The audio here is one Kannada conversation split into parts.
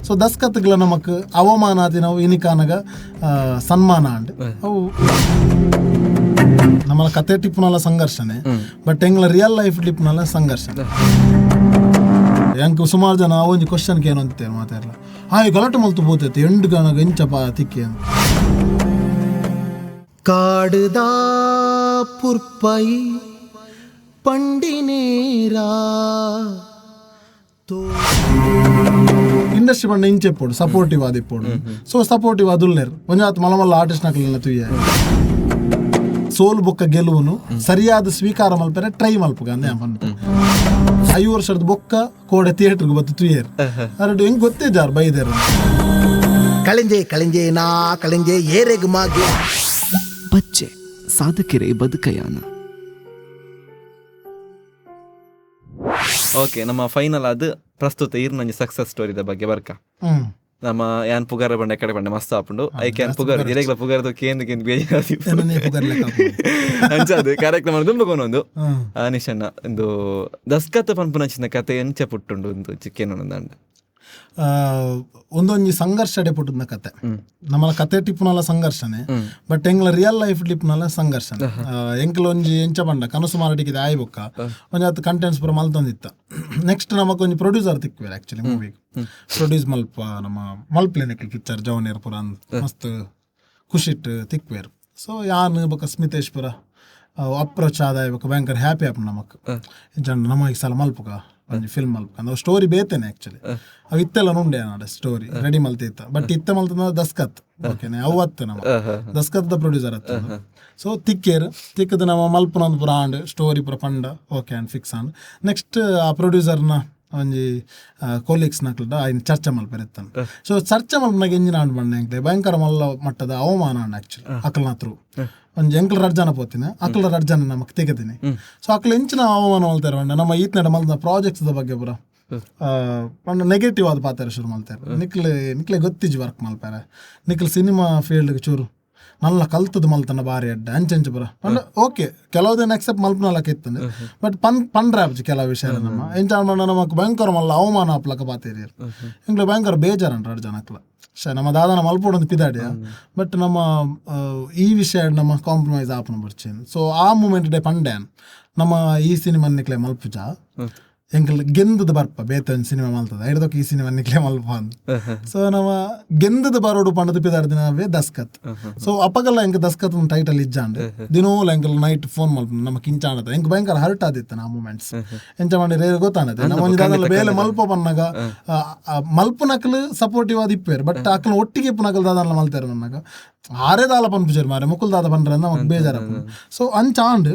ಸೊ ದಸ್ಕತ್ಗಳ ನಮಕ್ ಅವಮಾನಾದಿ ನಾವು ಇನಿಕಾನಗ ಸನ್ಮಾನ ಅಂಡ್ ಅವು ನಮ್ಮ ಕತೆ ಟಿಪ್ನಲ್ಲ ಸಂಘರ್ಷಣೆ ಬಟ್ ಎಂಗ್ಲ ರಿಯಲ್ ಲೈಫ್ ಟಿಪ್ನಲ್ಲ ಸಂಘರ್ಷಣೆ. ಎಂಕ್ ಸುಮಾರು ಜನ ಒಂಜಿ ಕ್ವಶನ್ಗೆ ಏನು ಅಂತೇನು ಮಾತಾಡಲ್ಲ ಈ ಗಲಾಟೆ ಮಲ್ತು ಬೋತೈತೆ ಎಂಟು ಗಣಗ ಎಂಚಪ್ಪ ತಿಕ್ಕಿ ಅಂತ ಕಾಡುದಾ ಪುರ್ಪೈ ಪಂಡಿನೇರಾ ಇಂಡಸ್ಟ್ರಿ ಪಂಡ ಇಂಚೆ ಪೋಡು ಸಪೋರ್ಟಿವ್ ಆದಿ ಪೋಡು ಸೊ ಸಪೋರ್ಟಿವ್ ಅದುಲ್ಲೇರು ಒಂಜಾತ್ ಮಲಮಲ್ಲ ಆರ್ಟಿಸ್ಟ್ ನಕಲಿನ ತುಯ್ಯ ಸೋಲು ಬೊಕ್ಕ ಗೆಲುವುನು ಸರಿಯಾದ ಸ್ವೀಕಾರ ಮಲ್ಪರೆ ಟ್ರೈ ಮಲ್ಪಗ ಅಂದೆ ಅನ್ಪು 5 ವರ್ಷದ ಬೊಕ್ಕ ಕೋಡೆ ಥಿಯೇಟರ್ಗೆ ಬತ್ತು ತುಯ್ಯರು ಅರಡು ಹೆಂಗ್ ಗೊತ್ತೇ ಜಾರ್ ಬೈದೇರು ಕಳಿಂಜೆ ಕಳಿಂಜೆ ನಾ ಕಳಿಂಜೆ ಏರೆಗ್ ಮಾಗೆ ಬಚ್ಚೆ ಸಾಧಕರೇ ಬದುಕಯಾನ. ಓಕೆ, ನಮ್ಮ ಫೈನಲ್ ಅದು ಪ್ರಸ್ತುತ ಇರ್ನಂಜಿ ಸಕ್ಸಸ್ ಸ್ಟೋರಿದ ಬಗ್ಗೆ ಬರ್ಕ ನಮ್ಮ ಯಾನ್ ಪುಗಾರ ಬಂಡೆ ಕಡೆ ಬಂಡೆ ಮಸ್ತ್ ಆಪುಂಡು ಐಕೆ ಯಾನ್ ಪುಗಾರ ಇರೆಗ್ಲ ಪುಗಾರದು ಕೇಂದ್ರ ಬೇಜಾರು ಅಂಚದು ಕಾರ್ಯಕ್ರಮ ದುಂಬಕೊಂಡೊಂದು ನಿಶಣ್ಣ ಒಂದು ದಸ್ಕತ್ ಪನ್ಪುನಂಚಿನ ಕತೆ ಎಂಚ ಪುಟ್ಟುಂಡು ಒಂದು ಚಿಕ್ಕೇನೊಂದಂಡ ಒಂದೊಂಜಿ ಸಂಘರ್ಷಡೆ ಪುಟ್ಟದ ಕತೆ ನಮ್ಮಲ ಕತೆ ಟಿಪ್ನಲ್ಲ ಸಂಘರ್ಷನೆ ಬಟ್ ಎಂಗ್ಲ ರಿಯಲ್ ಲೈಫ್ ಟಿಪ್ನಲ್ಲ ಸಂಘರ್ಷನೆ ಎಂಕ್ಲ ಒಂಜಿ ಎಂಚ ಬಂಡ ಕನಸು ಮಾರಟಿಗೆ ಆಯ್ ಬೊಕ್ಕ ಒಂಜಾತ್ ಕಂಟೆಂಟ್ಸ್ ಪೂರ ಮಲ್ತೊಂದಿತ್ತ. ನೆಕ್ಸ್ಟ್ ನಮಕ್ ಒಂಜಿ ಪ್ರೊಡ್ಯೂಸರ್ ತಿಕ್ವೇರ್ ಆಕ್ಚುಲಿ ಮೂವಿಗೆ ಪ್ರೊಡ್ಯೂಸ್ ಮಲ್ಪ ನಮ್ಮ ಮಲ್ಪ್ಲೇನೆಕ್ಲಿ ಪಿಕ್ಚರ್ ಜವನೇರ್ ಪುರ ಮಸ್ತ್ ಖುಷಿಟ್ ತಿಕ್ವೇರ್. ಸೊ ಯಾನ್ ಬೊಕ್ಕ ಸ್ಮಿತೇಶ್ ಪುರ ಅಪ್ರೋಚ್ ಆದಾಯ ಬೊಕ್ಕ ಭಯಂಕರ ಹ್ಯಾಪಿ ಆಪ್ ನಮಕ್ ಜನ ನಮಗೆ ಈ ಸಲ ಮಲ್ಪುಗ ಒಂಜಿ ಫಿಲ್ಮ್ ಮಲ್ಪ ಅಂದ್ರೆ ಸ್ಟೋರಿ ಬೇತೇನೆ ಆಕ್ಚುಲಿ ಅವು ಇತ್ತೆಲ್ಲ ನುಂಡೆ ನಾಡ ಸ್ಟೋರಿ ರೆಡಿ ಮಲ್ತಿತ್ತ ಬಟ್ ಇತ್ತ ಮಲ್ತಂದ್ರೆ ದಸ್ಕತ್ ಓಕೆನೆ ಅವತ್ತು ನಮ್ಮ ದಸ್ಕತ್ ಪ್ರೊಡ್ಯೂಸರ್ ಅತ್ತ ಸೊ ತಿಕ್ಕೇರು ತಿಕ್ಕದ ನಮ್ಮ ಮಲ್ಪನೊಂದು ಪುರ ಆಂಡ್ ಸ್ಟೋರಿ ಪುರ ಪಂಡ okay and fix and next ಆ ಪ್ರೊಡ್ಯೂಸರ್ನ ಒಂಜಿ ಕೊಲೀಗ್ಸ್ ನಕ್ಲದ ಆಯ್ನ ಚರ್ಚೆ ಮಲ್ಪೆರೆತ್ತಾನೆ. ಸೊ ಚರ್ಚೆ ಮಲ್ಪನಾಗ ಎಂಜಿನ ಆಂಡ್ ಬಂಡೆ ಎಂಕ್ಲೆ ಭಯಂಕರ ಮಲ್ಲ ಮಟ್ಟದ ಅವಮಾನ ಆಂಡ್ ಆಕ್ಚುಲಿ ಅಕಲ್ನ ತ್ರೂ ಒಂಜಿ ಎಂಕ್ಲ ರಡ್ಜನ ಪೋತಿನ ಅಕ್ಲ ರಡ್ಜನ ನಮಕ್ ತೆಗೆದಿನಿ. ಸೊ ಅಕ್ಲ ಎಂಚಿನ ಅವಮಾನ ಮಲ್ತಾರೆ ಬಂಡ ನಮ್ಮ ಈತ್ನಡೆ ಮಲ್ದ ಪ್ರಾಜೆಕ್ಟ್ಸ್ ಬಗ್ಗೆ ಪುರ ಪಂಡ ನೆಗೆಟಿವ್ ಆದ ಪಾತ್ರ ಶುರು ಮಲ್ತಾರೆ. ನಿಕ್ಲೆ ಗೊತ್ತಿಜ್ ವರ್ಕ್ ಮಲ್ಪಾರೆ ನಿಕ್ಲ ಸಿನಿಮಾ ಫೀಲ್ಡ್ಗೆ ಚೂರು ನಲ್ಲ ಕಲ್ತದ ಮಲ್ತನ ಬಾರಿ ಅಡ್ಡ ಅಂಚೆಂಚು ಪುರ ಪಂಡ ಓಕೆ ಕೆಲವುದೇನು ಅಕ್ಸೆಪ್ಟ್ ಮಲ್ಪನಲ್ಲಕ್ಕೆ ಇತ್ತಂದು ಬಟ್ ಪಂಡ್ರೆ ಆಪ್ಜಿ ಕೆಲವು ವಿಷಯ ನಮ್ಮ ಎಂಚಾಣ್ ಮಾಡ ನಮಕ್ ಭಯಂಕರ ಮಲ್ಲ ಅವಮಾನ ಆಪ್ಲಕ ಪಾತೇರಿಯರು ಎಂಕ್ಲೆ ಭಯಂಕರ ಬೇಜಾರಂಟ ರಡ್ ಜನಕ್ಲ ನಮ್ಮ ದಾದಾನ ಮಲ್ಪೊಡೊಂದು ಪಿದಾಡಿಯ ಬಟ್ ನಮ್ಮ ಈ ವಿಷಯ ನಮ್ಮ ಕಾಂಪ್ರಮೈಸ್ ಆಪನ ಬರ್ಚೇನು. ಸೊ ಆ ಮೂಮೆಂಟ್ ಡೇ ಪಂಡ್ಯಾನ್ ನಮ್ಮ ಈ ಸಿನಿಮಾ ನಿಕ್ಲೆ ಮಲ್ಪುಜ ಎಂಕಲ್ ಗೆಂದದ ಬರ್ಪ ಬೇತೊಂದು ಸಿನಿಮಾ ಮಲ್ತದ ಹಿಡ್ದಕ್ಕೆ ಈ ಸಿನಿಮಾ ನಿಕ್ಲೆ ಮಲ್ಪ ಅಂತ. ಸೊ ನಮ್ಮ ಗೆಂದದ ಬರೋಡು ಪಂಡದ ಪಿದಾಡ್ದಿನವೇ ದಸ್ಕತ್. ಸೊ ಅಪ್ಪಗಲ್ಲ ಎಂಕ ದಸ್ಕತ್ ಒಂದು ಟೈಟಲ್ ಇಜ್ಜಾಂಡ್ ದಿನೋಲ ಎಂಕಲ್ ನೈಟ್ ಫೋನ್ ಮಲ್ಪ ನಮ್ಮ ಕಿಂಚಾಣದ ಎಂಕ್ ಭಯಂಕರ ಹರ್ಟ್ ಆದಿತ್ತು ಆ ಮೂಮೆಂಟ್ಸ್ ಎಂಚ ಮಾಡಿ ರೇರ್ ಗೊತ್ತಾನದೆ ನಮ್ಮ ಒಂದಾಗಲ್ಲ ಬೇಲೆ ಮಲ್ಪ ಬಂದಾಗ ಮಲ್ಪ ನಕಲು ಸಪೋರ್ಟಿವ್ ಆದ ಇಪ್ಪೇರು ಬಟ್ ಅಕ್ಲ ಒಟ್ಟಿಗೆ ನಕಲ್ ದಾದಲ್ಲ ಮಲ್ತಾರೆ ನನ್ನಾಗ ಆರೇ ದಾಲ ಪನ್ಪುಜರ್ ಮಾರೆ ಮುಕುಲ್ ದಾದ ಪಂಡ್ರೆ ನಮಕ್ ಬೇಜಾರ. ಸೊ ಅಂಚಾಂಡ್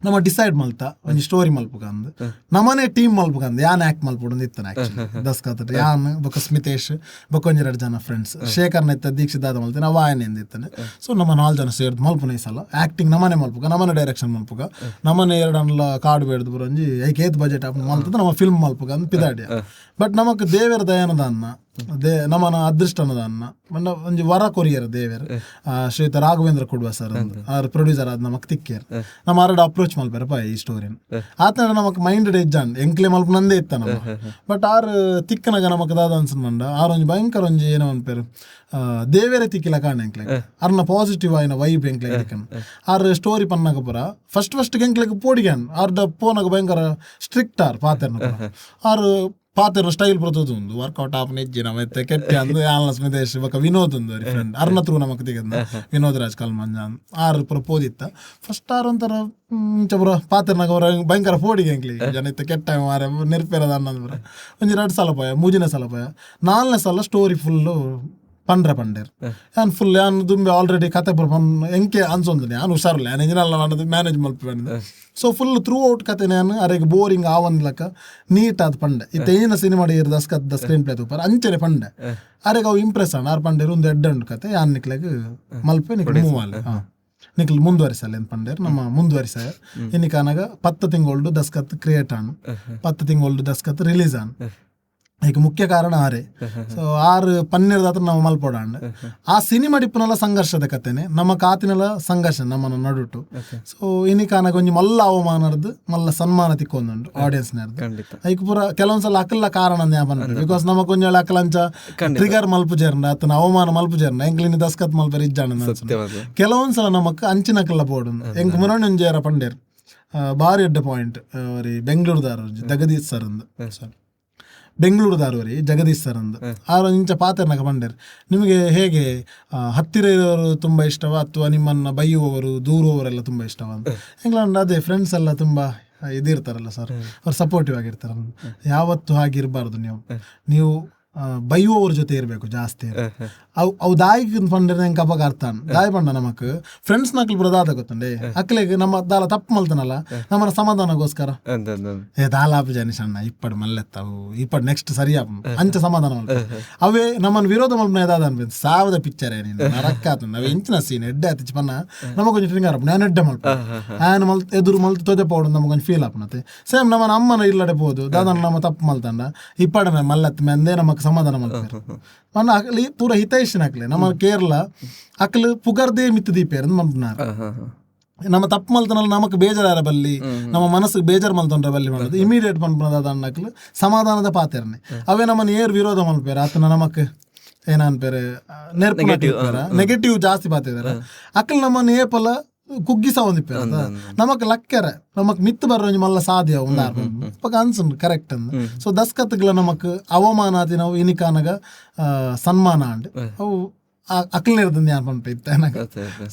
ನಮ್ಮ ಡಿಸೈಡ್ ಮಲ್ತ ಒಂಜಿ ಸ್ಟೋರಿ ಮಲ್ಪುಗಂದು ನಮ್ಮನೆ ಟೀಮ್ ಮಲ್ಪುಗಂದು ಯಾನ್ ಆಕ್ಟ್ ಮಲ್ಪೊಡು ಇತ್ತಾನೆ ಆಕ್ಚುಲಿ ದಸ್ಕತ್ ಯಾನ್ ಬೊಕ್ಕ ಸ್ಮಿತೇಶ್ ಬೊಕ್ಕ ಒಂಜಿ 2 ಜನ ಫ್ರೆಂಡ್ಸ್ ಶೇಖರ್ನ ಇತ್ತ ದೀಕ್ಷಿತ್ ದಾದ ಮಲ್ತೇನೆ ಅವ ಆಯನಿಂದ ಇತ್ತಾನೆ. ಸೊ ನಮ್ಮ 4 ಜನ ಸೇರ್ದು ಮಲ್ಪುನ ಈ ಸಲ ಆಕ್ಟಿಂಗ್ ನಮ್ಮನೆ ಮಲ್ಪುಗ ನಮ್ಮನೆ ಡೈರೆಕ್ಷನ್ ಮಲ್ಪುಗ ನಮ್ಮನೆ 2 ಅನ್ಲ ಕಾಡು ಬೇಡ್ದು ಬರೋಂಜಿ ಐಕೇತ್ ಬಜೆಟ್ ಆಪ್ ಮಲ್ತದ ನಮ್ಮ ಫಿಲ್ಮ್ ಮಲ್ಪುಗ ಅಂದ್ ಪಿದಾಡಿಯ. ಬಟ್ ನಮಕ್ ದೇವರ ದಯಾನದ ಅನ್ನ ನಮ್ಮನ ಅದೃಷ್ಟನದ ಅನ್ನ ಮಂಡ ಒಂಜಿ ವರ ಕೊರಿಯರ್ ದೇವೇರ್ ಶ್ರೀಯುತ ರಾಘವೇಂದ್ರ ಕುಡ್ವ ಸರ್ ಅವ್ರ ಪ್ರೊಡ್ಯೂಸರ್ ಆದ್ ನಮಕ್ ತಿಕ್ಕೇರ್ ನಮ್ಮ ಆರಡು ಅಪ್ರೋಚ್ ಮಲ್ಪೇರಪ್ಪ ಈ ಸ್ಟೋರಿನ ಆತ ನಮಕ್ ಮೈಂಡ್ ಎಜ್ಜಾಂಡ್ ಎಂಕ್ಲೆ ಮಲ್ಪ ನಂದೇ ಇತ್ತ ನಮ್ಮ ಬಟ್ ಆರು ತಿಕ್ಕನಾಗ ನಮಕ್ ದಾದ ಅನ್ಸನ್ ಮಂಡ ಆರೊಂಜಿ ಭಯಂಕರ ಒಂಜಿ ಏನೋ ಅನ್ಪೇರು ದೇವೇರೆ ತಿಕ್ಕಿಲ ಕಾಣ ಎಂಕ್ಲೆ ಅರ್ನ ಪಾಸಿಟಿವ್ ಆಯ್ನ ವೈಬ್ ಎಂಕ್ಲೆ ಆರ್ ಸ್ಟೋರಿ ಪನ್ನಾಗ ಪುರ ಫಸ್ಟ್ ಎಂಕ್ಲೆಗ್ ಪೋಡಿಗ್ಯಾನ್ ಆರ್ದ ಪೋನಾಗ ಭಯಂಕರ ಸ್ಟ್ರಿಕ್ಟ್ ಆರ್ ಪಾತೆರ್ನ ಆರು ಪಾತೆರ ಸ್ಟೈಲ್ ಬರ್ತದ ಒಂದು ವರ್ಕೌಟ್ ಆಪ್ ನೆಜ್ಜಿ ನಮ್ಮ ಕೆಟ್ಟ ಅಂದ್ರೆ ಆಲ್ನ ಸ್ಮಿತೇಶ್ ಬೊಕ್ಕ ವಿನೋದ್ ಒಂದು ಫ್ರೆಂಡ್ ಅರ್ನ ತ್ರೂ ನಮಕ್ ತೆಗೆದ ವಿನೋದ್ ರಾಜ್ ಕಲ್ಮಂಜಾನ್ ಆರು ಪುರ ಪೋದಿತ್ತ ಫಸ್ಟ್ ಆರು ಒಂಥರ ಪುರ ಪಾತೆರ್ನಾಗ ಅವರ ಭಯಂಕರ ಪೋಡಿಗೆ ಎಂಕ್ಲಿ ಜನ ಇತ್ತ ಕೆಟ್ಟ ಮಾರ ನೆರ್ಪೇರದ ಅನ್ನೋದು ಪುರ ಒಂಜಿ 2 ಸಲ ಪೋಯ 3ನೇ ಸಲ ಪೋಯ 4ನೇ ಸಲ ಸ್ಟೋರಿ ಫುಲ್ಲು ಪಂಡೇರ್ ಯಾನ್ ಫುಲ್ ಯಾನ್ ದುಂಬಿ ಆಲ್ರೆಡಿ ಕತೆ ಪುರ ಎಂಕೆ ಅನ್ಸೊಂದಿನಿ ಯಾನು ಹುಷಾರಿಲ್ಲ ಯಾನ್ ಎಂಜಿನಲ್ಲ ಅನ್ನೋದು ಮ್ಯಾನೇಜ್ ಮಲ್ಪಿ. ಸೊ ಫುಲ್ ಥ್ರೂ ಔಟ್ ಕತೆ ನಾನು ಅರೆಗೆ ಬೋರಿಂಗ್ ಆವಂದ್ಲಕ್ಕ ನೀಟ್ ಆದ ಪಂಡೆ ಇತ್ತ ಏನ ಸಿನಿಮಾ ದಸ್ಕತ್ ಸ್ಕ್ರೀನ್ ಪ್ಲೇ ತೂಪಾರ ಅಂಚನೆ ಪಂಡೆ ಅರೆಗೆ ಅವು ಇಂಪ್ರೆಸ್ ಅಣ್ಣ ಆರು ಪಂಡೇರು ಒಂದು ಎಡ್ಡು ಕತೆ ಯಾನ್ ನಿಕ್ಲೆಗ್ ಮಲ್ಪೆ ನಿಕ್ಲೆ ಮೂವ್ ಅಲ್ಲ ನಿಕ್ಲು ಮುಂದುವರಿಸಲ್ಲ ಏನು ಪಂಡೇರ್ ನಮ್ಮ ಮುಂದುವರಿಸ ಇನ್ನಿಕಾನಾಗ 10 ತಿಂಗಳು ದಸ್ಕತ್ ಕ್ರಿಯೇಟ್ ಆನ್ 10 ತಿಂಗಳು ದಸ್ಕತ್ ರಿಲೀಸ್ ಆನ್ ಈಗ ಮುಖ್ಯ ಕಾರಣ ಆರೆ. ಸೊ ಆರು ಪನ್ನೀರ್ದ ಹತ್ರ ನಾವು ಮಲ್ಪೋಡಾಂಡ್ ಆ ಸಿನಿಮಾ ಡಿಪ್ಪನೆಲ್ಲ ಸಂಘರ್ಷದ ಕಥೆನೆ ನಮ್ಮ ಕಾತಿನೆಲ್ಲ ಸಂಘರ್ಷ ನಮ್ಮನ್ನ ನಡುಟು. ಸೊ ಇನಿಕಾನಾಗ ಒಂಜಿ ಮಲ್ಲ ಅವಮಾನದ್ದು ಮಲ್ಲ ಸನ್ಮಾನ ತಿಕ್ಕೊಂದುಂಡು ಆಡಿಯನ್ಸ್ ಐಕ್ ಪೂರ ಕೆಲವೊಂದ್ಸಲ ಅಕಲ್ಲ ಕಾರಣ ಬಿಕಾಸ್ ನಮಕ್ ಒಂಜ ಅಕಲಂಚ ಟ್ರಿಗರ್ ಮಲ್ಪು ಜರ್ನ ಅತನ ಅವಮಾನ ಮಲ್ಪು ಜರ್ನ ಎಂಕ್ಲಿನ ದಸ್ಕತ್ ಮಲ್ಪರ್ ಇಜ್ಜಾಣ ಕೆಲವೊಂದ್ಸಲ ನಮಕ್ ಅಂಚಿನಕಲ್ಲ ಬೋಡು ಎಂಕ್ ಮುರಣಂಜೇರ ಪಂಡೇರ್ ಬಾರಿ ಎಡ್ಡ ಪಾಯಿಂಟ್ ಬೆಂಗಳೂರುದಾರ ಜಗದೀಶ್ ಸರ್ ಸಾರಿ ಬೆಂಗಳೂರುದಾರವರಿ ಜಗದೀಶ್ ಸರ್ ಅಂದು ಆರು ಇಂಚ ಪಾತ್ರನಾಗ ಬಂಡೇರು. ನಿಮಗೆ ಹೇಗೆ ಹತ್ತಿರ ಇರೋರು ತುಂಬ ಇಷ್ಟವ ಅಥವಾ ನಿಮ್ಮನ್ನು ಬೈಯುವವರು ದೂರುವವರೆಲ್ಲ ತುಂಬ ಇಷ್ಟವ ಅಂತ ಇಂಗ್ಲೆಂಡ್ ಅದೇ ಫ್ರೆಂಡ್ಸ್ ಎಲ್ಲ ತುಂಬ ಇದಿರ್ತಾರಲ್ಲ ಸರ್, ಅವ್ರು ಸಪೋರ್ಟಿವ್ ಆಗಿರ್ತಾರಲ್ಲ. ಯಾವತ್ತು ಹಾಗಿರಬಾರ್ದು. ನೀವು ಬೈಯುವವ್ರ ಜೊತೆ ಇರಬೇಕು ಜಾಸ್ತಿ. ಅವು ದಾಯಿಗೆ ಪಂಡಿರ ಹೆಂಗೆ ಅವಾಗ ಅರ್ಥ ದಾಯಿ ಪಂಡ ನಮಕ್ ಫ್ರೆಂಡ್ಸ್ ನಕ್ಲು ಬರೋದಾದ ಗೊತ್ತಂಡೆ ಅಕ್ಲೆಗೆ ನಮ್ಮ ದಾಲ ತಪ್ಪು ಮಲ್ತಾನಲ್ಲ ನಮ್ಮನ್ನ ಸಮಾಧಾನಗೋಸ್ಕರ ದಾಲಾಪ ಜನಿಸಣ್ಣ ಇಪ್ಪಡ್ ಮಲ್ಲೆತ್ತಾವು ಇಪ್ಪಡ್ ನೆಕ್ಸ್ಟ್ ಸರಿಯಾಪ ಅಂಚ ಸಮಾಧಾನ ಮಲ್ಪ ಅವೇ ನಮ್ಮನ್ನು ವಿರೋಧ ಮಲ್ಪನ ಯಾವ್ದು ಅನ್ಬೇಕು ಸಾವದ ಪಿಕ್ಚರ್ ಏನಿಲ್ಲ ರಕ್ಕಾತ ನಾವ್ ಇಂಚಿನ ಸೀನ್ ಎಡ್ಡೆ ಆತಿಚ್ ಪನ್ನ ನಮಗೊಂದು ಟ್ರಿಂಗರ್ ಆಪ ನಾನು ಎಡ್ಡೆ ಮಲ್ಪ ಆನ್ ಮಲ್ ಎದುರು ಮಲ್ತು ತೊದೆ ಪೌಡು ನಮಗೊಂದು ಫೀಲ್ ಆಪನತೆ ಸೇಮ್ ನಮ್ಮನ ಅಮ್ಮನ ಇಲ್ಲಡೆ ಪೋದು ದಾದನ ನಮ್ಮ ತಪ್ಪು ಮಲ್ತಂಡ ಇಪ್ಪಡ ಮಲ್ಲತ್ ಮೆಂದೇ ನಮಕ್ ಸಮಾಧಾನ ಮಲ್ತಾರೆ ಮನ್ನ ಅಕ್ಲಿ ಪೂರ ಹಿತೈಷನ್ ಹಾಕ್ಲಿ ನಮ್ಮ ಕೇರಳ ಅಕ್ಲು ಪುಗರ್ದೇ ಮಿತ್ತು ದೀಪೇರ್ ಮಲ್ಪನಾರ ನಮ್ಮ ತಪ್ಪು ಮಲ್ತನಲ್ಲ ನಮಕ್ ಬೇಜಾರ ಬಲ್ಲಿ ನಮ್ಮ ಮನಸ್ಸಿಗೆ ಬೇಜಾರು ಮಲ್ತೊಂಡ್ರೆ ಬಲ್ಲಿ ಮಾಡೋದು ಇಮಿಡಿಯೇಟ್ ಮಲ್ಪನದ ಅಣ್ಣಕ್ಲು ಸಮಾಧಾನದ ಪಾತೆರ್ನೆ ಅವೇ ನಮ್ಮನ್ನ ಏರ್ ವಿರೋಧ ಮಲ್ಪೇರ ಆತನ ನಮಕ್ ಏನನ್ಪೇರೆ ನೆಗೆಟಿವ್ ಜಾಸ್ತಿ ಪಾತಿದಾರ ಅಕ್ಲು ನಮ್ಮನ್ನ ಏಪಲ ಕುಗ್ಗಿಸ ಒಂದಿಪ್ಪ ನಮಕ್ ಲಕ್ಕೆರ ನಮಕ್ ಮಿತ್ತು ಬರೋ ಮಲ್ಲ ಸಾಧ್ಯ ಒಂದು ಅನ್ಸುಂಡು ಕರೆಕ್ಟ್ ಅಂದ್. ಸೊ ದಸ್ಕತ್ಗಳ ನಮಕ್ ಅವಮಾನಾತಿ ನಾವು ಇನಿಕಾನಗ ಸನ್ಮಾನ ಅಂಡ್ ಅವು ಅಕ್ಲಿರ್ದ ಯಾನ್ ಪಂಪ ಇತ್ತ.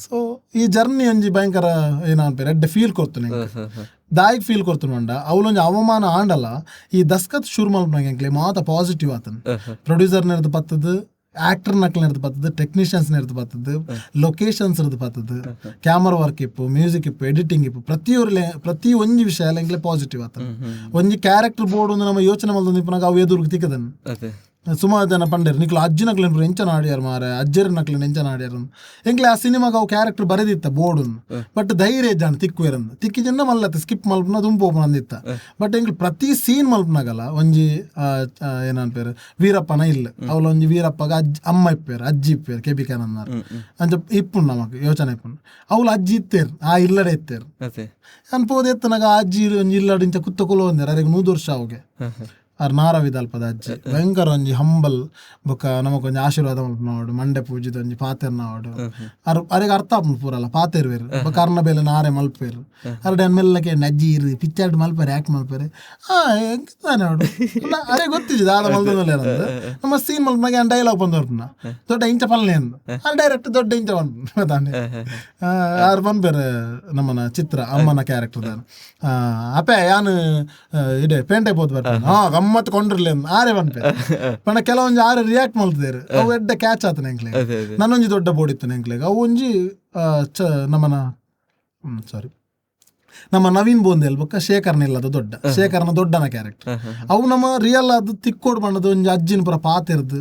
ಸೊ ಈ ಜರ್ನಿ ಒಂಜಿ ಭಯಂಕರ ಏನನ್ಪೇರೆ ಎಡ್ಡೆ ಫೀಲ್ ಕೊಡ್ತು ದಾಯಿಗೆ ಫೀಲ್ ಕೊಡ್ತು ಮಂಡ ಅವಳೊಂದು ಅವಮಾನ ಆಂಡಲ್ಲ ಈ ದಸ್ಕತ್ ಶುರು ಮಲ್ಪನಾಗೆ ಮಾತ ಪಾಸಿಟಿವ್ ಆತನ್ ಪ್ರೊಡ್ಯೂಸರ್ ನಿರ್ದು ಪತ್ತದು ಆಕ್ಟರ್ ನಕ್ಲು ನಿರ್ದು ಪತ್ತದು ಟೆಕ್ನಿಷಿಯನ್ಸ್ ನಿರ್ದು ಪತ್ತದು ಲೊಕೇಶನ್ಸ್ ಇರ್ದು ಪತ್ತದು ಕ್ಯಾಮರಾ ವರ್ಕ್ ಇಪ್ಪು ಮ್ಯೂಸಿಕ್ ಇಪ್ಪು ಎಡಿಟಿಂಗ್ ಇಪ್ಪು ಪ್ರತಿ ಒಂಜಿ ವಿಷಯ ಎಲ್ಲ ಎಂಗ್ಲೇ ಪಾಸಿಟಿವ್ ಆತ. ಒಂಜಿ ಕ್ಯಾರೆಕ್ಟರ್ ಬೋರ್ಡ್ ಒಂದು ನಮ್ಮ ಯೋಚನೆ ಮಲ್ತೊಂದು ಇಪ್ಪನಾಗ ಅವು ಎದುರು ತಿಕ್ಕದನ್ ಸುಮಾರು ಜನ ಪಂಡೇರು ನಿಕ್ಲು ಅಜ್ಜಿ ನಕ್ಲಿನ ಎಂಚನ ಆಡ್ಯಾರ ಮಾರ ಅಜ್ಜರಿ ನಕ್ಲಿನ ಎಂಚನ ಆಡ್ಯಾರ ಎಂಕ್ಲೆ ಆ ಸಿನಿಮಾಗ ಅವು ಕ್ಯಾರೆಕ್ಟರ್ ಬರೆದಿತ್ತ ಬೋರ್ಡ್ ಬಟ್ ಧೈರ್ಯ ಜಾಣ ತಿಕ್ಕುವೇರಂದು ತಿಕ್ಕಿ ಜನ ಮಲ್ಲತ್ತ ಸ್ಕಿಪ್ ಮಲ್ಪನ ದುಂಪೋಪನ ಅಂದಿತ್ತ. ಬಟ್ ಎಂಕ್ಲು ಪ್ರತಿ ಸೀನ್ ಮಲ್ಪನಾಗಲ್ಲ ಒಂಜಿ ಏನನ್ಪೇರು ವೀರಪ್ಪನ ಇಲ್ಲ ಅವಳ ಒಂಜಿ ವೀರಪ್ಪಗ ಅಮ್ಮ ಇಪ್ಪೇರು ಅಜ್ಜಿ ಇಪ್ಪೇರು ಕೆಬಿ ಕ್ಯಾನನ್ನಾರು ಅಂಚ ಇಪ್ಪುಂಡು ನಮಕ್ ಯೋಚನೆ ಇಪ್ಪುಂಡು ಅವಳು ಅಜ್ಜಿ ಇತ್ತೇರು ಆ ಇಲ್ಲಡೆ ಇತ್ತೇರು ಅನ್ಪೋದು ಎತ್ತನಾಗ ಆ ಅಜ್ಜಿ ಒಂಜಿ ಇಲ್ಲಡೆ ಇಂಚ ಕುತ್ತ ಕುಲ ಒಂದೇರು ಅರೆಗೆ 100 ವರ್ಷ ಅವಗೆ ಅವ್ರ ನಾರವಿದಲ್ಪದ ಅಜ್ಜಿ ಭಯಂಕರ ಒಂಜಿ ಹಂಬಲ್ ಬೊಕ್ಕ ನಮಕೊಂಜಿ ಆಶೀರ್ವಾದ ಮಲ್ಪ ನೋಡು ಮಂಡೆ ಪೂಜಿದ ಒಂಜಿ ಪಾತೆರ್ ನೋಡು ಅರೆಗೆ ಅರ್ಥ ಆಪುಂಡು ಪೂರಲ್ಲ ಪಾತೆರ್ವೇರು ಬೊಕ್ಕ ಅರ್ನ ಬೇಲೆ ನಾರೆ ಮಲ್ಪೇರು ಅರ್ಡೆ ಮೆಲ್ಲಕ್ಕೆ ಅಜ್ಜಿ ಇರು ಪಿಚ್ಚಾಡ್ ಮಲ್ಪೇರು ಯಾಕೆ ಮಲ್ಪೇರು ನೋಡು ಅರೆ ಗೊತ್ತಿದ್ದು ದಾದ ಮಲ್ದಲ್ಲ ನಮ್ಮ ಸೀನ್ ಮಲ್ಪನಾಗ ಡೈಲಾಗ್ ಬಂದವ್ರನ್ನ ದೊಡ್ಡ ಇಂಚ ಪಲ್ಲೆ ಅಂದು ಅದು ಡೈರೆಕ್ಟ್ ದೊಡ್ಡ ಇಂಚ ಬಂದು ಯಾರು ಬಂದ್ಬೇರು ನಮ್ಮನ ಚಿತ್ರ ಅಮ್ಮನ ಕ್ಯಾರೆಕ್ಟರ್ ಅಪ್ಪೆ ಯಾನು ಇದೆ ಪೇಂಟೆ ಬೋದು ಬರ್ತಾನೆ ಗಮ್ಮತ್ ಕೊಂಡ್ರಲಿ ಆರೆ ಬಂದ್ಪೆ ಪಣ ಕೆಲವೊಂದು ಆರೆ ರಿಯಾಕ್ಟ್ ಮಾಡ್ತಿದ್ದಾರೆ ಅವು ಎಡ್ಡೆ ಕ್ಯಾಚ್ ಆತನ ಎಂಕ್ಲೆ ನನ್ನೊಂಜಿ ದೊಡ್ಡ ಬೋರ್ಡ್ ಇತ್ತು ಎಂಕ್ಲೆಗೆ ಅವು ಒಂಜಿ ನಮ್ಮನ ಸಾರಿ ನಮ್ಮ ನವೀನ್ ಬೋಂದೇಲ್ ಬೊಕ್ಕ ಶೇಖರ್ನ ಇಲ್ಲದ ಶೇಖರ್ನ ದೊಡ್ಡನ ಕ್ಯಾರೆಕ್ಟರ್ ಅವು ನಮ್ಮ ರಿಯಲ್ ಅದು ತಿಕ್ಕೋಡ್ ಬಣ್ಣದ ಒಂಜಿ ಅಜ್ಜಿನ ಪುರ ಪಾತಿರ್ದು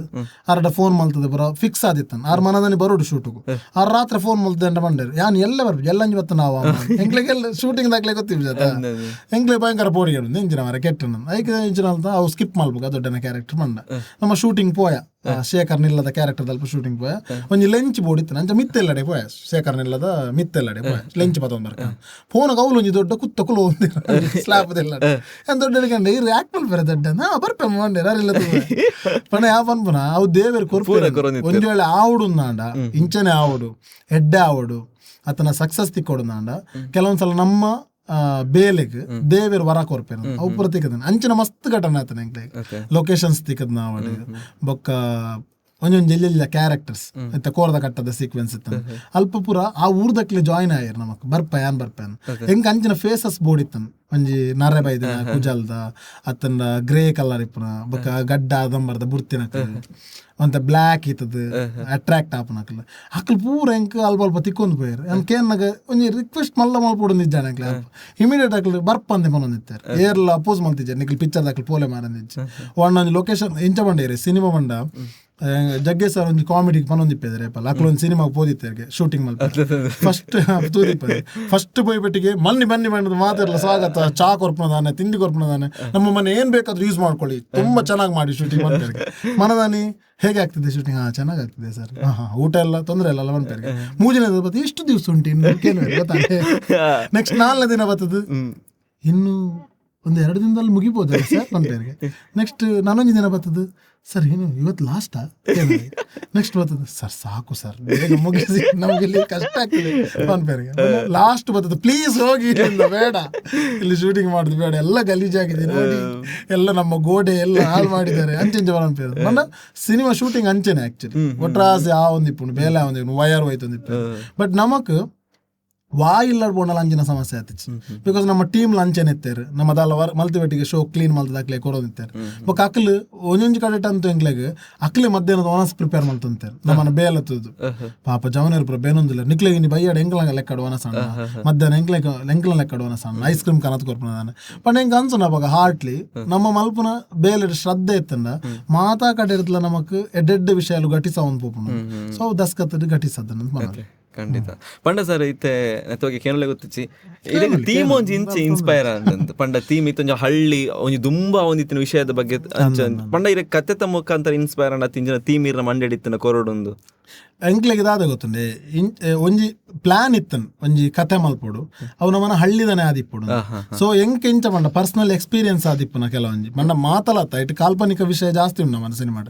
ಅರ್ಡ ಫೋನ್ ಮಲ್ತದ ಪುರ ಫಿಕ್ಸ್ ಆದಿತ್ತನ್ ಆರ್ ಮನದಲ್ಲಿ ಬರೋಡು ಶೂಟಿಗೂ ಆರ್ ರಾತ್ರಿ ಫೋನ್ ಮಲ್ತದ ಬಂಡೇರು ಯಾನ್ ಎಲ್ಲ ಬರ್ಬೇಕು ಎಲ್ಲಂಜಿ ಬತ್ತ ನಾವು ಎಂಕ್ಲೆಗೆಲ್ಲ ಶೂಟಿಂಗ್ ದಾಗ್ಲೆ ಗೊತ್ತಿಲ್ಲ ಎಂಕ್ಲೆ ಭಯಂಕರ ಪೋಡಿಗೆ ಎಂಜಿನ ಮರ ಕೆಟ್ಟ ಐಕೆ ಎಂಜಿನ ಅಂತ ಅವು ಸ್ಕಿಪ್ ಮಾಡ್ಬೇಕು ದೊಡ್ಡನ ಕ್ಯಾರೆಕ್ಟರ್ ಮಂಡ ನಮ್ಮ ಶೂಟಿಂಗ್ ಪೋಯ ಶೇಖರ್ ನಿಲ್ಲದ ಕ್ಯಾರೆಕ್ಟರ್ ದಲ್ಪ ಶೂಟಿಂಗ್ ಪೋಯ ಒಂಜಿ ಲೆಂಚ್ ಬೋರ್ಡ್ ಇತ್ತು ಅಂಚ ಮಿತ್ತೆಲ್ಲಡೆ ಪೋಯ ಶೇಖರ್ ನಿಲ್ಲದ ಮಿತ್ತೆಲ್ಲಡೆ ಪೋಯ ಲೆಂಚ್ ಪದ ಬರ್ಕ ಫೋನ್ ಅವಳು ಒಂಜಿ ದೊಡ್ಡ ಕುತ್ತ ಕುಲು ಸ್ಲಾಪದೆಲ್ಲ ದೊಡ್ಡ ಹಿಡ್ಕೊಂಡೆ ಈ ರ್ಯಾಕ್ ಮಲ್ಪೇರೆ ದೊಡ್ಡ ಬರ್ಪೆ ಮಂಡೆ ಅರಿಲ್ಲ ಪಣ ಯಾವ ಪನ್ಪುನ ಅವು ದೇವೇರು ಕೊರ್ಪೇರೆ ಒಂಜಿ ವೇಳೆ ಆವುಡು ನಾಂಡ ಇಂಚನೆ ಆವುಡು ಎಡ್ಡೆ ಆವುಡು ಅತನ ಸಕ್ಸಸ್ ತಿಕ್ಕೋಡು ನಾಂಡ ಕೆಲವೊಂದ್ಸಲ ನಮ್ಮ ಬೇಲೆಗ್ ದೇವೇರು ವರ ಕೊರ್ಪೇರು ಅವು ಪೂರ ತಿಕ್ಕದ ಅಂಚಿನ ಮಸ್ತ್ ಘಟನೆ ಆತನ ಎಂಕ್ಲೆ ಲೊಕೇಶನ್ಸ್ ತಿಕ್ಕದ್ ನಾವಡು ಬೊಕ್ಕ ಒಂಜೊಂದು ಎಲ್ಲೆಲ್ಲ ಕ್ಯಾರೆಕ್ಟರ್ಸ್ ಇತ್ತ ಕೋರದ ಕಟ್ಟದ ಸೀಕ್ವೆನ್ಸ್ ಇತ್ತ ಅಲ್ಪ ಪೂರ ಆ ಊರ್ದಕ್ಲೆ ಜಾಯಿನ್ ಆಯ್ರು ನಮಕ್ ಬರ್ಪನ್ ಹೆಂಗ ಅಂಚಿನ ಫೇಸಸ್ ಬೋರ್ಡ್ ಇತ್ತನ್ ಒಂಜಿ ನರೆ ಬೈದಿನ ಕುಜಲ್ದ ಅತ್ತಂದ ಗ್ರೇ ಕಲರ್ ಇಪ್ಪನ ಬೊಕ್ಕ ಗಡ್ಡ ದಂಬರ್ದ ಬುರ್ತಿನಕ್ ಅಂತ ಬ್ಲ್ಯಾಕ್ ಇತ್ತದ ಅಟ್ರಾಕ್ಟ್ ಆಪನಕ್ಲ ಅಕ್ಲು ಪೂರ ಎಂಕ್ ಅಲ್ಪ ತಿಕ್ಕೊಂದು ಪೋಯರ್ ಕೇನ್ನಾಗ ಒಂಜಿ ರಿಕ್ವೆಸ್ಟ್ ಮಲ್ಲ ಮಲ್ಪೋಡು ನಿಜ್ಜಾನ ಅಕ್ಲ ಇಮಿಡಿಯೇಟ್ ಅಕ್ಲು ಬರ್ಪಂದೆ ಮನೊಂದಿತ್ತಾರೆ ಏರ್ಲ ಅಪೋಸ್ ಮಲ್ತಿಜ್ಜಾರ ನಿಕ್ಲು ಪಿಕ್ಚರ್ ಅಕ್ಲು ಪೋಲೆ ಮಾರಂದಿಜ್ಜ ಒಂದೊಂದು ಲೊಕೇಶನ್ ಇಂಚ ಬಂಡೇರಿ ಸಿನಿಮಾ ಬಂಡ ಜಗ್ಗೇಶ್ ಸರ್ ಒಂದು ಕಾಮಿಡಿಗೆ ಪನ್ನೊಂದಿಪ್ಪಿದ್ದಾರೆ ಅಕ್ಲೊಂದು ಸಿನಿಮಾಗೆ ಪೋದಿತ್ತೆ ಶೂಟಿಂಗ್ ಮಲ್ಪೆ ಫಸ್ಟ್ ತೂದಿಪ್ಪದೆ ಫಸ್ಟ್ ಪೋಯ್ಬಿಟ್ಟಿಗೆ ಬನ್ನಿ ಬಣ್ಣದ ಮಾತಿರಲ್ಲ ಸ್ವಾಗತ ಚಾ ಕೊರ್ಪಣದಾನೆ ತಿಂಡಿ ಕೊರ್ಪಣದಾನೆ ನಮ್ಮ ಮನೆ ಏನ್ ಬೇಕಾದ್ರೂ ಯೂಸ್ ಮಾಡ್ಕೊಳ್ಳಿ ತುಂಬಾ ಚೆನ್ನಾಗಿ ಮಾಡಿ ಶೂಟಿಂಗ್ ಮಾಡ್ತಾರೆ ಮನದಾನಿ ಹೇಗೆ ಆಗ್ತಿದೆ ಶೂಟಿಂಗ್ ಚೆನ್ನಾಗಿ ಆಗ್ತಿದೆ ಸರ್ ಊಟ ಎಲ್ಲ ತೊಂದರೆ ಇಲ್ಲ ಮನ್ಪೇರಿಗೆ ಮೂಜನೇ ಬರ್ತದೆ ಎಷ್ಟು ದಿವಸ ಉಂಟು ಇನ್ನು ನೆಕ್ಸ್ಟ್ 4ನೇ ದಿನ ಬರ್ತದೆ ಇನ್ನು ಒಂದು 2 ದಿನದಲ್ಲಿ ಮುಗಿಬೋದಲ್ಲ ಸರ್ ಮನ್ಪೇರಿಗೆ ನೆಕ್ಸ್ಟ್ 4ನೇ ದಿನ ಬರ್ತದೆ ಸರ್ ಏನು ಇವತ್ತು ಲಾಸ್ಟಾ ನೆಕ್ಸ್ಟ್ ಬರ್ತದೆ ಸರ್ ಸಾಕು ಸರ್ ಬೇಗ ಮುಗಿಸಿ ನಮಗೆ ಇಲ್ಲಿ ಕಷ್ಟ ಆಗ್ತದೆ ಮನ್ಪೇರಿಗೆ ಲಾಸ್ಟ್ ಬರ್ತದೆ ಪ್ಲೀಸ್ ಹೋಗಿ ಬೇಡ ಇಲ್ಲಿ ಶೂಟಿಂಗ್ ಮಾಡುದು ಬೇಡ ಎಲ್ಲ ಗಲೀಜಾಗಿದೆ ನೋಡಿ ಎಲ್ಲ ನಮ್ಮ ಗೋಡೆ ಎಲ್ಲ ಹಾಳು ಮಾಡಿದ್ದಾರೆ ಅಂಚೆಂಚೆ ಮನ್ಪೇರು ಬಂದ ಸಿನಿಮಾ ಶೂಟಿಂಗ್ ಅಂಚೆನೆ ಆಕ್ಚುಲಿ ಒಟ್ರಾಸೆ ಆ ಒಂದಿಪ್ಪು ಬೇಲೆ ಒಂದಿಪ್ಪು ವಯರ್ ಹೋಯ್ತೊಂದಿಪ್ಪು ಬಟ್ ನಮಕ್ ವಾಯಿಲ್ಲಾಡ್ ಬೋಂಡಲ್ಲ ಅಂಚಿನ ಸಮಸ್ಯೆ ಆತಿಚ್ಚು ಬಿಕಾಸ್ ನಮ್ಮ ಟೀಮ್ ಅಂಚೆನೆ ಇತ್ತೇರು ನಮ್ಮದಲ್ಲ ಮಲ್ತಿವೆಟ್ಟಿಗೆ ಶೋ ಕ್ಲೀನ್ ಮಲ್ತದಾಕ್ಲೆ ಕೊಡೋದಿತ್ತೇರು ಬೊಕ್ಕ ಅಕ್ಲು ಒಂಜೊಂಜಿ ಕಡೆ ಅಂತ ಎಂಕ್ಲೆಗೆ ಅಕ್ಲೆ ಮಧ್ಯಾಹ್ನದ ಒನಸ್ ಪ್ರಿಪೇರ್ ಮಲ್ತಂತೇರು ನಮ್ಮನ್ನ ಬೇಲತ್ತದು ಪಾಪ ಜವನೇರು ಪುರ ಬೇನೊಂದಿಲ್ಲ ನಿಕ್ಲೆಗೆ ನೀ ಬೈಯಾಡ ಎಂಕ್ಲಂಗ ಲೆಕ್ಕಡು ಒನಸ್ ಅಣ್ಣ ಮಧ್ಯಾಹ್ನ ಎಂಕ್ಲ ಲೆಕ್ಕಡು ಒನಸ್ ಅಣ್ಣ ಐಸ್ ಕ್ರೀಮ್ ಕನತ್ ಕೊರ್ಪನ ಪಂಡ ಹೆಂಗೆ ಅನ್ಸನ ಅವಾಗ ಹಾರ್ಟ್ಲಿ ನಮ್ಮ ಮಲ್ಪನ ಬೇಲೆ ಶ್ರದ್ಧೆ ಇತ್ತಂಡ ಮಾತಾ ಕಡೆ ಇರ್ತಲ್ಲ ನಮಕ್ ಎಡ್ಡೆಡ್ಡೆ ವಿಷಯಾಲು ಘಟಿಸ ಒಂದು ಪೋಪುನು ಸೊ ದಸ್ಕತ್ತದು ಘಟಿಸದನ್ನ ಮಾಡೋದು ಖಂಡಿತ ಪಂಡ ಸರ್ ಇತ್ತೆ ನೆತ್ತೋಗಿ ಕೇನಲೆ ಗೊತ್ತಿಚ್ಚಿ ಇದಕ್ಕೆ ಥೀಮ್ ಒಂಜಿ ಇಂಚೆ ಇನ್ಸ್ಪೈರ್ ಅಂತ ಪಂಡ ಥೀಮ್ ಇತ್ತೊಂಜ ಹಳ್ಳಿ ಒಂಜಿ ದುಂಬಾ ಒಂದಿತ್ತಿನ ವಿಷಯದ ಬಗ್ಗೆ ಪಂಡ ಇರ ಕತೆ ಮುಖಾಂತರ ಇನ್ಸ್ಪೈರ್ ಅಂಡ ತಿಂಜಿನ ಥೀಮ್ ಇರ ಮಂಡೆಡಿತ್ತಿನ ಕೊರಡೊಂದು ಎಂಕ್ಲೆಗೆ ದಾದ ಗೊತ್ತುಂಡೆ ಒಂಜಿ ಪ್ಲಾನ್ ಇತ್ತನ್ ಒಂಜಿ ಕತೆ ಮಲ್ಪೊಡು ಅವು ನಮ್ಮನ ಹಳ್ಳಿದನೆ ಆದಿಪ್ಪುಡು ಸೊ ಎಂಚ ಪಂಡ ಪರ್ಸನಲ್ ಎಕ್ಸ್ಪೀರಿಯನ್ಸ್ ಆದಿಪ್ಪುನ ಕೆಲವೊಂಜಿ ಪಂಡ ಮಾತಲತ್ತ ಇಟ್ಟು ಕಾಲ್ಪನಿಕ ವಿಷಯ ಜಾಸ್ತಿ ಉಂಡು ನಮ್ಮ ಸಿನಿಮಾ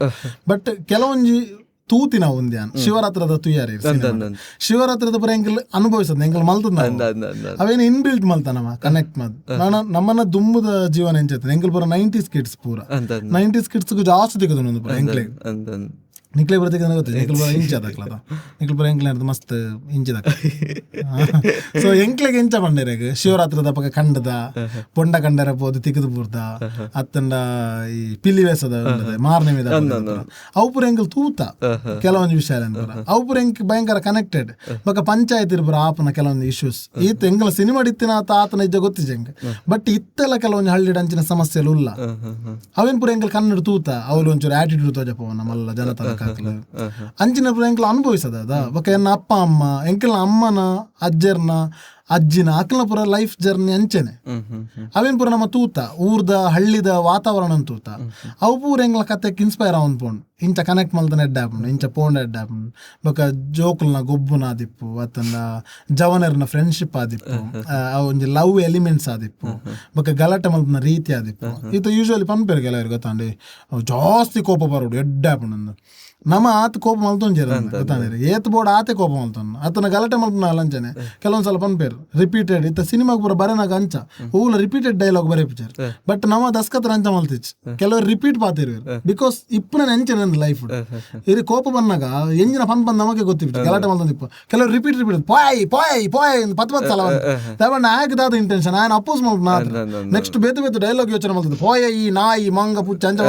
ಬಟ್ ಕೆಲವೊಂಜಿ ತೂತಿನ ಒಂದ್ಯಾನ್ ಶಿವರಾತ್ರದ ತುಯ್ಯಾರಿ ಶಿವರಾತ್ರದ ಪರ ಎಂಕಲ್ ಅನುಭವಿಸದ್ ಎಂಕಲ್ ಮಲ್ತದ ಅವೇನು ಇನ್ಬಿಲ್ಟ್ ಮಲ್ತಾನವ ಕನೆಕ್ಟ್ ಮದ್ ನಮ್ಮನ್ನ ದುಂಬದ ಜೀವನ ಎಂಚೈತೆ ಎಂಕಲ್ ಪೂರ 90s ಕಿಡ್ಸ್ ಪೂರ 90s ಕಿಡ್ಸ್ ಜಾಸ್ತಿ ತೆಗೆದು ಪೂರ ಎಂಕ್ಲೆ ನಿಕ್ಲೆ ಬರ್ತಕ್ಕೆ ಗೊತ್ತಿದೆ ನಿಕ್ಲೆ ಬರ ಇಂಚ ಅದಕ್ಲದ ನಿಕ್ಲೆ ಬರ ಎಂಕ್ಲೆ ಮಸ್ತ್ ಇಂಚಿದ ಸೊ ಎಂಕ್ಲೆಗೆ ಎಂಚ ಬಂಡೇರೆಗ್ ಶಿವರಾತ್ರದ ಪಕ್ಕ ಕಂಡದ ಪೊಂಡ ಕಂಡರ ಪೋದು ತಿಕ್ಕದು ಪೂರ್ದ ಅತ್ತಂಡ ಈ ಪಿಲಿ ವೇಸದ ಮಾರನೇ మీద ಅವು ಪೂರ ಎಂಕಲ್ ತೂತ ಕೆಲವೊಂದು ವಿಷಯ ಅವು ಪೂರ ಎಂಕ್ ಭಯಂಕರ ಕನೆಕ್ಟೆಡ್ ಬೊಕ ಪಂಚಾಯತ್ ಇರ್ಬರ ಆಪನ ಕೆಲವೊಂದು ಇಶ್ಯೂಸ್ ಈತ ಎಂಕಲ ಸಿನಿಮಾ ಇತ್ತಿನ ಆತನ ಇಜ್ಜ ಗೊತ್ತಿಜ ಎಂಕ್ ಬಟ್ ಇತ್ತೆಲ್ಲ ಕೆಲವೊಂದು ಹಳ್ಳಿ ಅಂಚಿನ ಸಮಸ್ಯೆಲು ಇಲ್ಲ ಅವೇನ್ ಪೂರ ಎಂಕಲ್ ಕನ್ನಡ ತೂತ ಅವ್ಲು ಒಂಚೂರು ಆಟಿಟ್ಯೂಡ್ ತೋಜಪ್ಪ ನಮ್ಮಲ್ಲ ಜನತ ಅಂಚಿನ ಎಂಕಲ್ ಅನುಭವಿಸದ ಬೊಕ ಎನ್ನ ಅಪ್ಪ ಅಮ್ಮ ಎಂಕಲ್ನ ಅಮ್ಮನ ಅಜ್ಜರ್ನ ಅಜ್ಜಿನ ಅಕ್ಲ ಪುರ ಲೈಫ್ ಜರ್ನಿ ಅಂಚೆನೆ ಅವೇನ್ ಪುರ ನಮ್ಮ ತೂತ ಊರ್ದ ಹಳ್ಳಿದ ವಾತಾವರಣ ತೂತ ಅವು ಪೂರ ಎಂಗ್ಲ ಕತೆಕ್ ಇನ್ಸ್ಪೈರ್ ಅವನ್ ಪೋಂಡು ಇಂಚ ಕನೆಕ್ಟ್ ಮಲ್ತನ ಎಡ್ಡ ಹಾಪುಂಡು ಇಂಚ ಪೋಂಡ ಎಡ್ಡ ಹಾಪುಂಡು ಬೊಕ ಜೋಕುಲ್ನ ಗೊಬ್ಬುನ ಆದಿಪ್ಪು ಅತ್ತಂಡ ಜವನರ್ನ ಫ್ರೆಂಡ್ಶಿಪ್ ಆದಿಪ್ಪು ಒಂಜಿ ಲವ್ ಎಲಿಮೆಂಟ್ಸ್ ಆದಿಪ್ಪು ಬೊಕ ಗಲಾಟೆ ಮಲ್ಪನ ರೀತಿ ಆದಿಪ್ಪು ಇದು ಯೂಶುವಲಿ ಪನ್ಪೇರು ಕೆಲವರು ಗೊತ್ತಾಂಡಿ ಜಾಸ್ತಿ ಕೋಪ ಬರೋಡು ಎಡ್ಡ ಹಾಪುಂಡು ನಮ್ಮ ಆತ ಕೋಪ ಮಲ್ತೊಂಜೇರ ಗೊತ್ತಾಂಡಿ ಏತ್ ಬೋರ್ಡ್ ಆತೆ ಕೋಪ ಮಲ್ತೊನ್ ಆತನ ಗಲಾಟೆ ಮಲ್ಪನ ಅಲಂಚನೆ ಕೆಲವೊಂದ್ಸಲ ಪನ್ಪೇರು ರಿಪೀಟೆಡ್ ಇತ್ತ ಸಿನಿಮಾಗ ಪೂರ ಬರೆನಾಗ ಅಂಚ ಹೂಲ ರಿಪೀಟೆಡ್ ಡೈಲಾಗ್ ಬರೀ ಪಿಕ್ಚರ್ ಬಟ್ ನಮ್ಮ ದಸ್ಕತ್ರ ಅಂಚ ಮಲ್ತಿಚ್ ಕೆಲವರು ರಿಪೀಟ್ ಪಾತಿರ್ವೇರು ಬಿಕಾಸ್ ಇಪ್ಪನ ನೆಂಚನೆ ಲೈಫ್ ಇದು ಕೋಪ ಬಂದಾಗ ಎಂಜಿನ ಪನ್ ನಮಗೆ ಗೊತ್ತಿತ್ತು ಗಲಾಟೆ ಮಲ್ತಿಪ್ಪ ಕೆಲವರು ರಿಪೀಟ್ ಪಾಯ್ ಪಾಯ್ ಪಾಯ್ ಪತ್ ಸಲ ತಗೊಂಡು ಆಗದಾದ ಇಂಟೆನ್ಷನ್ ಆಯ್ನ ಅಪೋಸ್ ಮಾತ್ರ ನೆಕ್ಸ್ಟ್ ಬೇತು ಡೈಲಾಗ್ ಯೋಚನೆ ಮಾಡ್ತಿದ್ದೆ ಪೋಯ ಈ ನಾಯಿ ಮಂಗ ಪುಚ್ಚ ಅಂಚ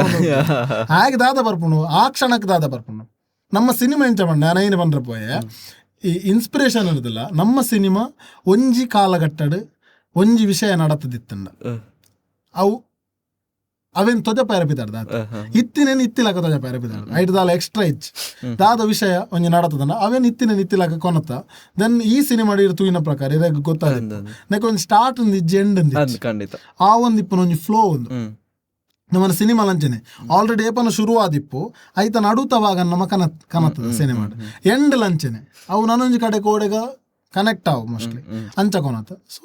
ಆಗದಾದ ಬರ್ಪುಣು ಆ ಕ್ಷಣಕ್ಕೆ ದಾದ ಬರ್ಪುಣು ನಮ್ಮ ಸಿನಿಮಾ ಎಂಚ ಬಂಡ ನಾನೇನು ಬಂದ್ರ ಪೋಯ ಈ ಇನ್ಸ್ಪಿರೇಷನ್ ಇರುದಿಲ್ಲ ನಮ್ಮ ಸಿನಿಮಾ ಒಂಜಿ ಕಾಲಘಟ್ಟಡ್ ಒಂಜಿ ವಿಷಯ ನಡತದಿತ್ತಂಡ ಅವು ಅವೇನ್ ತೊಜ ಪ್ಯಾರಪಿದಾರ್ದ ಇತ್ತಿನೇನು ಇತ್ತಿಲಕ ತೊಜ ಪ್ಯಾರಪಿದಾರ್ದ ಐಟ್ ದಾಲ ಎಕ್ಸ್ಟ್ರಾ ಇಚ್ ದಾದ ವಿಷಯ ಒಂಜಿ ನಡತದನ್ನ ಅವೇನ್ ಇತ್ತಿನೇನು ಇತ್ತಿಲಕ ಕೊನತ ದೆನ್ ಈ ಸಿನಿಮಾ ತೂಯಿನ ಪ್ರಕಾರ ಇದಾಗ ಗೊತ್ತಾಗುತ್ತೆ ನೆಕ್ ಒಂದು ಸ್ಟಾರ್ಟ್ ಒಂದು ಇಜ್ಜಿ ಎಂಡ್ ಆ ಒಂದು ಇಪ್ಪನ ಒಂಜಿ ಫ್ಲೋ ಒಂದು ನಮ್ಮನ ಸಿನಿಮಾ ಲಂಚನೆ ಆಲ್ರೆಡಿ ಏಪನ ಶುರುವಾದಿಪ್ಪು ಐತ ನಡುತ್ತವಾಗ ನಮ್ಮ ಕನತ್ತದ ಸಿನಿಮಾ ಎಂಡ್ ಲಂಚನೆ ಅವು ನನ್ನೊಂಜಿ ಕಡೆ ಕೋಡೆಗ ಕನೆಕ್ಟ್ ಆವು ಮೋಸ್ಟ್ಲಿ ಅಂಚ ಕೊನತ ಸೊ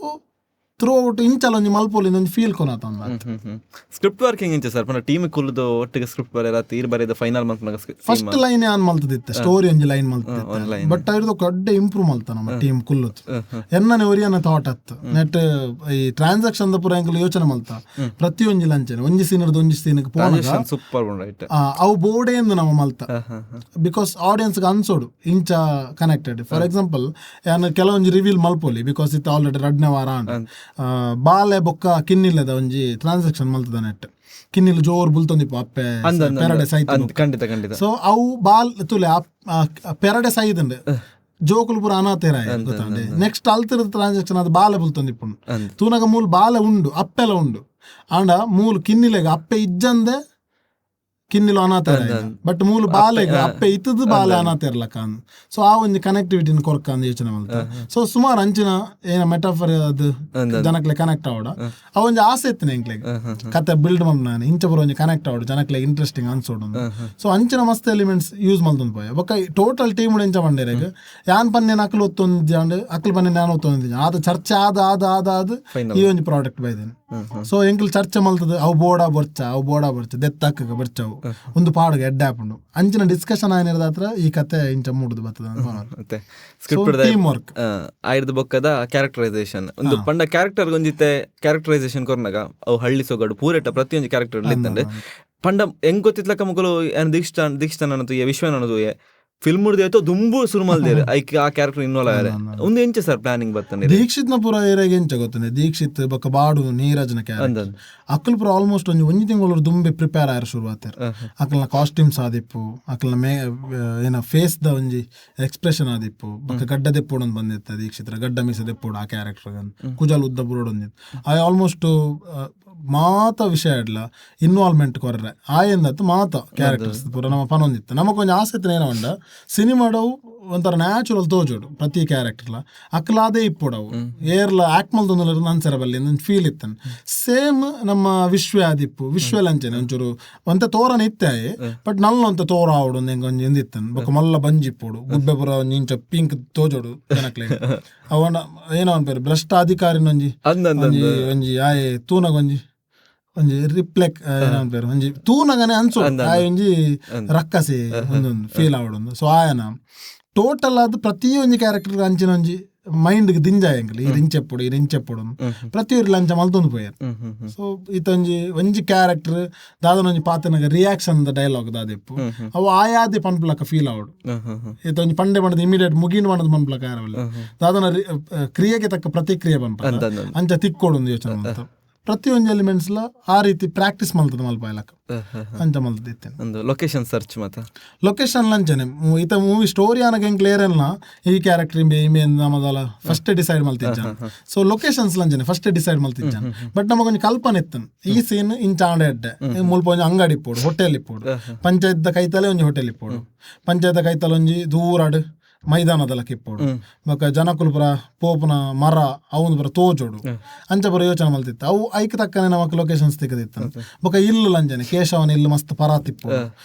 ಥ್ರೂ ಔಟ್ ಇಂಚಲ ಒಂಜಿ ಮಲ್ಪೋಲಿಂದ ಒಂಜಿ ಫೀಲ್ ಕೊನತ ಸ್ಕ್ರಿಪ್ಟ್ ವರ್ಕಿಂಗ್ ಇಂಚ ಸರ್ ಪನ ಟೀಮ್ ಕುಲ್ದು ಒಟ್ಟಿಗೆ ಸ್ಕ್ರಿಪ್ಟ್ ಬರೆದ ತೀರ್ ಬರೆದ ಫೈನಲ್ ಮಲ್ಪನ ಫಸ್ಟ್ ಲೈನ್ ಆನ್ ಮಲ್ತದಿತ್ತೆ ಸ್ಟೋರಿ ಒಂಜಿ ಲೈನ್ ಮಲ್ತದಿತ್ತೆ ಬಟ್ ಅವ್ರದ್ದು ಕಡ್ಡೆ ಇಂಪ್ರೂವ್ ಮಲ್ತ ನಮ್ಮ ಟೀಮ್ ಕುಲ್ಲುತ್ ಎನ್ನನೆ ಒರಿಯನ ಥಾಟ್ ಅತ್ತು ನೆಟ್ ಈ ಟ್ರಾನ್ಸಾಕ್ಷನ್ ದ ಪೂರ ಎಂಕಲ್ ಯೋಚನೆ ಮಲ್ತ ಪ್ರತಿಯೊಂಜಿ ಲಂಚನೆ ಒಂಜಿ ಸೀನರ್ದ ಒಂಜಿ ಸೀನಕ್ಕೆ ಪೋನಾಗ ಸೂಪರ್ ರೈಟ್ ಅವು ಬೋರ್ಡೇ ಎಂದು ನಮ್ಮ ಮಲ್ತ ಬಿಕಾಸ್ ಆಡಿಯನ್ಸ್ ಅನ್ಸೋಡು ಇಂಚ ಕನೆಕ್ಟೆಡ್ ಫಾರ್ ಎಕ್ಸಾಂಪಲ್ ಏನು ಕೆಲವೊಂಜಿ ರಿವೀಲ್ ಮಲ್ಪೋಲಿ ಬಿಕಾಸ್ ಇತ್ತು ಆಲ್ರೆಡಿ 2ನೇ ವಾರ ಬಾಲೆ ಬೊಕ್ಕ ಕಿನ್ನಿಲ್ಲದ ಒಂಜಿ ಟ್ರಾನ್ಸಾಕ್ಷನ್ ಮಲ್ತದ ನೆಟ್ ಕಿನ್ನಿಲ್ ಜೋರ್ ಬುಲ್ತೊಂದಿಪ್ಪ ಅಪ್ಪೆ ಪೆರಡೆ ಸೈತ್ ಸೊ ಅವು ಬಾಲ್ ತುಲೆ ಪೆರಡೆ ಸೈದ್ ಜೋಕುಲು ಪೂರ ಅನಾಥೇರ ಗೊತ್ತಾಂಡೆ ನೆಕ್ಸ್ಟ್ ಅಲ್ತಿರದ ಟ್ರಾನ್ಸಾಕ್ಷನ್ ಅದು ಬಾಲೆ ಬುಲ್ತೊಂದಿಪ್ಪುಂಡು ತೂನಗ ಮೂಲ ಬಾಲೆ ಉಂಡು ಅಪ್ಪೆಲ್ಲ ಉಂಡು ಆಂಡ ಮೂಲು ಕಿನ್ನಿಲೆಗ ಅಪ್ಪೆ ಇಜ್ಜಂದೆ ಕಿನ್ನಿಲು ಅನಾಥರ ಬಟ್ ಮೂಲು ಬಾಲೆಗ್ ಅಪ್ಪೆ ಇತ್ತದ ಬಾಲೆ ಅನಾಥ ಇರ್ಲಕ್ಕ ಅಂದ್. ಸೊ ಆ ಒಂದು ಕನೆಕ್ಟಿವಿಟಿನ ಕೊರ್ಕ ಅಂದ್ ಯೋಚನೆ ಮಾಡ್ತಾರೆ. ಸೊ ಸುಮಾರು ಅಂಚಿನ ಏನ ಮೆಟಾಫರ್ ಅದು ಜನಕ್ಲೆ ಕನೆಕ್ಟ್ ಆವಡ ಅವ ಒಂಜಿ ಆಸೆ ಇತ್ತನೆ ಎಂಕ್ಲೆಗ್ ಕತೆ ಬಿಲ್ಡ್ ನಾನು ಇಂಚ ಬರೋ ಒಂಜಿ ಕನೆಕ್ಟ್ ಆವಡು ಜನಕ್ಲೆ ಇಂಟ್ರೆಸ್ಟಿಂಗ್ ಅನ್ಸೋಡು. ಸೊ ಅಂಚಿನ ಮಸ್ತ್ ಎಲಿಮೆಂಟ್ಸ್ ಯೂಸ್ ಮಲ್ತೊಂದು ಪೋಯ ಬೊಕ್ಕ ಟೋಟಲ್ ಟೀಮ್ ಎಂಚ ಮಂಡೇರೆಗ್ ಯಾನ್ ಪನ್ನೇನು ಅಕ್ಲು ಒತ್ತೊಂದು ಅಕ್ಲು ಪನ್ನೆ ನಾನು ಒತ್ತೊಂದು ಆದ ಚರ್ಚೆ ಆದ ಈ ಒಂದು ಪ್ರಾಡಕ್ಟ್ ಬೈದೇನೆ. ಸೊ ಎಂಕ್ಲು ಚರ್ಚೆ ಮಲ್ತದ ಅವು ಬೋಡ ಬರ್ಚ ದೆತ್ತಕ್ಕ ಬರ್ಚವು ಒಂದು ಪಾಡುಗೆ ಎಡ್ಡೆ ಹಾಕೊಂಡು ಅಂಚಿನ ಡಿಸ್ಕಷನ್ ಏನಿರೋದ ಹತ್ರ ಈ ಕತೆ ಇಂಚ ಮೂಡುದು ಬರ್ತದೆ. ಟೀಮ್ ವರ್ಕ್ ಆಯ್ದ ಬೊಕ್ಕದ ಕ್ಯಾರೆಕ್ಟರೈಸೇಷನ್ ಒಂದು ಪಂಡ ಕ್ಯಾರೆಕ್ಟರ್ ಒಂಜಿತ್ತೆ ಕ್ಯಾರೆಕ್ಟರೈಸೇಷನ್ ಕೊರ್ನಾಗ ಅವು ಹಳ್ಳಿ ಸೊಗಡು ಪೂರೆಟ ಪ್ರತಿಯೊಂದು ಕ್ಯಾರೆಕ್ಟರ್ ಇತ್ತಂದ್ರೆ ಪಂಡ ಹೆಂಗ್ ಗೊತ್ತಿತ್ಲಕ್ಕ ಮಕ್ಕಳು ದೀಕ್ಷಿತ ಅನ್ನೋದು ವಿಶ್ವನ್ ಅನ್ನೋದು ಫಿಲ್ಮ್ ಮುಡ್ದು ದುಂಬು ಸುರುಮಲ್ದೇರು ಐಕ್ ಆ ಕ್ಯಾರೆಕ್ಟರ್ ಇನ್ವಾಲ್ವ್ ಆದ್ರೆ ಒಂದು ಎಂಚ ಸರ್ ಪ್ಲಾನಿಂಗ್ ಬರ್ತಾನೆ ದೀಕ್ಷಿತ್ನ ಪೂರ ಏರಿಯಾಗ ಎಂಚ ಗೊತ್ತಾನೆ ದೀಕ್ಷಿತ್ ಬೊಕ್ಕ ಬಾಡು ನೀರಜ್ನ ಕ್ಯಾರೆಕ್ಟರ್ ಅಕ್ಕಲ್ ಪೂರ ಆಲ್ಮೋಸ್ಟ್ ಒಂಜಿ ತಿಂಗಳು ದುಂಬೆ ಪ್ರಿಪೇರ್ ಆಯ್ರ ಶುರು ಆತಾರ. ಅಕ್ಕಲ್ನ ಕಾಸ್ಟ್ಯೂಮ್ಸ್ ಆದಿಪ್ಪು ಅಕ್ಕಲ್ನ ಏನ ಫೇಸ್ ದ ಒಂಜಿ ಎಕ್ಸ್ಪ್ರೆಷನ್ ಆದಿಪ್ಪು ಬೊಕ್ಕ ಗಡ್ಡ ದೆಪ್ಪೋಡು ಬಂದಿತ್ತ ದೀಕ್ಷಿತ್ರ ಗಡ್ಡ ಮೀಸ ದೆಪ್ಪೋಡು ಆ ಕ್ಯಾರೆಕ್ಟರ್ ಕುಜಲ್ ಉದ್ದ ಬುರೋಡು ಒಂದಿತ್ತು ಆ ಆಲ್ಮೋಸ್ಟ್ ಮಾತ ವಿಷಯ ಇಡ್ಲ ಇನ್ವಾಲ್ವ್ಮೆಂಟ್ ಕೊರ್ರೆ ಆಯಂದತ್ತು ಮಾತ ಕ್ಯಾರೆಕ್ಟರ್ಸ್ ಪೂರ ನಮ್ಮ ಪನೊಂದಿತ್ತು ನಮಕ್ ಒಂಜಿ ಆಸೆ ಇತ್ತು ಏನವಂಡ ಸಿನಿಮಾಡವು ಒಂಥರ ನ್ಯಾಚುರಲ್ ತೋಜೋಡು ಪ್ರತಿ ಕ್ಯಾರೆಕ್ಟರ್ಲ ಅಕ್ಲಾದೇ ಇಪ್ಪೋಡವು ಏರ್ಲ ಆಕ್ಟ್ ಮಲ್ತೊಂದು ಅನ್ಸರ ಬಲ್ಲಿ ಒಂದು ಫೀಲ್ ಇತ್ತನ್ ಸೇಮ್ ನಮ್ಮ ವಿಶ್ವ ಆದಿಪ್ಪು ವಿಶ್ವ ಲಂಚನೆ ಒಂಚೂರು ಒಂತ ತೋರನ ಇತ್ತಾಯಿ ಬಟ್ ನಲ್ಲ ಒಂತ ತೋರ ಆವಡು ಹೆಂಗ ಒಂಜಿ ಎಂದಿತ್ತನ್ ಬೊಕ್ಕ ಮಲ್ಲ ಬಂಜಿಪ್ಪೋಡು ಗುಬ್ಬೆ ಪುರ ಒಂಜಿ ಇಂಚ ಪಿಂಕ್ ತೋಜೋಡು ಜನಕ್ಲೆ ಅವನ ಏನೋ ಅನ್ಪೇರು ಭ್ರಷ್ಟ ಅಧಿಕಾರಿನ ಒಂಜಿ ಆಯೆ ತೂನಗ ಒಂಜಿ ರಿಪ್ಲೆಕ್ ಏನಂಪೇರು ಒಂಜಿ ತೂನಗನೆ ಅನ್ಸೋ ಆಯ್ ಒಂಜಿ ರಕ್ಕಸಿ ಒಂದೊಂದು ಫೀಲ್ ಆವಡೊಂದು. ಸೊ ಆಯನ ಟೋಟಲ್ ಅದು ಪ್ರತಿ ಒಂಜಿ ಕ್ಯಾರೆಕ್ಟರ್ ಅಂಚಿನ ಒಂಜಿ ಮೈಂಡ್ಗೆ ದಿಂಜಾಯ ಎಂಕಲ್ ಈ ರಿಂಚೆಪ್ಪೊಡು ಪ್ರತಿಯೊಂದು ಲಂಚ ಮಲ್ತೊಂದು ಪೋಯರ್. ಸೊ ಒಂಜಿ ಕ್ಯಾರೆಕ್ಟರ್ ದಾದನ ಒಂಜಿ ಪಾತ್ರನಾಗ ರಿಯಾಕ್ಷನ್ ಡೈಲಾಗ್ ದಾದೆಪ್ಪು ಅವು ಆಯಾದೆ ಪನ್ಪುಲಕ ಫೀಲ್ ಆವಡು ಒಂಜಿ ಪಂಡೆ ಮಾಡದ ಇಮಿಡಿಯೇಟ್ ಮುಗಿನ್ ಮಾಡದ ಪನ್ಪುಲಕ ಯಾರಲ್ಲ ದಾದನ ಕ್ರಿಯೆಗೆ ತಕ್ಕ ಪ್ರತಿಕ್ರಿಯೆ ಪನ್ಪ ಅಂಚ ತಿಕ್ಕೋಡು ಒಂದು ಯೋಚನೆ ಮಾಡ್ತಾರೆ. ಪ್ರತಿಯೊಂದು ಎಲಿಮೆಂಟ್ಸ್ಲ ಆ ರೀತಿ ಪ್ರಾಕ್ಟೀಸ್ ಮಲ್ತದ ಮಲ್ಪಾಯಲಕ ಅಂಚ ಮಲ್ತದಿತ್ತೇನೆ. ಒಂದು ಲೊಕೇಶನ್ ಸರ್ಚ್ ಮತ್ತೆ ಲೊಕೇಶನ್ ಲಂಚನೆ ಈತ ಮೂವಿ ಸ್ಟೋರಿ ಆನಗ ಹೆಂಗ್ ಕ್ಲಿಯರ್ ಅಲ್ಲ ಈ ಕ್ಯಾರೆಕ್ಟರ್ ಇಮೆ ನಮ್ಮದಲ್ಲ ಫಸ್ಟ್ ಡಿಸೈಡ್ ಮಲ್ತಿದ್ದ. ಸೊ ಲೊಕೇಶನ್ಸ್ ಲಂಚನೆ ಫಸ್ಟ್ ಡಿಸೈಡ್ ಮಲ್ತಿದ್ದ ಬಟ್ ನಮಗೊಂದು ಕಲ್ಪನೆ ಇತ್ತನ್ ಈ ಸೀನ್ ಇಂಚ ಆಂಡ ಎಡ್ಡೆ ಮುಲ್ಪ ಒಂಜಿ ಅಂಗಡಿ ಇಪ್ಪೋಡು ಹೋಟೆಲ್ ಇಪ್ಪೋಡು ಪಂಚಾಯತ್ ಕೈತಲೆ ಒಂಜಿ ಹೋಟೆಲ್ ಇಪ್ಪೋಡು ಪಂಚಾಯತ್ ಕೈತಲೆ ಒಂಜಿ ದೂರಾಡು ಮೈದಾನದಲ್ಲ ಕಿಪ್ಪೋಡು ಬೊಕ್ಕ ಜನಕುಲು ಪುರ ಪೋಪುನ ಮರ ಅವನು ಪುರ ತೋಜೋಡು ಅಂಚ ಪುರ ಯೋಚನೆ ಮಲ್ತಿತ್ತು ಅವು ಐಕ್ ತಕ್ಕನೆ ನಮಕ್ ಲೊಕೇಶನ್ಸ್ ತೆಗೆದಿತ್ತು. ಬೊಕ್ಕ ಇಲ್ಲು ಲಂಜನೆ ಕೇಶವನ ಇಲ್ಲು ಮಸ್ತ್ ಪರಾ ತಿಪ್ಪೋಡು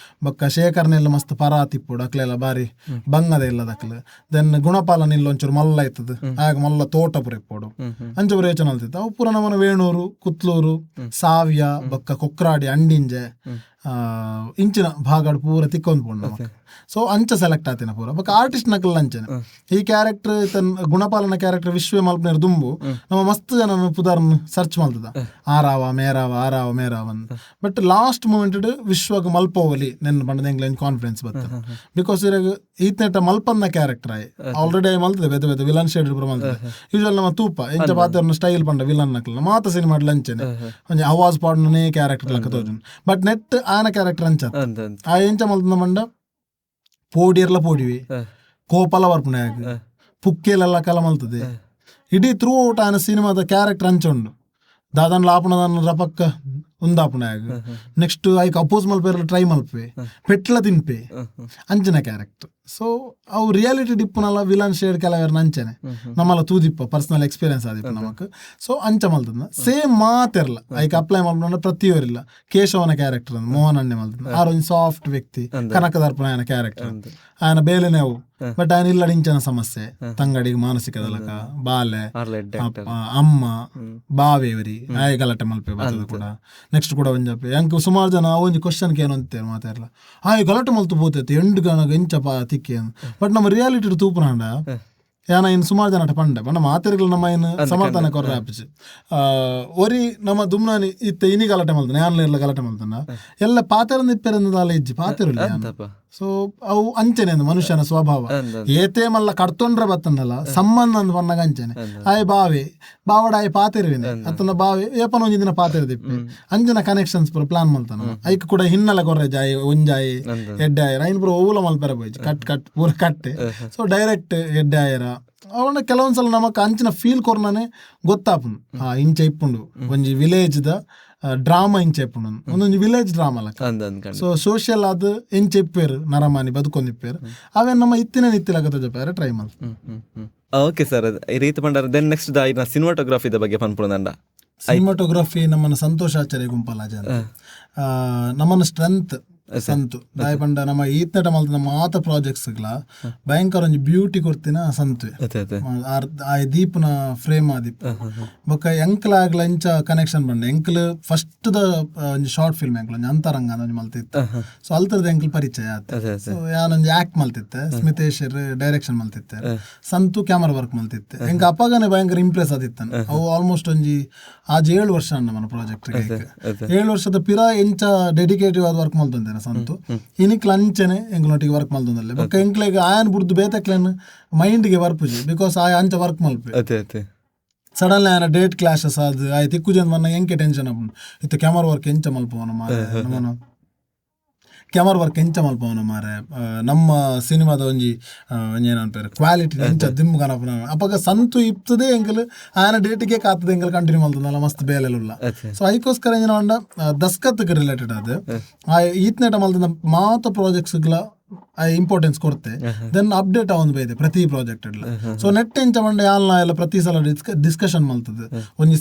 ಬೊಕ್ಕ ಶೇಖರ್ನ ಇಲ್ಲು ಮಸ್ತ್ ಪರಾ ತಿಪ್ಪೋಡು ಅಕ್ಲೆಲ್ಲ ಬಾರಿ ಬಂಗದ ಇಲ್ಲದ ಅಕ್ಲು ದೆನ್ ಗುಣಪಾಲನ ಇಲ್ಲ ಒಂಚೂರು ಮಲ್ಲ ಇತ್ತದ ಆಗ ಮಲ್ಲ ತೋಟ ಪುರ ಇಪ್ಪೋಡು ಅಂಚ ಪುರ ಯೋಚನೆ ಮಲ್ತಿತ್ತು. ಅವು ಪುರ ನಮ್ಮನ ವೇಣೂರು ಕುತ್ಲೂರು ಸಾವ್ಯ ಬೊಕ್ಕ ಕೊಕ್ರಾಡಿ ಅಂಡಿಂಜೆ ಇಂಚಿನ ಭಾಗಾಡು ಪೂರ ತಿಕ್ಕೊಂದು ಪೋಂಡು ನಮಕ್. ಸೊ ಅಂಚ ಸೆಲೆಕ್ಟ್ ಆತಿನ ಪೂರ ಬೊಕ್ಕ ಆರ್ಟಿಸ್ಟ್ ನಕಲ್ ಅಂಚನೆ ಈ ಕ್ಯಾರೆಕ್ಟರ್ ತನ್ನ ಗುಣಪಾಲನ ಕ್ಯಾರೆಕ್ಟರ್ ವಿಶ್ವ ಮಲ್ಪನೇರ್ ದುಂಬು ನಮ್ಮ ಮಸ್ತ್ ಜನ ಪುದಾರ್ನ ಸರ್ಚ್ ಮಲ್ತದ ಆರಾವ ಮೇರಾವ ಅಂತ ಬಟ್ ಲಾಸ್ಟ್ ಮೂಮೆಂಟ್ ವಿಶ್ವಗ್ ಮಲ್ಪೋವಲಿ ನೆನ್ ಬಂಡದ ಎಂಗ್ಲೇನ್ ಕಾನ್ಫಿಡೆನ್ಸ್ ಬತ್ತ ಬಿಕಾಸ್ ಇರಾಗ ಈತ್ನೆಟ ಮಲ್ಪನ್ನ ಕ್ಯಾರೆಕ್ಟರ್ ಆಯ್ ಆಲ್ರೆಡಿ ಮಲ್ತದೆ ಬೆದ ವಿಲನ್ ಶೇಡ್ ಪುರ ಮಲ್ತದೆ ಯೂಶುವಲ್ ನಮ್ಮ ತೂಪ ಎಂಚ ಪಾತ್ರ ಸ್ಟೈಲ್ ಪಂಡ ವಿಲನ್ ನಕಲ್ ಮಾತ ಸಿನಿಮಾ ಲಂಚನೆ ಒಂಜಿ ಅವಾಜ್ ಪಾಡ್ನೇ ಕ್ಯಾರೆಕ್ಟರ್ ಲಕ್ಕ ತೋಜನ್ ಬಟ್ ನೆಟ್ ಆನ ಕ್ಯಾರೆಕ್ಟರ್ ಅಂಚ ಆ ಎಂಚ ಮಲ್ತದ ಮಂಡ ಪೋಡಿಯರ್ಲ ಪೋಡಿವಿ ಕೋಪಲ ಬರ್ಪುಣೆಯಾಗ ಪುಕ್ಕೇಲೆಲ್ಲ ಕಲ ಮಲ್ತದೆ ಇಡೀ ಥ್ರೂ ಔಟ್ ಆನ ಸಿನಿಮಾದ ಕ್ಯಾರೆಕ್ಟರ್ ಅಂಚುಂಡು ದಾದನ್ ಲಾಪಣದನ್ನ ರಪಕ್ಕ ಉಂದಾಪುಣೆಯಾಗ ನೆಕ್ಸ್ಟ್ ಐಕ್ ಅಪೋಸ್ ಮಲ್ಪೇರ್ಲ ಟ್ರೈ ಮಲ್ಪೆ ಪೆಟ್ಲ ತಿನ್ಪೆ ಅಂಚನೆ ಕ್ಯಾರೆಕ್ಟರ್. ಸೊ ಅವು ರಿಯಾಲಿಟಿ ಡಿಪ್ಪುನಲ್ಲ ವಿಲನ್ ಶೇಡ್ ಕೆಲವೇರ್ನ ಅಂಚನೆ ನಮ್ಮಲ್ಲ ತೂದಿಪ್ಪ ಪರ್ಸನಲ್ ಎಕ್ಸ್ಪೀರಿಯನ್ಸ್ ಆದಿಪ್ಪ ನಮಕ್. ಸೊ ಅಂಚ ಮಲ್ತದ ಸೇಮ್ ಮಾತಿರ್ಲ ಐಕ್ ಅಪ್ಲೈ ಮಲ್ಪನ ಪ್ರತಿಯೊರಿಲ್ಲ ಕೇಶವನ ಕ್ಯಾರೆಕ್ಟರ್ ಮೋಹನ್ ಅಣ್ಣೆ ಮಲ್ತದ ಆರೊಂದು ಸಾಫ್ಟ್ ವ್ಯಕ್ತಿ ಕನಕದರ್ಪಣ ಆಯನ ಕ್ಯಾರೆಕ್ಟರ್ ಆಯನ ಬೇಲೆನೆ ಅವು ಬಟ್ ಆಯನ ಇಲ್ಲ ಇಂಚನ ಸಮಸ್ಯೆ ತಂಗಡಿಗೆ ಮಾನಸಿಕದಲಕ ಬಾಲೆ ಅಮ್ಮ ಬಾವೇವರಿ ಆಯ ಗಲಾಟೆ ಮಲ್ಪೆ ಬರ್ತದ ಕೂಡ ನೆಕ್ಸ್ಟ್ ಕೂಡ ಒಂಜಪ್ಪೆ ಎಂಕ್ ಸುಮಾರು ಜನ ಒಂಜಿ ಕ್ವಶನ್ ಏನು ಅಂತೇಳಿ ಮಾತಾಡಲ್ಲ ಆಯ್ ಗಲಾಟೆ ಮಲ್ತು ಬೋತೈತೆ ಎಂಟು ಗಣಗ ಎಂಚಪ್ಪ ತಿಕ್ಕಿ ಬಟ್ ನಮ್ಮ ರಿಯಾಲಿಟಿ ತೂಪನಾಂಡ ಯಾನ ಇನ್ನು ಸುಮಾರು ಜನ ಪಂಡ ಬಣ್ಣ ಮಾತಿರ್ಗಳು ನಮ್ಮ ಇನ್ನು ಸಮರ್ಥನೆ ಕೊರ್ರೆ ಆಪಿಸಿ ಒರಿ ನಮ್ಮ ದುಮ್ನಾನಿ ಇತ್ತ ಇನಿ ಗಲಾಟೆ ಮಲ್ತಾನೆ ಯಾನ್ಲ ಗಲಾಟೆ ಮಲ್ತಾನ ಎಲ್ಲ ಪಾತೆರಂದ ಇಪ್ಪೆರಂದಾಲ ಇಜ್ಜಿ ಪಾತಿರಲ್ಲ. ಸೊ ಅವು ಅಂಚನೆ ಮನುಷ್ಯನ ಸ್ವಭಾವ ಏತೇ ಮಲ್ಲ ಕಡ್ತೊಂಡ್ರೆ ಬತ್ತನಲ್ಲ ಸಂಬಂಧ ಅಂದ್ ಬಂದಾಗ ಅಂಚನೆ ಆಯ್ ಬಾವಡ ಆಯ್ ಪಾತಿರುವಿನ ಅತ್ತನ ಬಾವಿ ಏಪನ ಒಂಜಿ ದಿನ ಪಾತಿರದಿಪ್ಪೆ ಅಂಜನ ಕನೆಕ್ಷನ್ಸ್ ಪೂರ ಪ್ಲಾನ್ ಮಲ್ತಾನ ಐಕ್ ಕೂಡ ಹಿನ್ನೆಲೆ ಕೊರ್ರೆ ಜಾಯಿ ಒಂಜಾಯಿ ಎಡ್ಡೆ ಆಯರ ಐನ್ ಪೂರ ಓಲ ಮಲ್ಪೆರ ಬೋಯ್ಜಿ ಕಟ್ ಪೂರ ಕಟ್ಟೆ. ಸೊ ಡೈರೆಕ್ಟ್ ಎಡ್ಡೆ ಆಯರ ಅವನ ಕೆಲವೊಂದ್ಸಲ ನಮಕ್ ಅಂಚಿನ ಫೀಲ್ ಕೊರ್ನಾನೆ ಗೊತ್ತಾಪುಂಡು ಇಂಚ ಇಪ್ಪುಂಡು ಒಂಜಿ ವಿಲೇಜ್ ದ ಡ್ರಾಮಾ ಇಂಚ ಎಪ್ಪುಂಡು ಒಂದೊಂದು ವಿಲೇಜ್ ಡ್ರಾಮಾ ಲಕ. ಅಂದ್ ಅಂದ್ಕಂಡು ಸೊ ಸೋಷಿಯಲ್ ಅದು ಎಂಚ ಎಪ್ಪೇರು ನರಮಾನಿ ಬದುಕೊಂದಿಪ್ಪೇರು ಅವೇ ನಮ್ಮ ಇತ್ತಿನ ನಿತ್ತಿಲಕ ತೋಜಪ್ಪಾರೆ ಟ್ರೈ ಮಾಡಿ. ಓಕೆ ಸರ್, ಈ ರೀತಿ ಪಂಡಾರ ದೆನ್ ನೆಕ್ಸ್ಟ್ ಇನ್ನ ಸಿನಿಮಾಟೋಗ್ರಫಿದ ಬಗ್ಗೆ ಪನ್ಪುಣಂಡ. ಸಿನಿಮಾಟೋಗ್ರಫಿ ನಮ್ಮನ್ನ ಸಂತೋಷ್ ಆಚಾರ್ಯ ಗುಂಪಲಾಜ ನಮ್ಮನ್ನ ಸ್ಟ್ರೆಂತ್ ಸಂತು ದಾಯ ಪಂಡ ನಮ್ಮ ಈತ್ನಟ ಮಲ್ತ ನಮ್ಮ ಮಾತ ಪ್ರಾಜೆಕ್ಟ್ಸ್ಗಳ ಭಯಂಕರ ಒಂಜಿ ಬ್ಯೂಟಿ ಕೊರ್ತಿನ ಸಂತು ಆ ದೀಪ್ನ ಫ್ರೇಮ್ ಆದಿಪ್ ಬೊಕ್ಕ ಎಂಕ್ಲ ಆಗ್ಲ ಇಂಚ ಕನೆಕ್ಷನ್ ಬಂಡೆ ಎಂಕ್ಲ್ ಫಸ್ಟ್ ದ ಒಂಜಿ ಶಾರ್ಟ್ ಫಿಲ್ಮ್ ಎಂಕ್ಲ ಒಂಜಿ ಅಂತರಂಗ ಒಂಜಿ ಮಲ್ತಿತ್ತು. ಸೊ ಅಲ್ತರದ ಎಂಕ್ಲ್ ಪರಿಚಯ ಆತ. ಸೊ ಯಾನೊಂಜಿ ಆಕ್ಟ್ ಮಲ್ತಿತ್ತೆ, ಸ್ಮಿತೇಶ್ವರ್ ಡೈರೆಕ್ಷನ್ ಮಲ್ತಿತ್ತೆ, ಸಂತು ಕ್ಯಾಮರಾ ವರ್ಕ್ ಮಲ್ತಿತ್ತೆ. ಎಂಕ ಅಪ್ಪಗನೆ ಭಯಂಕರ ಇಂಪ್ರೆಸ್ ಆದಿತ್ತನ್. ಅವು ಆಲ್ಮೋಸ್ಟ್ ಒಂಜಿ ಆಜ್ 7 ವರ್ಷ ನಮ್ಮನ ಪ್ರಾಜೆಕ್ಟ್ 7 ವರ್ಷದ ಪಿರ ಎಂಚ ಡೆಡಿಕೇಟಿವ್ ಆದ ವರ್ಕ್ ಮಲ್ತಂತೇನೆ ಸಂತು. ಇನಿಕ್ಲ ಅಂಚನೆ ಎಂಕ್ಲೊಟ್ಟಿಗೆ ವರ್ಕ್ ಮಲ್ತಂದಲ್ಲ ಬೊಕ್ಕ ಎಂಕ್ಲೆಗ್ ಆಯನ್ ಬುಡ್ದು ಬೇತಕ್ಲೇನ್ ಮೈಂಡ್ಗೆ ವರ್ಪುಜಿ ಬಿಕಾಸ್ ಆಯ ಅಂಚ ವರ್ಕ್ ಮಲ್ಪೆ ಸಡನ್ಲಿ ಆಯನ ಡೇಟ್ ಕ್ಲಾಶಸ್ ಅದು ಆಯ್ತು ಇಕ್ಕುಜಂದ್ ಮನ್ನ ಎಂಕೆ ಟೆನ್ಷನ್ ಆಪುಂಡು ಇತ್ತು ಕ್ಯಾಮರಾ ವರ್ಕ್ ಎಂಚ ಮಲ್ಪವನ ಮಾರೆ ನಮ್ಮನ ಕ್ಯಾಮರಾ ವರ್ಕ್ ಎಂಚ ಮಲ್ಪವನ ಮಾರೆ ನಮ್ಮ ಸಿನಿಮಾದ ಒಂಜಿ ಏನಂತಾರೆ ಕ್ವಾಲಿಟಿ ಎಂಚ ದಿಮ್ ಕನಪನ ಅಪ್ಪಾಗ ಸಂತು ಇಪ್ತದೆ ಎಂಕಲ್ ಆಯನ ಡೇಟಿಗೆ ಕಾತದೆ ಎಂಕಲ್ ಕಂಟಿನ್ಯೂ ಮಲ್ತದಲ್ಲ ಮಸ್ತ್ ಬೇಲೆಲ್ಲ. ಸೊ ಅದಕ್ಕೋಸ್ಕರ ಏನ ಅಂಡ ದಸ್ಕತ್ಗೆ ರಿಲೇಟೆಡ್ ಅದು ಆ ಈತ್ನೆಟ ಮಲ್ತದ ಮಾತ ಪ್ರಾಜೆಕ್ಟ್ಸ್ಗಳ ಇಂಪಾರ್ಟೆನ್ಸ್ ಕೊಡ್ತೆ ದೆನ್ ಅಪ್ಡೇಟ್ ಆವೊಂದು ಬೈದೆ ಪ್ರತಿ ಪ್ರಾಜೆಕ್ಟ್ ಎಲ್ಲ. ಸೊ ನೆಟ್ ಎಂಚ ಮಂಡೆ ಆಲ್ನ ಎಲ್ಲ ಪ್ರತಿ ಸಲ ಡಿಸ್ಕಷನ್ ಮಲ್ತದೆ ಒಂಜಿ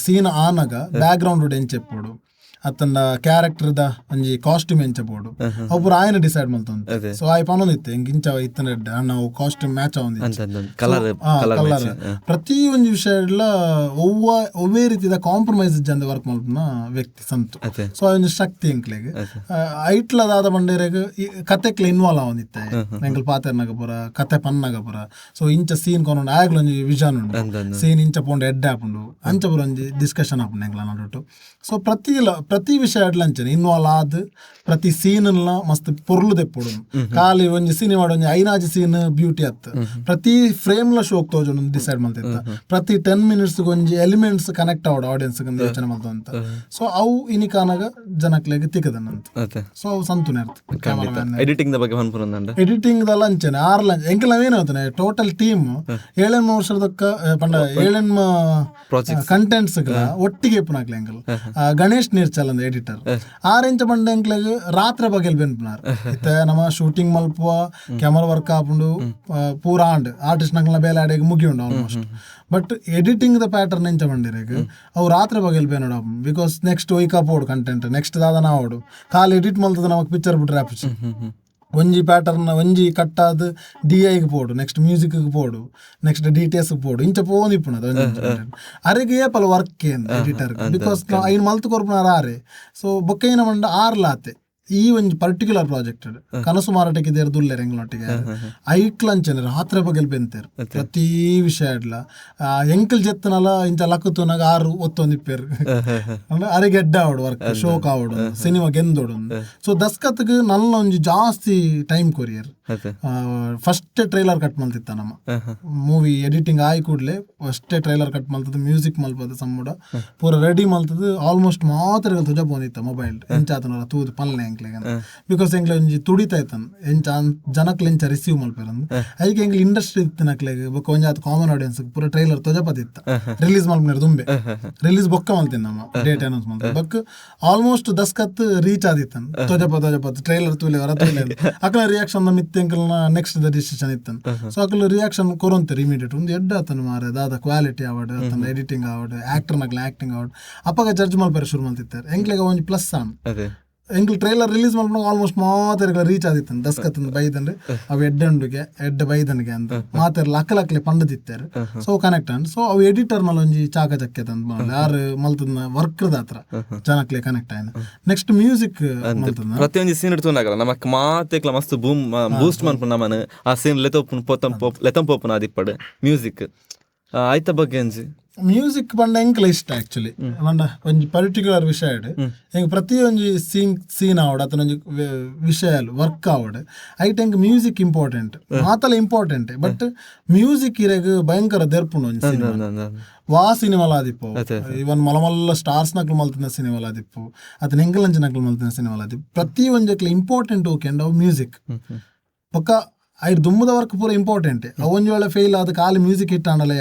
ಸೀನ್ ಆನಾಗ ಬ್ಯಾಕ್ ಗ್ರೌಂಡ್ ಎಂಚ ಎಪ್ಪೋಡು ಅತ್ತಂಡ ಕ್ಯಾರೆಕ್ಟರ್ದ ಒಂಜಿ ಕಾಸ್ಟ್ಯೂಮ್ ಎಂಚ ಬೋಡು ಒಬ್ಬರು ಆಯ್ನ ಡಿಸೈಡ್ ಮಲ್ತೊಂದು. ಸೊ ಆಯ್ ಪನೊಂದಿತ್ತೆ ಎಂಕ್ ಇಂಚ ಇತ್ತನ ನಾವು ಕಾಸ್ಟ್ಯೂಮ್ ಮ್ಯಾಚ್ ಆವೊಂದಿತ್ತು ಕಲರ್ ಪ್ರತಿ ಒಂಜಿ ವಿಷಯ ಎಲ್ಲ ಒವ್ವೇ ರೀತಿದ ಕಾಂಪ್ರಮೈಸ್ ಜಂದ ವರ್ಕ್ ಮಲ್ಪನ ವ್ಯಕ್ತಿ ಸಂತು. ಸೊ ಒಂಜಿ ಶಕ್ತಿ ಎಂಕ್ಲೆಗ್ ಐಟ್ಲದಾದ ಬಂಡೇರೆಗ್ ಕತೆಕ್ಲೆ ಇನ್ವಾಲ್ವ್ ಆವೊಂದಿತ್ತೆ ಎಂಕಲ್ ಪಾತೆರ್ನಾಗ ಪೂರ ಕತೆ ಪನ್ನಾಗ ಪೂರ. ಸೊ ಇಂಚ ಸೀನ್ ಕೊನೊಂಡು ಆಗ್ಲೊಂಜಿ ವಿಷನ್ ಉಂಡು ಸೀನ್ ಇಂಚ ಪೋಂಡು ಎಡ್ಡೆ ಆಪುಂಡು ಅಂಚ ಪೂರ ಒಂಜಿ ಡಿಸ್ಕಷನ್ ಆಪುಂಡು ಎಂಕ್ಲ ನಡುಟು. ಸೊ ಪ್ರತಿ ವಿಷಯ ಅಡ್ಲಂಚನೆ ಇನ್ವಾಲ್ವ್ ಆದ್ ಪ್ರತಿ ಸೀನ್ ಮಸ್ತ್ ಪೊರ್ಲು ತೆಪ್ಪೊಡು ಖಾಲಿ ಒಂಜಿ ಸಿನಿಮಾ ಒಂಜಿ ಐನಾಜಿ ಸೀನ್ ಬ್ಯೂಟಿ ಅತ್ತ ಪ್ರತಿ ಫ್ರೇಮ್ ಲ ಶೋಕ್ ತೋಜೊಂಡು ಡಿಸೈಡ್ ಮಲ್ತಿತ್ತ ಪ್ರತಿ 10 minutes ಒಂಜಿ ಎಲಿಮೆಂಟ್ಸ್ ಕನೆಕ್ಟ್ ಆವಡು ಆಡಿಯನ್ಸ್ ಯೋಚನೆ ಮಲ್ತಂತ. ಸೊ ಅವು ಇನಿಕಾನಾಗ ಜನಕ್ಲೆಗ್ ತಿಕ್ಕದನಂತ. ಸೊ ಅವು ಸಂತುನೆ ಎಡಿಟಿಂಗ್ ಬಗ್ಗೆ ಎಡಿಟಿಂಗ್ ದಲ್ಲ ಅಂಚನೆ 6 ಲಂಚ್ ಎಂಕಲ್ ನಾವೇನಾಗ್ತಾನೆ ಟೋಟಲ್ ಟೀಮ್ 7 ವರ್ಷದಕ್ಕ ಪಂಡ 7 ಕಂಟೆಂಟ್ಸ್ ಒಟ್ಟಿಗೆ ಎಪ್ಪನಾಗ್ಲಿ ಎಂಕಲ್ ಗಣೇಶ್ ನೀರ್ಚಲ್ ಅಂದ ಎಡಿಟರ್ 6 ಇಂಚ ಬಂಡ ಎಂಕ್ಲೆಗ್ ರಾತ್ರಿ ಬಗೆಲ್ ಬೆನ್ಪುನಾರ್ ಇತ್ತೆ ನಮ್ಮ ಶೂಟಿಂಗ್ ಮಲ್ಪುವ ಕ್ಯಾಮರಾ ವರ್ಕ್ ಆಪುಂಡು ಪೂರ ಆಂಡ್ ಆರ್ಟಿಸ್ಟ್ ನಕ್ಲ ಬೇಲೆ ಆಡೆಗ್ ಮುಗಿಯುಂಡು ಆಲ್ಮೋಸ್ಟ್. ಬಟ್ ಎಡಿಟಿಂಗ್ ದ ಪ್ಯಾಟರ್ನ್ ಎಂಚ ಬಂದಿರೆಗ್ ಅವು ರಾತ್ರಿ ಬಗೆಲ್ ಬೇನೋಡು ಆಪುಂಡು ಬಿಕಾಸ್ ನೆಕ್ಸ್ಟ್ ಒಯ್ಕ ಪೋಡು ಕಂಟೆಂಟ್ ನೆಕ್ಸ್ಟ್ ದಾದ ನಾವೋಡು ಖಾಲಿ ಎಡಿಟ್ ಮಲ್ತದ ನಮಕ್ ಪಿಕ್ಚರ್ ಬಿಟ್ರೆ ಆಪಿಸಿ ಒಂಜಿ ಪ್ಯಾಟರ್ನ್ ಒಂಜಿ ಕಟ್ಟಾದ DI ಪೋಡು ನೆಕ್ಸ್ಟ್ ಮ್ಯೂಸಿಕ್ ಪೋಡು ನೆಕ್ಸ್ಟ್ DTS ಪೋಡು ಇಂಚ ಪೋನಿಪ್ಪುಣದ ಅರೆಗೆ ಏಪಲ್ ವರ್ಕ್ ಎಡಿಟರ್ ಬಿಕಾಸ್ ಐನ್ ಮಲ್ತು ಕೊರ್ಪುನಾರ ಆರೆ. ಸೊ ಬೊಕ್ಕ ಏನ ಮಂಡ ಆರ್ಲಾತೆ ಈ ಒಂಜಿ ಪರ್ಟಿಕ್ಯುಲರ್ ಪ್ರಾಜೆಕ್ಟ್ ಕನಸು ಮಾರಾಟಕ್ಕೆ ದೇರ್ ದುಲ್ಲೆರ್ ಎಂಗ್ಲೊಟ್ಟಿಗೆ ಐಕ್ಲಂಚನೆ ರಾತ್ರಿ ಬಗೆಲ್ ಬೆಂತೇರ್ ಪ್ರತಿ ವಿಷಯ ಇಡ್ಲ ಎಂಕಲ್ ಜೆತ್ತನಲ್ಲ ಇಂಚ ಲಕ್ಕುತುನಾಗ 6 ಒತ್ತೊಂದಿಪ್ಪೇರು ಅರೆಗೆ ಎಡ್ಡ ಆವಡು ವರ್ಕ್ ಶೋಕ್ ಆವಡು ಸಿನಿಮಾ ಗೆಂದೋಡು. ಸೊ ದಸ್ಕತ್ಗೆ ನಲ್ಲ ಒಂಜಿ ಜಾಸ್ತಿ ಟೈಮ್ ಕೊರಿಯರ್ ಫಸ್ಟ್ ಟ್ರೈಲರ್ ಕಟ್ ಮಲ್ತಿತ್ತ ನಮ್ಮ ಮೂವಿ ಎಡಿಟಿಂಗ್ ಆಯ್ ಕೂಡ್ಲೆ ಫಸ್ಟ್ ಟ್ರೈಲರ್ ಕಟ್ ಮಲ್ತದ ಮ್ಯೂಸಿಕ್ ಮಲ್ಪದ ಸಮ್ಮುಡ ಪೂರ ರೆಡಿ ಮಲ್ತದ ಆಲ್ಮೋಸ್ಟ್ ಮಾತ್ರ ತುಜ ಬಂದಿತ್ತ ಮೊಬೈಲ್ ಎಂಚಾತನ ತೂದು ಪಲ್ಲೆ ಬಿಕಾಸ್ ಎಂಗ್ಲ ಒಂಜಿ ತುಡಿತಾ ಇತ್ತನ್ ಎಂಚ ಜನಕ್ಲೆ ಎಂಚ ರಿಸೀವ್ ಮಲ್ಪೇರಂದ್ ಅದಕ್ಕೆ ಎಂಗ್ಲ ಇಂಡಸ್ಟ್ರಿ ಇತ್ತಿನಕ್ಲೆಗ್ ಬೊಕ್ಕ ಒಂಜಿ ಆತ ಕಾಮನ್ ಆಡಿಯನ್ಸ್ ಪೂರ ಟ್ರೈಲರ್ ತೊಜಪತಿತ್ತ ರಿಲೀಸ್ ಮಲ್ಪನೇರ್ ದುಂಬೆ ರಿಲೀಸ್ ಬೊಕ್ಕ ಮಲ್ತೀನಿ ನಮ್ಮ ಡೇಟ್ ಅನೌನ್ಸ್ ಮಲ್ತ ಬೊಕ್ಕ ಆಲ್ಮೋಸ್ಟ್ ದಸ್ಕತ್ ರೀಚ್ ಆದಿತ್ತನ್ ತೊಜಪತ್ ಟ್ರೈಲರ್ ತೂಲೆ ಹೊರ ತೂಲೆ ಅಕಲ ರಿಯಾಕ್ಷನ್ ಮಿತ್ತ ಎಂಕಲ್ನ ನೆಕ್ಸ್ಟ್ ದ ಡಿಸಿಷನ್ ಇತ್ತನ್. ಸೊ ಅಕಲ್ ರಿಯಾಕ್ಷನ್ ಕೊರೊಂತೆರ್ ಇಮಿಡಿಯೇಟ್ ಒಂದು ಎಡ್ಡ ಆತನ ಮಾರೆ ದಾದ ಕ್ವಾಲಿಟಿ ಆವಡ್ ಆತನ ಎಡಿಟಿಂಗ್ ಆವಡ್ ಆಕ್ಟರ್ ನಕ್ಲ ಆಕ್ಟಿಂಗ್ ಆವಡ್ ಅಪ್ಪಗ ಜಡ್ಜ್ ಮಲ್ಪೇರ ಶುರು ಮಲ್ತಿತ್ತಾರೆ ಎಂಕ್ಲೆಗ ಒಂಜಿ ಪ್ಲಸ್ ಆನ್ ಎಂಕ್ಲು ಟ್ರೈಲರ್ ರಿಲೀಸ್ ಮಾಡ್ಕೊಂಡು ಆಲ್ಮೋಸ್ಟ್ ಮಾತೆರ್ಗಳ ರೀಚ್ ಆದಿತ್ತು ದಸ್ಕತ್ ಬೈದಂಡ್ರೆ ಅವು ಎಡ್ಡ ಬೈದನ್ಗೆ ಅಂತ ಮಾತೆರ್ಲ ಅಕ್ಕಲಕ್ಲೆ ಪಂಡದಿತ್ತಾರೆ. ಸೊ ಕನೆಕ್ಟ್ ಅಂಡ್ ಸೊ ಅವು ಎಡಿಟರ್ ನಲ್ಲಿ ಒಂಜಿ ಚಾಕ ಚಕ್ಕೆತ ಅಂತ ಯಾರು ಮಲ್ತದ ವರ್ಕ್ದ ಹತ್ರ ಜನಕ್ಲೆ ಕನೆಕ್ಟ್ ಆಯ್ನ. ನೆಕ್ಸ್ಟ್ ಮ್ಯೂಸಿಕ್ ಮಲ್ತದ ಪ್ರತಿಯೊಂದು ಸೀನ್ ಇಡ್ತುಂಡಾಗಲ್ಲ ನಮಕ್ ಮಾತೆಕ್ಲ ಮಸ್ತ್ ಬೂಸ್ಟ್ ಮನ್ಪು ನಮನ ಆ ಸೀನ್ ಲೆತಂ ಪೋಪುನ ಆದಿಪ್ಪಡು ಮ್ಯೂಸಿಕ್ ಆಯ್ತ ಬಗ್ಗೆ ಅನ್ಸಿ ಮ್ಯೂಸಿಕ್ ಪಂಡ ಎಂಕ್ಲ ಇಷ್ಟ ಆಕ್ಚುಲಿ ಪಂಡ ಒಂಜಿ ಪರ್ಟಿಕ್ಯುಲರ್ ವಿಷಯ ಹೆಂಗ್ ಪ್ರತಿ ಒಂಜಿ ಸೀನ್ ಆವಡ್ ಅತನ ಒಂಜಿ ವಿಷಯ ವರ್ಕ್ ಆವಡ್ ಐಟ್ ಹೆಂಗ್ ಮ್ಯೂಸಿಕ್ ಇಂಪಾರ್ಟೆಂಟ್ ಮಾತಲ್ಲ ಇಂಪಾರ್ಟೆಂಟ್ ಬಟ್ ಮ್ಯೂಸಿಕ್ ಇರೆಗ್ ಭಯಂಕರ ದೆರ್ಪುಂಡು ಒಂಜಿ ಸಿನಿಮಾ ವಾ ಸಿನಿಮಾಲ ಆದಿಪ್ಪು ಇವನ್ ಮಲಮಲ್ಲ ಸ್ಟಾರ್ಸ್ ನಕ್ಲು ಮಲ್ತಿನ ಸಿನಿಮಾಲ ಆದಿಪ್ಪು ಅತನ ಎಂಕಲಂಚ ನಕ್ಲು ಮಲ್ತಿನ ಸಿನಿಮಾಲ ಆದಿಪ್ಪು ಪ್ರತಿ ಒಂಜಕ್ಲೆ ಇಂಪಾರ್ಟೆಂಟ್ ಓಕೆಂಡ್ ಅವ್ ಮ್ಯೂಸಿಕ್ ಪಕ್ಕ ಐಟ್ ದುಮ್ಮದ ವರ್ಕ್ ಪೂರ ಇಂಪಾರ್ಟೆಂಟ್. ಅವು ಒಂಜಿ ವೇಳೆ ಫೇಲ್ ಆದ ಖಾಲಿ ಮ್ಯೂಸಿಕ್ ಹಿಟ್ ಆಂಡಲ್ಲ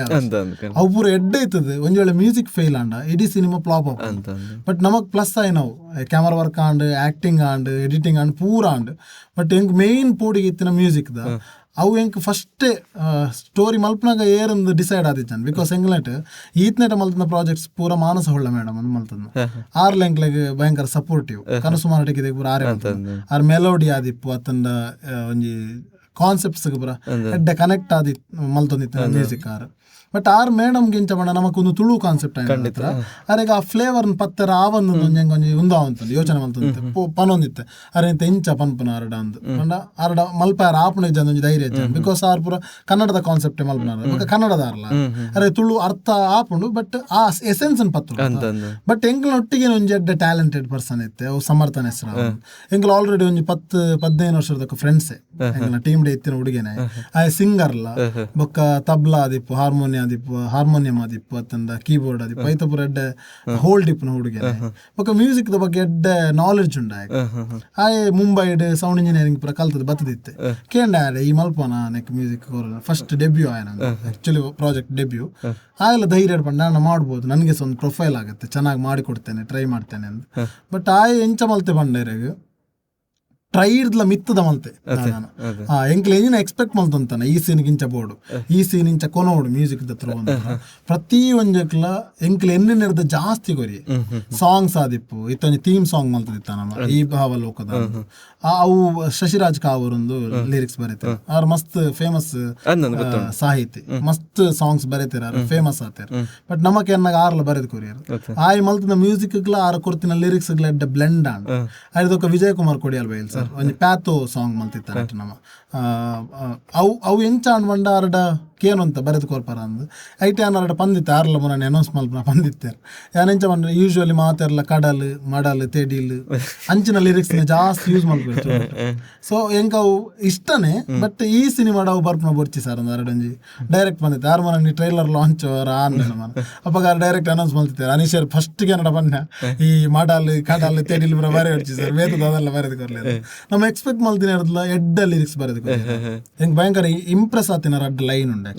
ಅವು ಪೂರ ಎಡ್ಡೆ ಇರ್ತದೆ. ಒಂಜಿ ವೇಳೆ ಮ್ಯೂಸಿಕ್ ಫೇಲ್ ಆಂಡ ಇಡೀ ಸಿನಿಮಾ ಫ್ಲಾಪ್ ಆಗ. ಬಟ್ ನಮಗ್ ಪ್ಲಸ್ ಆಯ್ ನಾವು ಕ್ಯಾಮರಾ ವರ್ಕ್ ಆಂಡ್ ಆಕ್ಟಿಂಗ್ ಆಂಡ್ ಎಡಿಟಿಂಗ್ ಆಂಡ್ ಪೂರ ಆಂಡ್. ಬಟ್ ಎಂಕ್ ಮೇಯ್ನ್ ಪೋಡಿಗೆ ಇತ್ತಿನ ಮ್ಯೂಸಿಕ್ ದ ಅವು ಎಂಕ್ ಫಸ್ಟ್ ಸ್ಟೋರಿ ಮಲ್ಪನಾಗ ಏರಂದು ಡಿಸೈಡ್ ಆದಿತ್ತಾನೆ. ಬಿಕಾಸ್ ಎಂಗ್ಲೆಟ್ ಈತ್ನೆಟ ಮಲ್ತನ ಪ್ರಾಜೆಕ್ಟ್ಸ್ ಪೂರ ಮಾನಸ ಹೊಳ್ಳ ಮೇಡಮ್ ಅಂದ್ ಮಲ್ತದ ಆರ್ಲ ಎಂಕ್ಲೆಗ್ ಭಯಂಕರ ಸಪೋರ್ಟಿವ್. ಕನಸು ಮಾರಾಟಕ್ಕೆ ಪೂರ ಆರ್ ಮೆಲೋಡಿ ಆದಿಪ್ಪು ಅತ್ತಂದ ಒಂಜಿ ಕಾನ್ಸೆಪ್ಟ್ಸ್ ಪೂರ ಎಡ್ಡೆ ಕನೆಕ್ಟ್ ಆದಿ ಮಲ್ತೊಂದಿತ್ತ ಮ್ಯೂಸಿಕ್ ಆರ್. ಬಟ್ ಆರ್ ಮೇಡಮ್ ಗಿಂಚ ಬಣ್ಣ ನಮಕೊಂದು ತುಳು ಕಾನ್ಸೆಪ್ಟ್ ಆಯ್ತು ಅರೆಗ ಆ ಫ್ಲೇವರ್ ಪತ್ತರ ಆವಂದು ಒಂಜಿ ಉಂದಾವಂತಂದು ಯೋಚನೆ ಮಲ್ತೊಂದಿತ್ತೆ ಪನೊಂದಿತ್ತೆ ಅರೆ ಇಂತ ಇಂಚ ಪನ್ಪನ ಅರಡ ಅಂದು ಅಂಡ ಅರಡ ಮಲ್ಪ ಆರ್ ಆಪಣ ಇಜ್ಜ ಒಂಜಿ ಧೈರ್ಯ ಇಜ್ಜ. ಬಿಕಾಸ್ ಆರ್ ಪೂರ ಕನ್ನಡದ ಕಾನ್ಸೆಪ್ಟ್ ಮಲ್ಪನಾರ ಕನ್ನಡದ ಆರ್ಲ ಅರೆ ತುಳು ಅರ್ಥ ಆಪುಂಡು ಬಟ್ ಆ ಎಸೆನ್ಸ್ ಪತ್ತು. ಬಟ್ ಎಂಕ್ಲ ಒಟ್ಟಿಗೆ ಒಂಜಿ ಎಡ್ಡೆ ಟ್ಯಾಲೆಂಟೆಡ್ ಪರ್ಸನ್ ಇತ್ತೆ ಅವು ಸಮರ್ಥನ ಹೆಸರು. ಎಂಕ್ಲ ಆಲ್ರೆಡಿ ಒಂಜಿ 10-15 ವರ್ಷದ ಫ್ರೆಂಡ್ಸೇ ಎಂಕ್ಲ ಟೀಮ್ ಡೇ ಇತ್ತಿನ ಹುಡುಗೇನೆ ಆ ಸಿಂಗರ್ಲ ಬೊಕ್ಕ ತಬ್ಲಾ ಆದಿಪ್ಪು ಹಾರ್ಮೋನಿಯಂ ಆದಿಪ್ಪು ಅತ್ತಂದ ಕೀಬೋರ್ಡ್ ಆದಿಪ್ಪು ಐತ ಪೂರ ಎಡ್ಡೆ ಹೋಲ್ ಡಿಪ್ನ ಹುಡುಗೇನೆ ಬೊಕ್ಕ ಮ್ಯೂಸಿಕ್ ದ ಬಗ್ಗೆ ಎಡ್ಡೆ ನಾಲೆಡ್ಜ್ ಉಂಡ. ಆಯ್ ಮುಂಬೈಡ್ ಸೌಂಡ್ ಇಂಜಿನಿಯರಿಂಗ್ ಪೂರ ಕಲ್ತದ ಬತ್ತದಿತ್ತೆ ಕೇಂಡ ಈ ಮಲ್ಪನ ನೆಕ್ ಮ್ಯೂಸಿಕ್ ಫಸ್ಟ್ ಡೆಬ್ಯೂ ಆಯ ನಂಗೆ ಆಕ್ಚುಲಿ ಪ್ರಾಜೆಕ್ಟ್ ಡೆಬ್ಯೂ ಆಯೆಲ್ಲ ಧೈರ್ಯ ಪಂಡ ನಾನು ಮಾಡ್ಬೋದು ನನಗೆ ಒಂದು ಪ್ರೊಫೈಲ್ ಆಗುತ್ತೆ ಚೆನ್ನಾಗಿ ಮಾಡಿಕೊಡ್ತೇನೆ ಟ್ರೈ ಮಾಡ್ತೇನೆ ಅಂತ. ಬಟ್ ಆಯ್ ಎಂಚ ಮಲ್ತೆ ಬಂಡೇರೆಗೆ ಟ್ರೈ ಇರ್ದ್ಲ ಮಿತ್ತದ ಮಲ್ತೆ ಎಂಕ್ಲ ಏನಿನ ಎಕ್ಸ್ಪೆಕ್ಟ್ ಮಲ್ತಂತಾನೆ ಈ ಸೀನ್ ಗಿಂಚ ಬೋರ್ಡು ಈ ಸೀನ್ ಇಂಚ ಕೊನೋಡು ಮ್ಯೂಸಿಕ್ ತ್ರ ಪ್ರತಿ ಒಂಜಕ್ಲ ಎಂಕ್ಲ ಎನ್ನೆರ್ದ ಜಾಸ್ತಿ ಕೊರಿ ಸಾಂಗ್ಸ್ ಆದಿಪ್ಪು ಇತ್ತೊಂದು ಥೀಮ್ ಸಾಂಗ್ ಮಲ್ತದಿತ್ತ ನಮ್ಮ ಈ ಭಾವಲೋಕದ ಅವು ಶಶಿರಾಜ್ ಕಾವೂರೊಂದು ಲಿರಿಕ್ಸ್ ಬರೀತಾರೆ ಅವ್ರ ಮಸ್ತ್ ಫೇಮಸ್ ಸಾಹಿತಿ ಮಸ್ತ್ ಸಾಂಗ್ಸ್ ಬರೀತಾರ ಫೇಮಸ್ ಆತಾರ. ಬಟ್ ನಮಕ್ ಎನ್ನಾಗ ಆರ್ಲ ಬರೆದ್ ಕೊರಿಯರ್ ಆಯ್ ಮಲ್ತದ ಮ್ಯೂಸಿಕ್ ಆರ ಕೊರ್ತಿನ ಲಿರಿಕ್ಸ್ ಎಡ್ಡೆ ಬ್ಲೆಂಡ್ ಆಂಡ್ ಅದೊಕ್ಕ ವಿಜಯ್ ಕುಮಾರ್ ಕೊಡಿಯಲ್ ಬೈಲ್ ಸರ್ ಒಂಜಿ ಪ್ಯಾಥೋ ಸಾಂಗ್ ಮಲ್ತಿತ್ತ ನಮ್ಮ ಅವು ಎಂಚ ಅನ್ಬಂಡ ಆರಡ ಕೇನು ಅಂತ ಬರೆದು ಕೊರ್ಪಾರ ಅಂದ್ ಐಟಿ ಅನ್ನಾರಡ ಪಂದಿತ್ತೆ ಆರ್ಲ ಮುರಾನಿ ಅನೌನ್ಸ್ ಮಲ್ಪನ ಪಂದಿತ್ತೇರ್ ಯಾನೆಂಚ ಬಂದ್ರೆ ಯೂಶ್ವಲಿ ಮಾತೆರ್ಲ ಕಡಲ್ ಮಡಲ್ ತೆಡಿಲ್ ಅಂಚಿನ ಲಿರಿಕ್ಸ್ ಜಾಸ್ತಿ ಯೂಸ್ ಮಾಡ್ಬೇಕು. ಸೊ ಎಂಕ ಅವು ಇಷ್ಟನೇ. ಬಟ್ ಈ ಸಿನಿಮಾಡ ಅವು ಬರ್ಪನ ಬರ್ಚಿ ಸರ್ ಒಂದು ಎರಡೊಂಜಿ ಡೈರೆಕ್ಟ್ ಬಂದಿತ್ತೆ ಆರ್ ಮನ ಟ್ರೈಲರ್ ಲಾಂಚ್ ಅಪ್ಪಾಗ ಡೈರೆಕ್ಟ್ ಅನೌನ್ಸ್ ಮಾಡ್ತಿದ್ದಾರೆ ಅನೀಶರ್ ಫಸ್ಟ್ ಕನ್ನಡ ಬಣ್ಣ ಈ ಮಡಲ್ ಕಡಲ್ ತೆಡಿಲ್ ಪೂರ ಬರೆ ಹೊಡ್ಚಿ ಸರ್ ವೇದದ ಅದೆಲ್ಲ ಬರೆದು ಕೊರ್ಲಿ ನಮ್ಮ ಎಕ್ಸ್ಪೆಕ್ಟ್ ಮಲ್ತಿನ ಇರೋದಿಲ್ಲ ಎಡ್ಡ ಲಿರಿಕ್ಸ್ ಬರೆದು ಹೆಂಗ್ ಭಯಂಕರ ಇಂಪ್ರೆಸ್ ಆತಿನ ಅಡ್ಡ ಲೈನ್ ಉಂಡೆ.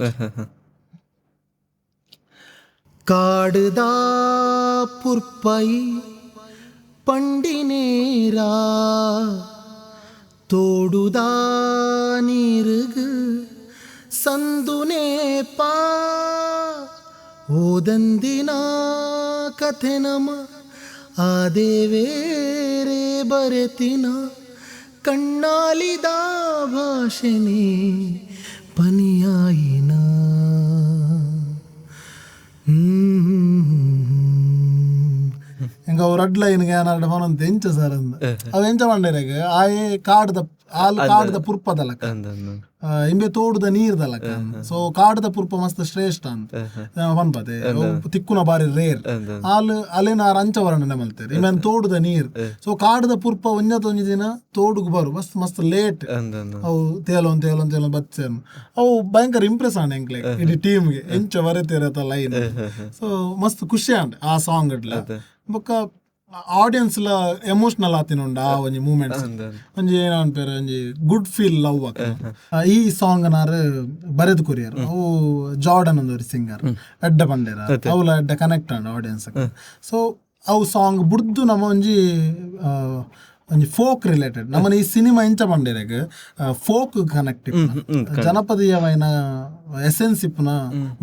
ಕಾಡುದ ಪುರ್ಪೈ ಪಂಡಿನೇರಾ ತೋಡುದ ನೀರುಗು ಸಂದುನೇ ಪಾ ಓದಂದಿನ ಕಥೆ ನಮ ಆದೇವೇರೆ ಬರೆತಿನ ಕಣ್ಣಾಲಿದ ಭಾಷೆನೇ ಪನಿಯಾಯಿನ. ಹೆಂಗ ಅವ್ರ ಅಡ್ ಲೈನ್ಗೆ ಏನಾರು ಫೋನ್ ಎಂಚ ಸರ್ ಅಂದ ಅವ್ ಎಂಚ ಬಂಡೇರಾಗ ಆಯೇ ಕಾಡ್ದ ಕಾಡ್ದ ಪುರ್ಪದಲಕ ಇಂಬೆ ತೋಡುದ ನೀರ್ದಲಕ. ಸೊ ಕಾಡ್ದ ಪುರ್ಪ ಮಸ್ತ್ ಶ್ರೇಷ್ಠ ಅಂತ ಪನ್ಪತೆ ತಿಕ್ಕುನ ಬಾರಿ ರೇರ್ ಆಲ್ ಅಲ್ಲಿನ ಆರ್ ಅಂಚ ವರ್ಣನೆ ಮಲ್ತೇರಿ ಇಮೇನ್ ತೋಡುದ ನೀರ್. ಸೊ ಕಾಡ್ದ ಪುರ್ಪ ಒಂಜಿ ದಿನ ತೋಡುಗ್ ಬರು ಮಸ್ತ್ ಮಸ್ತ್ ಲೇಟ್ ಅವು ತೇಲೊಂದ್ ಬಚ್ಚೇನು ಅವು ಭಯಂಕರ ಇಂಪ್ರೆಸ್ ಆನ್ ಎಂಕ್ಲೆ ಇಡೀ ಟೀಮ್ಗೆ ಎಂಚ ಬರೀತಿರತ್ತ ಲೈನ್. ಸೊ ಮಸ್ತ್ ಖುಷಿ ಆಂಡ್ ಆ ಸಾಂಗ್ ಇಡ್ಲ ಬೊಕ್ಕ ಆಡಿಯನ್ಸ್ ಎಮೋಷನಲ್ ಆತಿನುಂಡ ಆ ಒಂಜಿ ಮೂಮೆಂಟ್ಸ್ ಒಂಜಿ ಏನೋ ಪೇರು ಒಂಜಿ ಗುಡ್ ಫೀಲ್ ಲವ್ ಈ ಸಾಂಗ್ ನಾರು ಬರೆದು ಕೊರಿಯರ್ ಅವು ಜಾರ್ಡನ್ ಒಂದೊಂದು ಸಿಂಗರ್ ಎಡ್ಡ ಪಂಡೇರ ಅವಲ ಎಡ್ಡ ಕನೆಕ್ಟ್ ಆಂಡ್ ಆಡಿಯನ್ಸ್. ಸೊ ಅವು ಸಾಂಗ್ ಬುಡ್ದು ನಮ್ಮ ಒಂಜಿ ಫೋಕ್ ರಿಲೇಟೆಡ್ ನಮ್ಮನ್ನ ಈ ಸಿನಿಮಾ ಇಂಚ ಬಂಡೇರಾಗ ಫೋಕ್ ಕನೆಕ್ಟ್ ಜನಪದೀಯವಾಯಿನ ಎಸೆನ್ಸ್ ಇಪ್ಪುನ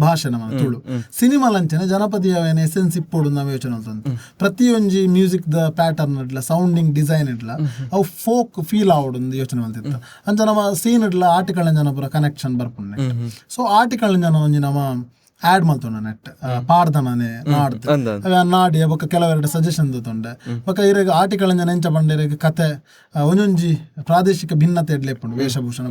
ಭಾಷೆ ನಮ್ಮ ತುಳು ಸಿನಿಮಾ ಲಂಚನೆ ಜನಪದೀಯವಾಯಿನ ಎಸೆನ್ಸ್ ಇಪ್ಪೋಡು ನಾವು ಯೋಚನೆ ಅಂತ ಪ್ರತಿಯೊಂಜಿ ಮ್ಯೂಸಿಕ್ ದ ಪ್ಯಾಟರ್ನ್ ಇಡ್ಲ ಸೌಂಡಿಂಗ್ ಡಿಸೈನ್ ಇಡ್ಲ ಅವು ಫೋಕ್ ಫೀಲ್ ಆವಡು ಯೋಚನೆ ಮಾಡ್ತಿತ್ತ ಅಂತ ನಮ್ಮ ಸೀನ್ ಇಡ್ಲ ಆರ್ಟಿಕಲ್ ಜನ ಪೂರ ಕನೆಕ್ಷನ್ ಬರ್ಪುಂಡೆ. ಸೊ ಆರ್ಟಿಕಲ್ ಜನ ಒಂಜಿ ನಮ್ಮ ಆಡ್ ಮಾಡ್ತೊಂಡ ನೆಟ್ ಪಾಡ್ದನೇ ನಾಡ್ದು ನಾಡಿ ಬೊಕ್ಕ ಕೆಲವೆರಡು ಸಜೆಷನ್ ತೊಂಡೆ ಬೊಕ್ಕ ಇರಾಗ ಆರ್ಟಿಕಲ್ ನೆಂಚ ಬಂಡಿರಾಗ ಕತೆ ಒಂಜೊಂಜಿ ಪ್ರಾದೇಶಿಕ ಭಿನ್ನತೆ ಇಡ್ಲೇಪುಂಡು ವೇಷಭೂಷಣ.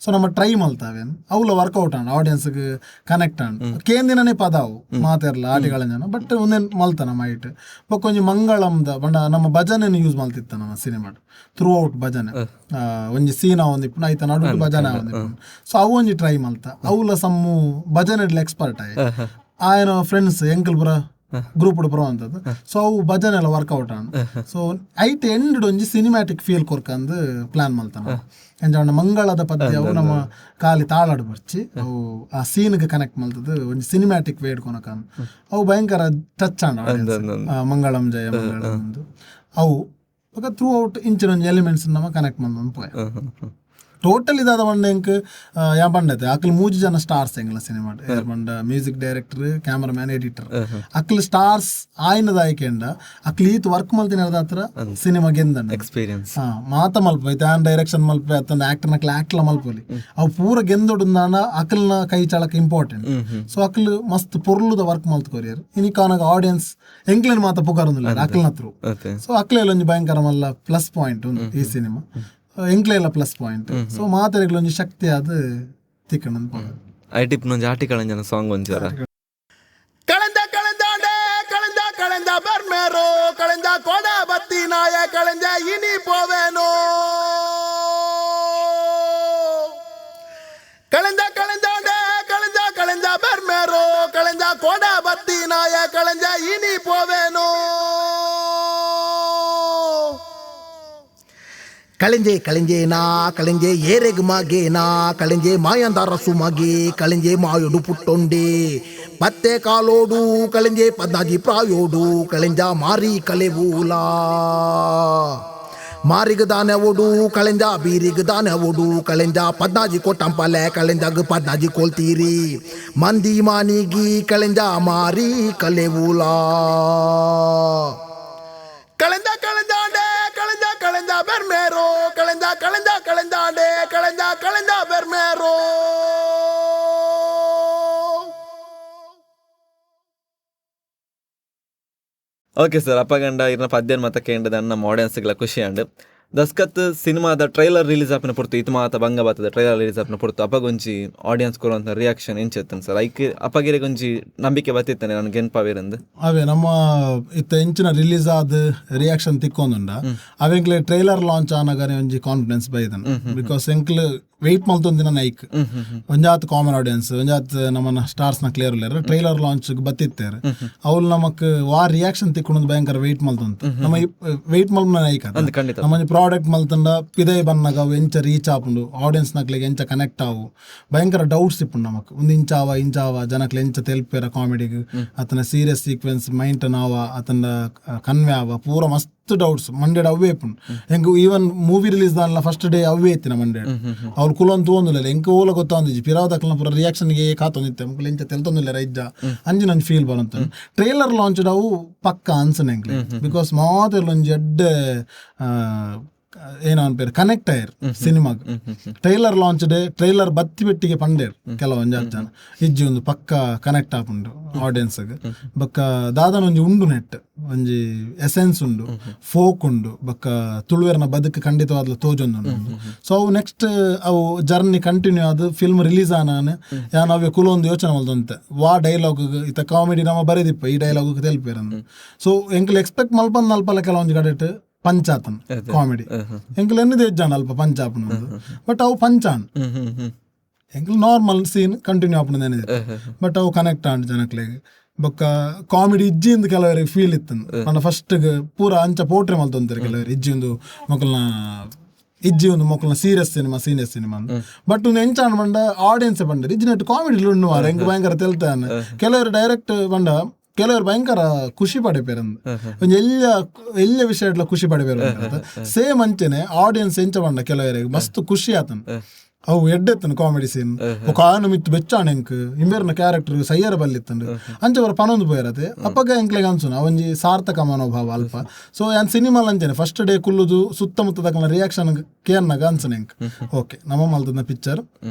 ಸೊ ನಮ್ಮ ಟ್ರೈ ಮಲ್ತಾವೆ ಅವಲ ವರ್ಕೌಟ್ ಆಂಡ್ ಆಡಿಯನ್ಸ್ಗೆ ಕನೆಕ್ಟ್ ಆಂಡ್ ಕೇಂದಿನೇ ಪದಾವು ಮಾತಾರಲ್ಲ ಆರ್ಟಿಕಲ್ ಜನ ಬಟ್ ಒಂದೇನು ಮಲ್ತಾನ ಮೈಟ್ ಬೊಕ್ಕ ಒಂಜಿ ಮಂಗಳಂದ ಬಂಡ ನಮ್ಮ ಭಜನೆ ಯೂಸ್ ಮಲ್ತಿತ್ತ ನಮ್ಮ ಸಿನಿಮಾ ಥ್ರೂ ಔಟ್ ಭಜನೆ ಒಂಜಿ ಸೀನಾ ಒಂದಿಪ್ಪು ಐತ ನಡು ಭಜನೆ ಒಂದಿಪ್ಪು. ಸೊ ಅವು ಒಂಜಿ ಟ್ರೈ ಮಲ್ತ ಅವಲ ಸಮ್ಮು ಭಜನೆ ಎಕ್ಸ್ಪರ್ಟ್ ಆಯ್ ಆಯನ ಫ್ರೆಂಡ್ಸ್ ಎಂಕಲ್ ಪುರ ಗ್ರೂಪ್ ಪುರ ಅಂತದ್ದು. ಸೊ ಅವು ಭಜನೆ ಎಲ್ಲ ವರ್ಕೌಟ್ ಆನ್. ಸೊ ಐಟ್ ಎಂಡ್ ಒಂಜಿ ಸಿನಿಮ್ಯಾಟಿಕ್ ಫೀಲ್ ಕೊರ್ಕಂದು ಪ್ಲಾನ್ ಮಲ್ತಾನ. ಎಂಜ ಮಂಗಳದ ಪದ್ಯ ಅವು ನಮ್ಮ ಖಾಲಿ ತಾಳಾಡು ಬರ್ಚಿ ಅವು ಆ ಸೀನ್ಗೆ ಕನೆಕ್ಟ್ ಮಲ್ತದ್ದು ಒಂಜಿ ಸಿನಿಮ್ಯಾಟಿಕ್ ವೇಡ್ ಕೊನಕಂದು ಅವು ಭಯಂಕರ ಟಚ್ ಆಂಡ ಮಂಗಳಂ ಜಯ ಮಂಗಳಂ ಒಂದು ಅವು ಥ್ರೂ ಔಟ್ ಇಂಚಿನ ಒಂಜಿ ಎಲಿಮೆಂಟ್ಸ್ ನಮ್ಮ ಕನೆಕ್ಟ್ ಮಂದ್ ಪೋಯ ಟೋಟಲ್ ಇದಾದ ಬಂಡ ಎಂಕ್ ಯಾ ಬಂಡತೆ ಅಕ್ಲು 3 ಜನ ಸ್ಟಾರ್ಸ್ ಎಂಗ್ಲ ಸಿನಿಮಾ ಬಂಡ ಮ್ಯೂಸಿಕ್ ಡೈರೆಕ್ಟರ್ ಕ್ಯಾಮರಾಮ್ಯಾನ್ ಎಡಿಟರ್ ಅಕ್ಲು ಸ್ಟಾರ್ಸ್ ಆಯ್ನದ ಆಯ್ಕೆಂಡ ಅಕ್ಲು ಈತ್ ವರ್ಕ್ ಮಲ್ತಿನ ಹತ್ರ ಸಿನಿಮಾ ಗೆಂದಂಡ ಎಕ್ಸ್ಪೀರಿಯನ್ಸ್ ಮಾತ ಮಲ್ಪ ಆನ್ ಡೈರೆಕ್ಷನ್ ಮಲ್ಪ ಅತ್ತಂದ ಆಕ್ಟರ್ ನಕ್ಲ ಆಕ್ಟ್ಲ ಮಲ್ಪೊಲಿ ಅವು ಪೂರ ಗೆಂದೊಡುಂದಾಂಡ ಅಕ್ಲನ ಕೈ ಚಾಳಕ ಇಂಪಾರ್ಟೆಂಟ್. ಸೊ ಅಕ್ಲು ಮಸ್ತ್ ಪೊರ್ಲುದ ವರ್ಕ್ ಮಲ್ತ್ ಕೊರಿಯರ್ ಇನಿಕಾನಾಗ ಆಡಿಯನ್ಸ್ ಎಂಕ್ಲೇನ್ ಮಾತ ಪುಕಾರೊಂದಿಲ್ಲ ಅಕ್ಲನ ಥ್ರೂ. ಸೊ ಅಕ್ಲೆಲ್ಲ ಒಂಜಿ ಭಯಂಕರ ಮಲ್ಲ ಪ್ಲಸ್ ಪಾಯಿಂಟ್ ಈ ಸಿನಿಮಾ ಎಂಕ್ಲೆಲ್ಲ ಪ್ಲಸ್ ಪಾಯಿಂಟ್. ಸೊ ಮಾತಾಡಿಗಳ ಒಂಜಿ ಶಕ್ತಿ ಅದು ತಿಕ್ಕಣಂತ ಐಟಿಪ್ ನೊಂಜಿ ಆಟಿಕಳಂಜನ ಸಾಂಗ್ ಒಂಚೂರ ಕಳೆಂದ ಕಳೆಂದಾಡೆ ಕಳೆಂದ ಕಳೆಂದ ಬರ್ಮೇರೋ ಕಳೆಂದ ಕೋಡ ಬತ್ತಿ ನಾಯ ಕಳೆಂದ ಇನಿ ಪೋವೇನೋ ಕಳೆಂದ ಕಳೆಂದಾಡೆ ಕಳೆಂದ ಕಳೆಂದ ಬರ್ಮೇರೋ ಕಳೆಂದ ಕೋಡ ಬತ್ತಿ ನಾಯ ಕಳೆಂದ ಇನಿ ಪೋವೇನೋ ಕಳೆಂಜೆ ಕಳೆಂಜೆ ನಾ ಕಳೆಂಜೆ ಏರೆಗ್ ಮಾಗೆ ನಾ ಕಳೆಂಜೆ ಮಾಯಾಂದಾರ ಸುಮಗೆ ಕಳೆಂಜೆ ಮಾಯೋಡು ಪುಟ್ಟೊಂಡೆ ಪತ್ತೆ ಕಾಲೋಡು ಕಳೆಂಜೆ ಪದ್ನಾಜಿ ಪ್ರಾಯೋಡು ಕಳೆಂಜ ಮಾರಿ ಕಲೆವೂಲ ಮಾರಿಗ ದಾನೆ ಓಡು ಕಳೆಂಜ ಬೀರಿಗ ದಾನೆ ಓಡು ಕಳೆಂಜ ಪದ್ನಾಜಿ ಕೊಟ್ಟಂಪಲೆ ಕಳೆಂಜಾಗ ಪದ್ನಾಜಿ ಕೊಲ್ತೀರಿ ಮಂದಿ ಮಾನಿಗಿ ಕಳೆಂಜ ಮಾರಿ ಕಲೆವೂಲ ಕಳೆಂದ ಕಳೆಂದಾಡೆ ಕಳೆಂದ ಕಳೆಂದ ಬೆರ್ಮೇರೋ ಕಳೆಂದ ಕಳೆಂದ ಕಳೆಂದಾಡೆ ಕಳೆಂದ ಕಳೆಂದ ಬೆರ್ಮೇರೋ. ಓಕೆ ಸರ್ ಅಪ್ಪಗಂಡ ಇರ್ನ ಪದ್ಯನ್ ಮತ ಕೇಂದ್ರದ ನಮ್ಮ ಆಡಿಯನ್ಸ್ಗಳ ಖುಷಿ ಅಂಡ್ ದಸ್ಕತ್ ಸಿನಿಮಾದ ಟ್ರೈಲರ್ ರಿಲೀಸ್ ಆಪಿನ ಪುರ್ತು ಇತ್ತು ಮಾತ ಭಂಗ ಬರ್ತದೆ ಟ್ರೈಲರ್ ರಿಲೀಸ್ ಆಪಿನ ಪುರ್ತು ಅಪ್ಪಗೊಂಜಿ ಆಡಿಯನ್ಸ್ ಕೊಡುವಂಥ ರಿಯಾಕ್ಷನ್ ಎಂಚೆತ್ತನ್ ಸರ್ ಐಕೆ ಅಪ್ಪಗಿರಿಗೊಂಜಿ ನಂಬಿಕೆ ಬತ್ತಿತ್ತಾನೆ ನನಗೆ ಎನ್ಪಾವೇರಂದು ಅವೇ ನಮ್ಮ ಇತ್ತ ಎಂಚಿನ ರಿಲೀಸ್ ಆದ ರಿಯಾಕ್ಷನ್ ತಿಕ್ಕೊಂದುಂಡ ಅವೆಂಕ್ಲೆ ಟ್ರೈಲರ್ ಲಾಂಚ್ ಆನಾಗನೆ ಒಂಜಿ ಕಾನ್ಫಿಡೆನ್ಸ್ ಬೈದನ್ ಬಿಕಾಸ್ ಎಂಕ್ಲು ವೆಯ್ಟ್ ಮಲ್ತೊಂದಿನ ನೈಕ್ ಒಂಜಾತ್ ಕಾಮನ್ ಆಡಿಯನ್ಸ್ ಒಂಜಾತ್ ನಮ್ಮನ್ನ ಸ್ಟಾರ್ಸ್ ನ ಕ್ಲಿಯರ್ ಇಲ್ಲರ ಟ್ರೈಲರ್ ಲಾಂಚ್ ಬತ್ತಿತ್ತೇರು ಅವ್ಲು ನಮಕ್ ವಾ ರಿಯಾಕ್ಷನ್ ತಿಕ್ಕೊಂಡು ಭಯಂಕರ ವೆಯ್ಟ್ ಮಲ್ತೊಂತ ನಮ್ಮ ವೆಯ್ಟ್ ಮಲ್ಪನ ನೈಕ್ ನಮ್ಮ ಪ್ರಾಡಕ್ಟ್ ಮಲ್ತಂಡ ಪಿದೈ ಬನ್ನಾಗ ಅವು ಎಂಚ ರೀಚ್ ಆಪುಂಡು ಆಡಿಯನ್ಸ್ ನಕ್ಲಿಗೆ ಎಂಚ ಕನೆಕ್ಟ್ ಆವು ಭಯಂಕರ ಡೌಟ್ಸ್ ಇಪ್ಪುಂಡು ನಮಕ್ ಒಂದು ಇಂಚಾವ ಜನಕ್ಲೆ ಎಂಚ ತೆಲ್ಪೇರ ಕಾಮಿಡಿಗೆ ಅತನ ಸೀರಿಯಸ್ ಸೀಕ್ವೆನ್ಸ್ ಮೈಂಟನ್ ಆವ ಅತನ ಕನ್ವೆ ಆವ ಪೂರ ಮಸ್ತ್ ಡೌಟ್ಸ್ ಮಂಡ್ಯಡ್ ಅವೇ ಇಪ್ಪುಂಡು ಹೆಂಗ್ ಈವನ್ ಮೂವಿ ರಿಲೀಸ್ ದಾನ್ಲ ಫಸ್ಟ್ ಡೇ ಅವೇ ಇತ್ತಿನ ಮಂಡ್ಯಡ್ ಅವ್ರು ಕುಲೊಂದು ತೋಂದಿಲ್ಲ ಎಂಕ ಓಲ ಗೊತ್ತಾಂದಿಜಿ ಪಿರಾವದಕ್ಲ ಪೂರ ರಿಯಾಕ್ಷನ್ಗೆ ಕಾತೊಂದಿತ್ತೆ ಮುಕ್ಲು ಎಂಚ ತೆಲ್ತೊಂದಿಲ್ಲ ರೈಜ್ಜ ಅಂಜಿ ನಂಗೆ ಫೀಲ್ ಬರಂತ ಟ್ರೈಲರ್ ಲಾಂಚ್ ಅವು ಪಕ್ಕ ಅನ್ಸನ್ ಹೆಂಗ್ಲಿ ಬಿಕಾಸ್ ಮಾತೆಲ್ಲ ಒಂಜಿ ಎಡ್ಡೆ ಏನೋ ಅನ್ಪೇರು ಕನೆಕ್ಟ್ ಆಯ್ರು ಸಿನಿಮಾಗ ಟ್ರೈಲರ್ ಲಾಂಚ್ ಡೇ ಟ್ರೈಲರ್ ಬತ್ತಿ ಬೆಟ್ಟಿಗೆ ಪಂಡೇರು ಕೆಲವೊಂದು ಜನ ಇಜ್ಜಿ ಒಂದು ಪಕ್ಕ ಕನೆಕ್ಟ್ ಆಪುಂಡು ಆಡಿಯನ್ಸ್ಗೆ ಬಕ್ಕ ದಾದನ ಒಂಜಿ ಉಂಡು ನೆಟ್ ಒಂಜಿ ಎಸೆನ್ಸ್ ಉಂಡು ಫೋಕ್ ಉಂಡು ಬಕ್ಕ ತುಳುವೆರ್ನ ಬದುಕು ಖಂಡಿತವಾದ್ಲು ತೋಜೊಂದು. ಸೊ ಅವು ನೆಕ್ಸ್ಟ್ ಅವು ಜರ್ನಿ ಕಂಟಿನ್ಯೂ ಆದ ಫಿಲ್ಮ್ ರಿಲೀಸ್ ಆನಾನೆ ಯಾನ್ ಅವೇ ಕುಲೊಂದು ಯೋಚನೆ ಮಲ್ದಂತೆ ವಾ ಡೈಲಾಗ್ ಇತ್ತ ಕಾಮಿಡಿ ನಮ್ಮ ಬರೆದಿಪ್ಪ ಈ ಡೈಲಾಗ್ ತೆಲ್ಪೇರಂದು. ಸೊ ಎಂಕ್ಲು ಎಕ್ಸ್ಪೆಕ್ಟ್ ಮಲ್ಪಂದ್ ನಲ್ಪಲ್ಲ ಕೆಲವೊಂದು ಕಡೆಟ್ ಪಂಚಾತನ್ ಕಾಮಿಡಿ ಎಂಕ್ಲು ಎನ್ನದೇ ಇಜ್ಜಾನ ಅಲ್ಪ ಪಂಚಾಪನ ಬಟ್ ಅವು ಪಂಚಾನ್ ಎಂಕ್ಲು ನಾರ್ಮಲ್ ಸೀನ್ ಕಂಟಿನ್ಯೂ ಆಪನ ಏನಿದೆ ಬಟ್ ಅವು ಕನೆಕ್ಟ್ ಆಂಡ್ ಜನಕ್ಲೆಗೆ ಬೊಕ್ಕ ಕಾಮಿಡಿ ಇಜ್ಜಿಂದ ಕೆಲವರಿಗೆ ಫೀಲ್ ಇತ್ತು ನನ್ನ ಫಸ್ಟ್ ಪೂರ ಅಂಚ ಪೋಟ್ರೆ ಮಲ್ತೊಂತಾರೆ ಕೆಲವರು ಇಜ್ಜಿ ಒಂದು ಮಕ್ಕಳನ್ನ ಇಜ್ಜಿ ಒಂದು ಮಕ್ಕಳನ್ನ ಸೀರಿಯಸ್ ಸಿನಿಮಾ ಬಟ್ ಒಂದು ಎಂಚಾನ್ ಬಂಡ ಆಡಿಯನ್ಸ್ ಬಂಡ ಇಜ್ಜಿನಟ್ಟು ಕಾಮಿಡಿ ಉಣ್ಣುವಾರ ಹೆಂಗ್ ಭಯಂಕರ ತೆಲ್ತಾನೆ ಕೆಲವರು ಡೈರೆಕ್ಟ್ ಬಂಡ ಕೆಲವರು ಭಯಂಕರ ಖುಷಿ ಪಡೆಪೇರಂದು ಒಂದು ಎಲ್ಲ ವಿಷಯ ಖುಷಿ ಪಡೆಪೇರು ಸೇಮ್ ಅಂಚೆನೆ ಆಡಿಯನ್ಸ್ ಎಂಚ ಬಂಡ ಕೆಲವರಿಗೆ ಮಸ್ತ್ ಖುಷಿ ಆತನ್ ಅವು ಎಡ್ಡೆತ್ತನು ಕಾಮಿಡಿ ಸೀನ್ ಕಾನು ಮಿತ್ತು ಬೆಚ್ಚಾಣೆಂಕ್ ಇಂಬೇರ್ನ ಕ್ಯಾರೆಕ್ಟರ್ ಸಯ್ಯರ ಬಲ್ಲಿತ್ತಂಡು ಅಂಚವರ ಪನೊಂದು ಪೋಯಿರತ್ತೆ ಅಪ್ಪಗ ಎಂಕ್ಲೆಗೆ ಅನ್ಸುನ ಅವೊಂಜಿ ಸಾರ್ಥಕ ಮನೋಭಾವ ಅಲ್ಪ. ಸೊ ಯಾನ್ ಸಿನಿಮಾಲ್ ಅಂಚೇನೆ ಫಸ್ಟ್ ಡೇ ಕುಲ್ಲುದು ಸುತ್ತಮುತ್ತದ ರಿಯಾಕ್ಷನ್ ಕೇರ್ನಾಗ ಅನ್ಸನೆ ಎಂಕ್ ಓಕೆ ನಮ್ಮ ಮಲ್ತದ ಪಿಕ್ಚರ್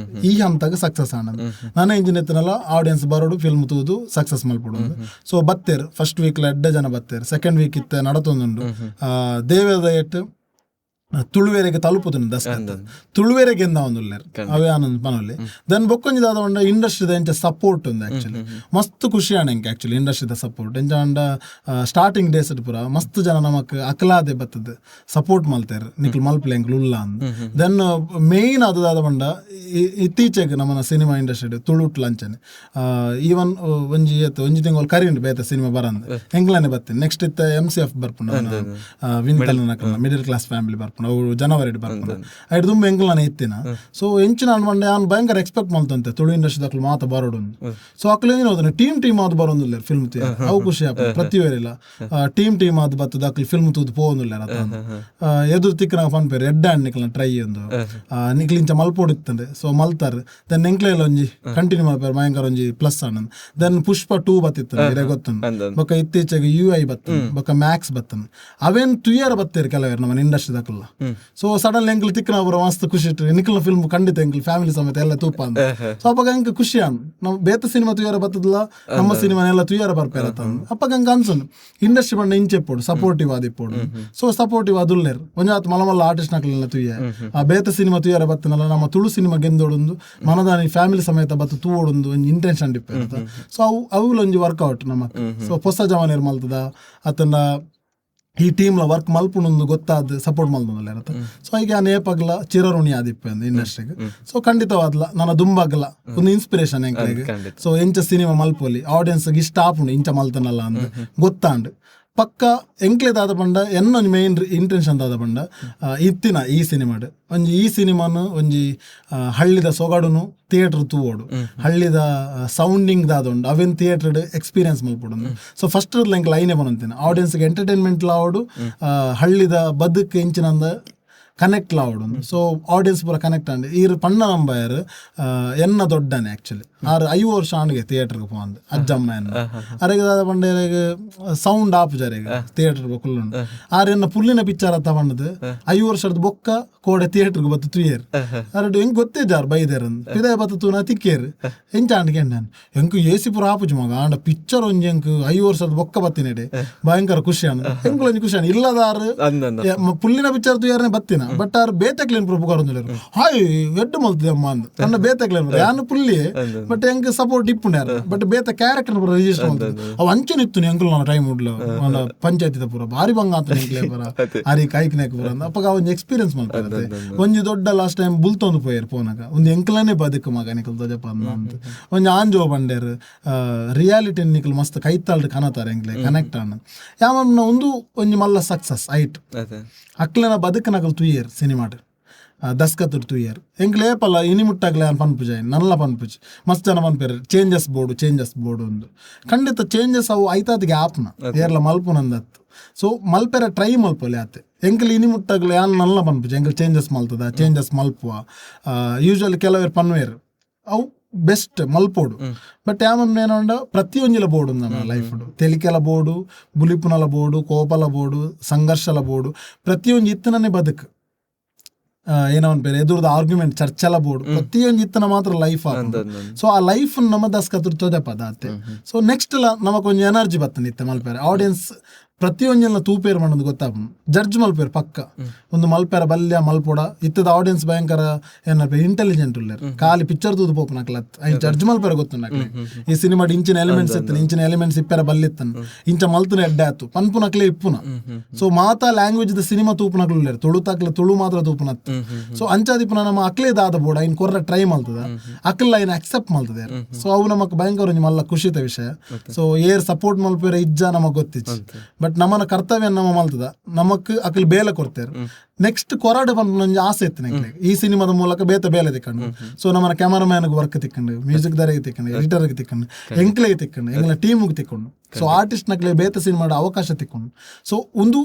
ಈ ಹಂತಾಗ ಸಕ್ಸಸ್ ಆನದು ನನ್ನ ಇಂಜಿನ್ ಎತ್ತನಲ್ಲ ಆಡಿಯನ್ಸ್ ಬರೋಡು ಫಿಲ್ಮ್ ತೂದು ಸಕ್ಸಸ್ ಮಲ್ಪಡೋದು. ಸೊ ಬತ್ತೇರು ಫಸ್ಟ್ ವೀಕ್ ಎಡ್ಡೆ ಜನ ಬತ್ತೇರು ಸೆಕೆಂಡ್ ವೀಕ್ ಇತ್ತೆ ನಡತೊಂದುಂಡು ದೇವೇದ ಎಟ್ಟು ತುಳುವೇರೆಗೆ ತಲುಪುದು ತುಳುವೇರೆಗೆ ಎಂದ ಒಂದು ಅವೇ ಆನಂದ್ ಪನೊಲ್ಲಿ ದೆನ್ ಬೊಕ್ಕೊಂಜಿ ದಾದ ಉಂಡ ಇಂಡಸ್ಟ್ರಿದ ಎಂಚ ಸಪೋರ್ಟ್ ಉಂದು ಆಕ್ಚುಲಿ ಮಸ್ತ್ ಖುಷಿ ಆಣ ಎಂಕ್ ಆಕ್ಚುಲಿ ಇಂಡಸ್ಟ್ರಿದ ಸಪೋರ್ಟ್ ಎಂಚ ಉಂಡ ಸ್ಟಾರ್ಟಿಂಗ್ ಡೇಸ್ ಪೂರ ಮಸ್ತ್ ಜನ ನಮಕ್ ಅಕ್ಲಾದೆ ಬತ್ತದ ಸಪೋರ್ಟ್ ಮಲ್ತೇರು ನಿಕ್ಲು ಮಲ್ಪಲೆ ಎಂಕ್ಲು ಉಲ್ಲ ಅಂದ್ ದೆನ್ ಮೇಯ್ನ್ ಅದಾದ ಬಂಡ ಇತ್ತೀಚೆಗೆ ನಮ್ಮನ ಸಿನಿಮಾ ಇಂಡಸ್ಟ್ರಿ ತುಳುಟ್ಲ ಅಂಚನೆ ಈವನ್ ಒಂಜಿ ತಿಂಗಳು ಕರಿಂಡು ಬೇತೆ ಸಿನಿಮಾ ಬರಂದು ಎಂಗ್ಲನೆ ಬರ್ತೀನಿ. ನೆಕ್ಸ್ಟ್ ಇತ್ತ MCF ಬರ್ಪುಂಡು ವಿಂತಲ್ ಮಿಡಲ್ ಕ್ಲಾಸ್ ಫ್ಯಾಮಿಲಿ ಬರ್ಪುಂಡು ಅವು ಜನವರಿ ಬರ್ಪುಂಡು ಐದು ತುಂಬ ಎಂಗ್ಲನೆ ಇತ್ತಿನ. ಸೊ ಎಂಚಿನ ಅನ್ಮಂಡೆ ನಾನು ಭಯಂಕರ ಎಕ್ಸ್ಪೆಕ್ಟ್ ಮಾಡ್ತಂತೆ ತುಳು ಇಂಡಸ್ಟ್ರಿ ದಾಖಲು ಮಾತ ಬರೋಡು. ಸೊ ಅಕ್ಲು ಏನೋದನ್ನ ಟೀಮ್ ಅದು ಬರೋದಿಲ್ಲ ಫಿಲ್ಮ್ ಅವು ಖುಷಿ ಆಪ ಪ್ರತಿವೇರಿಲ್ಲ ಟೀಮ್ ಅದು ಬತ್ತು ದಾಖಲು ಫಿಲ್ಮ್ ತೂದು ಪೋದಿಲ್ಲ ಎದುರು ತಿಕ್ಕನ ಪನ್ಪೇರು ಎಡ್ಡ ನಿಕ್ಲ ಟ್ರೈ ಒಂದು ನಿಕ್ಲಿಂಚ ಮಲ್ಪೋಡಿತ್ತಂಡೆ. ಸೊ ಮಲ್ತಾರೆ ದೆನ್ ಎಂಕ್ಲೆಲ್ಲ ಒಂಜಿ ಕಂಟಿನ್ಯೂ ಮಾಡ್ತಾರೆ ಭಯಂಕರ ಒಂಜಿ ಪ್ಲಸ್ ಅಣ್ಣ. ದೆನ್ ಪುಷ್ಪ 2 ಬತ್ತಿತ್ತು ಗೊತ್ತಂದು ಬೊಕ್ಕ ಇತ್ತೀಚೆಗೆ UI ಬತ್ತನ್ ಬೊಕ್ಕ ಮ್ಯಾಕ್ಸ್ ಬತ್ತನ್ ಅವೇನ್ ತುಯ್ಯಾರ ಬತ್ತೇರಿ ಕೆಲವರು ನಮ್ಮ ಇಂಡಸ್ಟ್ರಿ ದಾಖಲ್ಲ. ಸೊ ಸಡನ್ ಎಂಕ್ಲು ತಿಕ್ಕನ ಅವರ ಮಸ್ತ್ ಖುಷಿ ಇಟ್ಟು ನಿಕ್ಲ ಫಿಲ್ಮ್ ಖಂಡಿತ ಎಂಕ್ಲು ಫ್ಯಾಮಿಲಿ ಸಮೇತ ಎಲ್ಲ ತೂಪ ಅಂತ. ಸೊ ಅಪ್ಪಾಗ ಎಂಕ್ ಖುಷಿ ಅಣ್ಣ ನಮ್ಮ ಬೇತ ಸಿನಿಮಾ ತುಯ್ಯಾರ ಬತ್ತದಲ್ಲ ನಮ್ಮ ಸಿನಿಮಾ ಎಲ್ಲ ತುಯ್ಯಾರ ಬರ್ಪೇರ ಅಪ್ಪಾಗ ಹಂಗ ಅನ್ಸನ್ ಇಂಡಸ್ಟ್ರಿ ಬಂಡ ಇಂಚೆಪ್ಪೋಡು ಸಪೋರ್ಟಿವ್ ಆದಿಪ್ಪೋಡು. ಸೊ ಸಪೋರ್ಟಿವ್ ಅದುಲ್ಲೇರು ಒಂಜಾತ್ ಮಲಮಲ್ಲ ಆರ್ಟಿಸ್ಟ್ ನಕ್ಲೆಲ್ಲ ತುಯ್ಯ ಆ ಬೇತ ಸಿನಿಮಾ ತುಯ್ಯಾರ ಬತ್ತನಲ್ಲ ನಮ್ಮ ತುಳು ಸಿನಿಮಾ ಗೆಂದೋಡೊಂದು ಮನದಾನಿ ಫ್ಯಾಮಿಲಿ ಸಮೇತ ಬತ್ತು ತೂವೊಂದು ಒಂಜಿ ಇಂಟೆನ್ಷನ್ ಡಿಪ್ಪೇರ. ಸೊ ಅವು ಒಂಜಿ ವರ್ಕೌಟ್ ನಮಕ್. ಸೊ ಹೊಸ ಜವಾನೇರ್ ಮಲ್ತದ ಅತನ ಈ ಟೀಮ್ಲ ವರ್ಕ್ ಮಲ್ಪುಣೊಂದು ಗೊತ್ತಾದ ಸಪೋರ್ಟ್ ಮಲ್ದಲ್ಲ ಇರತ್ತೆ. ಸೊ ಈಗ ಆ ನೇಪಗ್ಲ ಚಿರಋಣಿ ಆದಿಪ್ಪೆ ಅಂದ ಇಂಡಸ್ಟ್ರಿಗೆ. ಸೊ ಖಂಡಿತವಾದ್ಲ ನನ್ನ ದುಂಬಾಗ್ಲ ಒಂದು ಇನ್ಸ್ಪಿರೇಷನ್ ಎಂಕ್ಲೆಗೆ. ಸೊ ಎಂಚ ಸಿನಿಮಾ ಮಲ್ಪೊಲಿ ಆಡಿಯನ್ಸ್ಗೆ ಇಷ್ಟ ಆಪುಂಡು ಇಂಚ ಮಲ್ತನಲ್ಲ ಅಂದ್ ಗೊತ್ತಾಂಡ್ ಪಕ್ಕ ಎಂಕ್ಲೆದಾದ ಪಂಡ ಎನ್ನೊಂದು ಮೇನ್ ಇಂಟೆನ್ಷನ್ ದಾದ ಪಂಡ ಇತ್ತಿನ ಈ ಸಿನಿಮಾಡ್ ಒಂಜಿ ಈ ಸಿನಿಮಾನು ಒಂಜಿ ಹಳ್ಳಿದ ಸೊಗಡುನು ಥಿಯೇಟರ್ ತೂವೋಡು ಹಳ್ಳಿದ ಸೌಂಡಿಂಗ್ ದಾದೊಂಡು ಅವೇನು ಥಿಯೇಟರ್ ಎಕ್ಸ್ಪೀರಿಯನ್ಸ್ ಮಲ್ಪೊಡು. ಸೊ ಫಸ್ಟ್ ಎಂಕ್ ಲೈನೇ ಬಂತೀನಿ ಆಡಿಯನ್ಸ್ಗೆ ಎಂಟರ್ಟೈನ್ಮೆಂಟ್ ಲಾವಡು ಹಳ್ಳಿದ ಬದುಕು ಎಂಚಿನಂದ ಕನೆಕ್ಟ್ ಲಾವಡು. ಸೊ ಆಡಿಯನ್ಸ್ ಪೂರ ಕನೆಕ್ಟ್ ಆಂಡ್ ಈರು ಪಣ್ಣ ನಂಬಾಯರ್ ಎನ್ನ ದೊಡ್ಡನೆ ಆ್ಯಕ್ಚುಲಿ 5 ವರ್ಷ ಆಂಡ್ಗೆ ಥಿಯೇಟರ್ಗೆ ಪೋಂದು ಅಜ್ಜಮ್ಮ ಎನ್ನ ಅರೆಗೆ ದಾದ ಪಂಡೆಗೆ ಸೌಂಡ್ ಆಪ್ ಜರೆಗೆ ಥಿಯೇಟರ್ ಕುಲ್ಲುಂಡು ಆರೆನ್ನ ಪುಲ್ಲಿನ ಪಿಕ್ಚರ್ ಅತ್ತ ಪಂಡದು 5 ವರ್ಷದ ಬೊಕ್ಕ ಕೋಡೆ ಥಿಯೇಟರ್ಗೆ ಬತ್ತು ತುಯ್ಯರ್ ಅರಡು ಹೆಂಗ್ ಗೊತ್ತೇ ಜಾರ್ ಬೈದೇರಂದು ಪಿದಾಯ ಬತ್ತು ತೂನ ತಿಕ್ಕೇರು ಎಂಚ ಆಂಡ್ಗೆ ನಾನು ಹೆಂಗ್ AC ಪೂರ ಆಪುಜು ಮಗ ಆಂಡ ಪಿಕ್ಚರ್ ಒಂಜಿ ಹೆಂಗ್ 5 ವರ್ಷದ ಬೊಕ್ಕ ಬತ್ತಿನೆಡೆ ಭಯಂಕರ ಖುಷಿ ಅನ್ನ ಹೆಂಗ್ ಒಂಜಿ ಖುಷಿ ಅನ್ನ ಇಲ್ಲದಾರು ಪುಲ್ಲಿನ ಪಿಕ್ಚರ್ ತುಯ್ಯಾರನೆ ಬತ್ತಿನ ಬಟ್ ಅವ್ರು ಬೇತಕ್ಲೇನ್ ಪ್ರಭುಕಾರೊಂದಿಲ್ಲ ಹಾಯ್ ಎಡ್ಡು ಮಲ್ತಿದೆ ಅಮ್ಮ ಅಂದ್ ನನ್ನ ಬೇತಕ್ಲೇನ್ ಯಾನು ಪುಲ್ಲಿ ಬಟ್ ಹೆಂಗ್ ಸಪೋರ್ಟ್ ಇಪ್ಪುಂಡ್ಯಾರ ಬಟ್ ಬೇತ ಕ್ಯಾರೆಕ್ಟರ್ ಪೂರ ರಿಜಿಸ್ಟರ್ ಮಾಡ್ತದೆ ಅವು ಅಂಚನೆ ಇತ್ತು ಅಂಕಲ್ ನಾನು ಟೈಮ್ ಉಡ್ಲು ನನ್ನ ಪಂಚಾಯತಿ ಪೂರ ಭಾರಿ ಬಂಗ ಅಂತ ಪೂರ ಆರಿ ಕಾಯ್ಕಿನಾಕ ಪೂರ ಅಪ್ಪಗ ಒಂಜಿ ಎಕ್ಸ್ಪೀರಿಯನ್ಸ್ ಮಾಡ್ತಾರೆ ಒಂಜಿ ದೊಡ್ಡ ಲಾಸ್ಟ್ ಟೈಮ್ ಬುಲ್ತೊಂದು ಪೋಯರ್ ಪೋನಾಗ ಒಂದು ಎಂಕ್ಲನೇ ಬದುಕು ಮಗ ನಿಕಲ್ ದೊಜಪ್ಪ ಅಂತ ಒಂಜಿ ಆಂಜೋ ಬಂಡೇರ್ ರಿಯಾಲಿಟಿ ನಿಕಲ್ ಮಸ್ತ್ ಕೈತಾಳ್ದು ಕನತಾರೆ ಎಂಕ್ಲೆ ಕನೆಕ್ಟ್ ಅನ್ನ ಯಾವನ್ನ ಒಂಜಿ ಮಲ್ಲ ಸಕ್ಸಸ್ ಐಟ್ ಅಕ್ಲನ ಬದುಕನಕಲ್ ತುಯ್ಯರ್ ಸಿನಿಮಾಡ್ ದಸ್ಕತ್ತುಡು ತುಯ್ಯರ್ ಎಂಕ್ಲೆ ಏಪಲ್ಲ ಇನಿ ಮುಟ್ಟಾಗ್ಲೆ ಅನ್ ಪನ್ಪುಜ ನಲ್ಲ ಪನ್ಪುಜ್ ಮಸ್ತ್ ಜನ ಪನ್ಪೇರು ಚೇಂಜಸ್ ಬೋರ್ಡು ಒಂದು ಖಂಡಿತ ಚೇಂಜಸ್ ಅವು ಐತಾತಿಗೆ ಆಪ್ನ ಏರ್ಲ ಮಲ್ಪುನಂದತ್ತು. ಸೊ ಮಲ್ಪೆರ ಟ್ರೈ ಮಲ್ಪೊಲಿ ಆತೆ ಎಂಕಲ್ ಇನಿ ಮುಟ್ಟಾಗ್ಲೆ ಯಾನ್ ನಲ್ಲ ಪನ್ಪುಜ ಎಂಕಲ್ ಚೇಂಜಸ್ ಮಲ್ತದ ಚೇಂಜಸ್ ಮಲ್ಪುವ ಯೂಶಲಿ ಕೆಲವೇರು ಪನ್ವೇರು ಅವು ಬೆಸ್ಟ್ ಮಲ್ಪೋಡು ಬಟ್ ಯಾವನ್ನ ಏನೊಂಡ ಪ್ರತಿಯೊಂಜಿಲ ಬೋರ್ಡು ನಮ್ಮ ಲೈಫ್ ತೆಲಿಕೆಲ ಬೋರ್ಡು ಬುಲಿಪುನಲ ಬೋರ್ಡು ಕೋಪಲ ಬೋರ್ಡು ಸಂಘರ್ಷಲ ಬೋರ್ಡು ಪ್ರತಿಯೊಂದು ಇತ್ತನೇ ಬದುಕು ಏನೋ ಒಂದು ಬೇರೆ ಎದುರದ ಆರ್ಗ್ಯುಮೆಂಟ್ ಚರ್ಚೆಲ್ಲ ಬೋರ್ಡು ಪ್ರತಿಯೊಂದು ಇತ್ತನ ಮಾತ್ರ ಲೈಫ್ ಆಗ. ಸೊ ಆ ಲೈಫ್ ನಮ್ಮ ದಸ್ಕತ್ತಿರ್ತದೆ ಪದಾತೆ. ಸೊ ನೆಕ್ಸ್ಟ್ ನಮಗೊಂದು ಎನರ್ಜಿ ಬರ್ತನಿತ್ತೆ ಮಲ್ಪೇರೆ ಆಡಿಯನ್ಸ್ ಪ್ರತಿಯೊಂದೆಲ್ಲ ತೂಪೇರ್ ಮಾಡೋದು ಗೊತ್ತಾಪ ಜಡ್ಜ್ ಮಲ್ಪೇರು ಪಕ್ಕ ಒಂದು ಮಲ್ಪೇರ ಬಲ್ಯ ಮಲ್ಪೋಡ ಇತ್ತದ ಆಡಿಯನ್ಸ್ ಭಯಂಕರ ಏನಪ್ಪ ಇಂಟೆಲಿಜೆಂಟ್ ಉಳ್ಳೇರು ಖಾಲಿ ಪಿಕ್ಚರ್ ತೂದು ಪೋಪ ನಕ್ಲತ್ ಐ ಜಡ್ಜ್ ಮಲ್ಪೇರ ಗೊತ್ತು ನಕ್ಲೆ ಈ ಸಿನಿಮಾಡ್ ಇಂಚಿನ ಎಲಿಮೆಂಟ್ಸ್ ಇತ್ತನ ಇಂಚಿನ ಎಲಿಮೆಂಟ್ಸ್ ಇಪ್ಪೆರ ಬಲ್ಲಿತ್ತನ ಇಂಚ ಮಲ್ತನ ಎಡ್ಡೆ ಆತು ಪನ್ಪು ನಕ್ಲೆ ಇಪ್ಪುನ. ಸೊ ಮಾತಾ ಲ್ಯಾಂಗ್ವೇಜ್ ದ ಸಿನಿಮಾ ತೂಪು ನಕ್ಲುಳ್ಳೇರು ತುಳುತಾಕ್ಲೆ ತುಳು ಮಾತ್ರ ತೂಪುನತ್ತು. ಸೊ ಅಂಚಾದಿಪ್ಪುನ ನಮ್ಮ ಅಕ್ಲೇ ದಾದ ಬೋಡ ಇನ್ ಕೊರ್ರ ಟ್ರೈ ಮಲ್ತದ ಅಕ್ಲ ಇನ್ ಅಕ್ಸೆಪ್ಟ್ ಮಲ್ತದೆ. ಸೊ ಅವು ನಮಕ್ ಭಯಂಕರ ಮಲ್ಲ ಖುಷಿತ ವಿಷಯ. ಸೊ ಏರ್ ಸಪೋರ್ಟ್ ಮಲ್ಪೇರ ಇಜ್ಜ ನಮಗ್ ಗೊತ್ತಿಚ್ಚ ಬಟ್ ನಮ್ಮನ ಕರ್ತವ್ಯ ನಮ್ಮ ಮಲ್ತದ ನಮಕ್ ಅಕಲ್ ಬೇಲೆ ಕೊಡ್ತೇರು. ನೆಕ್ಸ್ಟ್ ಕೊರಾಡು ಬಂದು ಆಸೆ ಇತ್ತು ನಂಗೆ ಈ ಸಿನಿಮಾದ ಮೂಲಕ ಬೇಲೆ ತಿಕ್ಕೊಂಡು. ಸೊ ನಮ್ಮನ ಕ್ಯಾಮರಾಮ್ಯಾನ್ಗೆ ವರ್ಕ್ ತಿಕ್ಕೊಂಡು ಮ್ಯೂಸಿಕ್ ದಾರಿಗೆ ತಿಕ್ಕೊಂಡು ಎಡಿಟರ್ಗೆ ತಿಕ್ಕೊಂಡು ಎಂಕ್ಲೆಗೆ ತಿಕ್ಕೊಂಡು ಎಂಗ್ಲ ಟೀಮ್ಗೆ ತಿಕ್ಕೊಂಡು ಸೊ ಆರ್ಟಿಸ್ಟ್ ನಕ್ಲೆ ಬೇತ ಸಿನಿಮಾಡ ಅವಕಾಶ ತಿಕ್ಕೊಂಡು. ಸೊ ಒಂದು